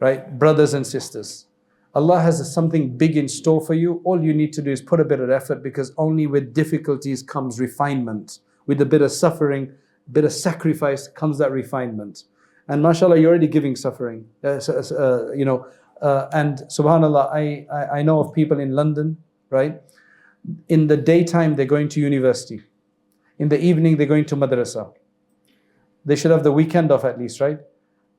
right? Brothers and sisters. Allah has something big in store for you. All you need to do is put a bit of effort, because only with difficulties comes refinement. With a bit of suffering, a bit of sacrifice comes that refinement. And mashallah, you're already giving suffering. And subhanallah, I know of people in London, right? In the daytime, they're going to university. In the evening, they're going to madrasa. They should have the weekend off at least, right?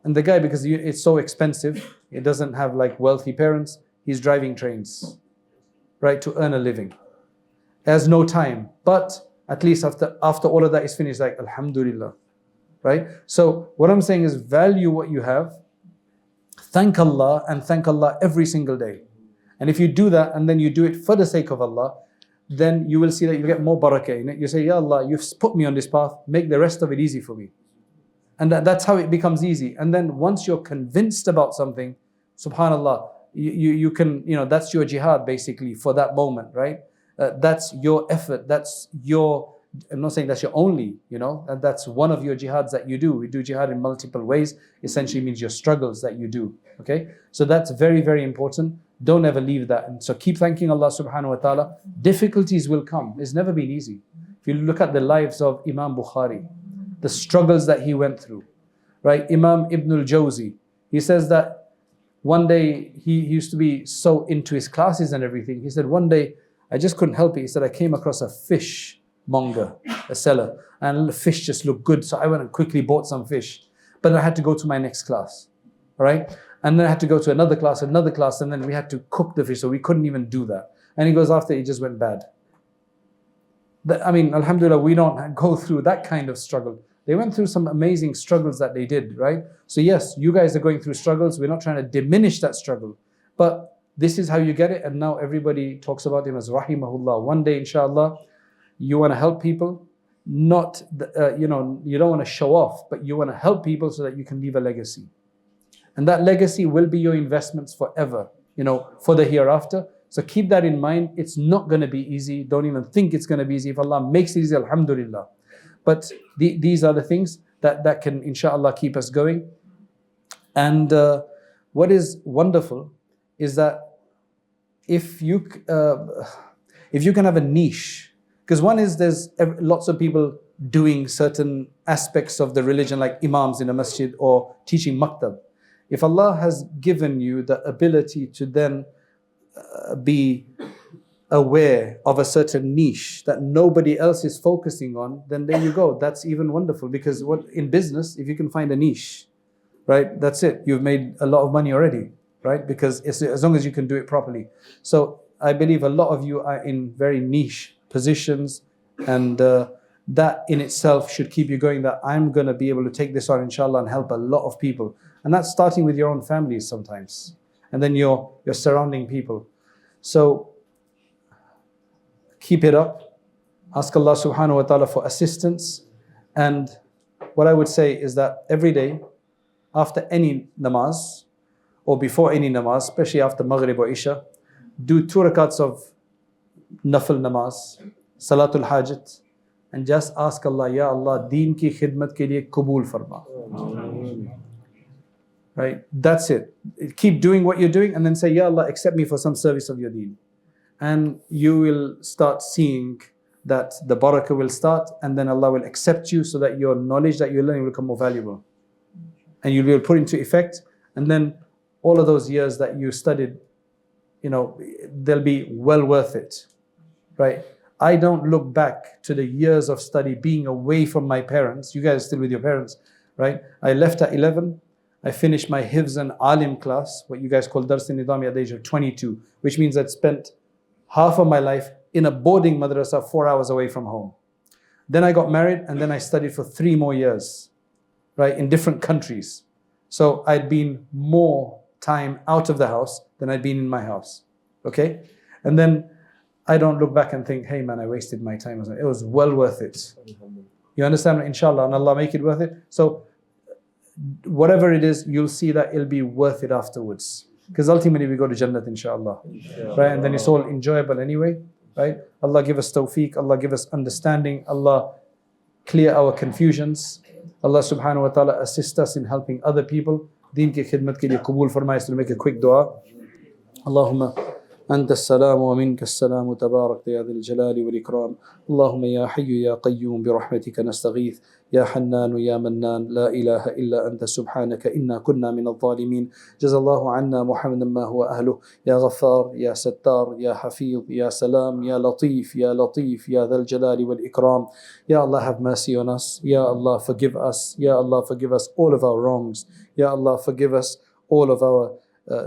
And the guy, because it's so expensive, he doesn't have like wealthy parents, he's driving trains, right, to earn a living. He has no time, but at least after all of that is finished, like, alhamdulillah, right? So what I'm saying is, value what you have, thank Allah, and thank Allah every single day. And if you do that, and then you do it for the sake of Allah, then you will see that you get more barakah in it. You say, Ya Allah, you've put me on this path, make the rest of it easy for me. And that's how it becomes easy. And then once you're convinced about something, subhanallah, you can, that's your jihad basically for that moment, right? That's your effort. That's your, I'm not saying that's your only, and that's one of your jihads that you do. We do jihad in multiple ways. Essentially means your struggles that you do, okay? So that's very, very important. Don't ever leave that. And so keep thanking Allah subhanahu wa ta'ala. Difficulties will come. It's never been easy. If you look at the lives of Imam Bukhari, the struggles that he went through, right? Imam Ibn al-Jawzi, he says that one day he used to be so into his classes and everything. He said, one day I just couldn't help it. He said, I came across a fish monger, a seller, and the fish just looked good. So I went and quickly bought some fish. But I had to go to my next class, all right? And then I had to go to another class, and then we had to cook the fish. So we couldn't even do that. And he goes, after it just went bad. I mean, alhamdulillah, we don't go through that kind of struggle. They went through some amazing struggles that they did, right? So yes, you guys are going through struggles. We're not trying to diminish that struggle. But this is how you get it. And now everybody talks about him as rahimahullah. One day, inshallah, you want to help people. Not, you don't want to show off, but you want to help people so that you can leave a legacy. And that legacy will be your investments forever, for the hereafter. So keep that in mind. It's not going to be easy. Don't even think it's going to be easy. If Allah makes it easy, alhamdulillah. But these are the things that can, inshallah, keep us going. And what is wonderful is that if you can have a niche, because one is there's lots of people doing certain aspects of the religion, like imams in a masjid or teaching maktab. If Allah has given you the ability to then be aware of a certain niche that nobody else is focusing on, then there you go. That's even wonderful, because in business, if you can find a niche, right, that's it. You've made a lot of money already, right? Because as long as you can do it properly. So I believe a lot of you are in very niche positions, and that in itself should keep you going, that I'm going to be able to take this on, inshallah, and help a lot of people. And that's starting with your own families sometimes. And then your surrounding people. So keep it up. Ask Allah subhanahu wa ta'ala for assistance. And what I would say is that every day, after any namaz, or before any namaz, especially after Maghrib or Isha, do 2 rakats of nafil namaz, Salatul Hajat, and just ask Allah, Ya Allah, Deen ki khidmat ke liye kabul farma. Right? That's it. Keep doing what you're doing and then say, Ya Allah, accept me for some service of your Deen. And you will start seeing that the barakah will start, and then Allah will accept you so that your knowledge that you're learning will become more valuable. And you'll be able to put into effect, and then all of those years that you studied, they'll be well worth it. Right? I don't look back to the years of study being away from my parents. You guys are still with your parents, right? I left at 11. I finished my Hifz and Alim class, what you guys call Dars Nidami, at the age of 22, which means I'd spent half of my life in a boarding madrasa 4 hours away from home. Then I got married, and then I studied for 3 more years, right, in different countries. So I'd been more time out of the house than I'd been in my house, okay? And then I don't look back and think, hey man, I wasted my time. It was well worth it. You understand? Inshallah, and Allah make it worth it. So whatever it is, you'll see that it'll be worth it afterwards. Because ultimately we go to Jannat, inshallah. Right? And then it's all enjoyable anyway. Right? Allah give us tawfiq, Allah give us understanding, Allah clear our confusions. Allah subhanahu wa ta'ala assist us in helping other people. Deen ki khidmat ke liye qabul farmaye. So make a quick dua. Allahumma أنت السلام ومنك السلام تبارك يا ذي الجلال والإكرام اللهم يا حي يا قيوم برحمتك نستغيث يا حنان يا منان لا إله إلا أنت سبحانك إنا كنا من الظالمين جزا الله عنا محمدا ما هو أهله يا غفار يا ستار يا حفيظ يا سلام يا لطيف يا لطيف يا ذا الجلال والإكرام Ya Allah, have mercy on us. Ya Allah, forgive us. Ya Allah, forgive us all of our wrongs. Ya Allah, forgive us all of our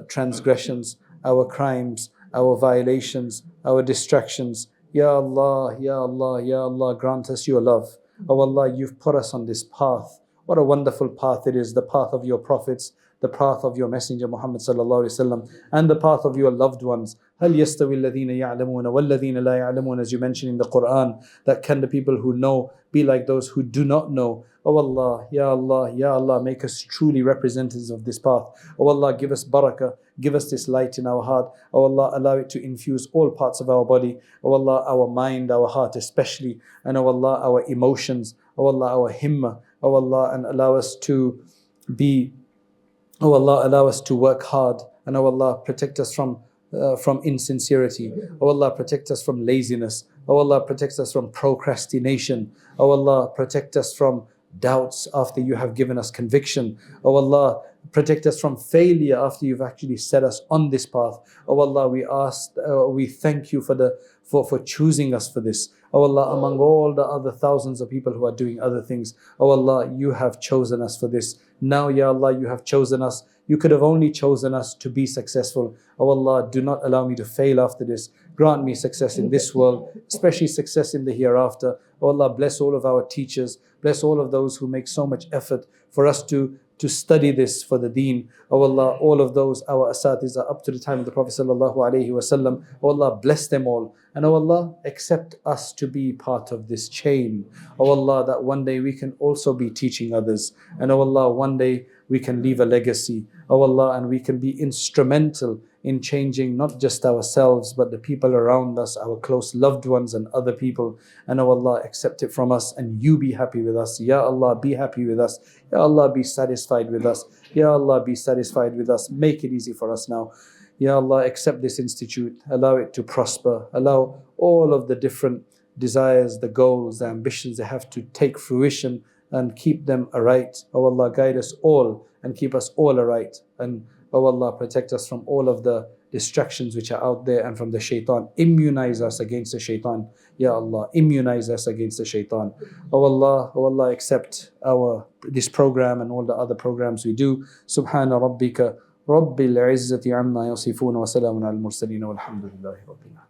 transgressions, our crimes, our violations, our distractions. Ya Allah, Ya Allah, Ya Allah, grant us your love. Oh Allah, you've put us on this path. What a wonderful path it is, the path of your prophets, the path of your messenger Muhammad sallallahu alaihi wasallam, and the path of your loved ones. هل يستوي الذين يعلمون والذين لا يعلمون, as you mentioned in the Quran, that can the people who know be like those who do not know? Oh Allah, Ya Allah, Ya Allah, make us truly representatives of this path. Oh Allah, give us barakah, give us this light in our heart. Oh Allah, allow it to infuse all parts of our body. Oh Allah, our mind, our heart especially. And oh Allah, our emotions. Oh Allah, our himmah. Oh Allah, and allow us to be, oh Allah, allow us to work hard. And oh Allah, protect us from insincerity. Oh Allah, protect us from laziness. Oh Allah, protect us from procrastination. Oh Allah, protect us from doubts after you have given us conviction. Oh Allah, protect us from failure after you've actually set us on this path. Oh Allah, we thank you for choosing us for this. Oh Allah, among all the other thousands of people who are doing other things, oh Allah, you have chosen us for this. Now, Ya Allah, you have chosen us. You could have only chosen us to be successful. Oh Allah, do not allow me to fail after this. Grant me success in this world, especially success in the hereafter. Oh Allah, bless all of our teachers. Bless all of those who make so much effort for us to study this for the Deen. Oh Allah, all of those, our asatiza up to the time of the Prophet sallallahu alaihi wasallam. Oh Allah, bless them all. And oh Allah, accept us to be part of this chain. Oh Allah, that one day we can also be teaching others. And oh Allah, one day we can leave a legacy. Oh Allah, and we can be instrumental in changing not just ourselves, but the people around us, our close loved ones and other people. And oh Allah, accept it from us and you be happy with us. Ya Allah, be happy with us. Ya Allah, be satisfied with us. Ya Allah, be satisfied with us. Make it easy for us now. Ya Allah, accept this institute. Allow it to prosper. Allow all of the different desires, the goals, the ambitions they have to take fruition and keep them aright. Oh Allah, guide us all and keep us all aright. And oh Allah, protect us from all of the distractions which are out there and from the Shaytaan. Immunize us against the Shaytaan. Ya Allah, immunize us against the Shaytaan. Oh Allah, accept this program and all the other programs we do. Subhana rabbika rabbil izzati amma yasifun wa salamun al mursaleen walhamdulillahi rabbil alamin.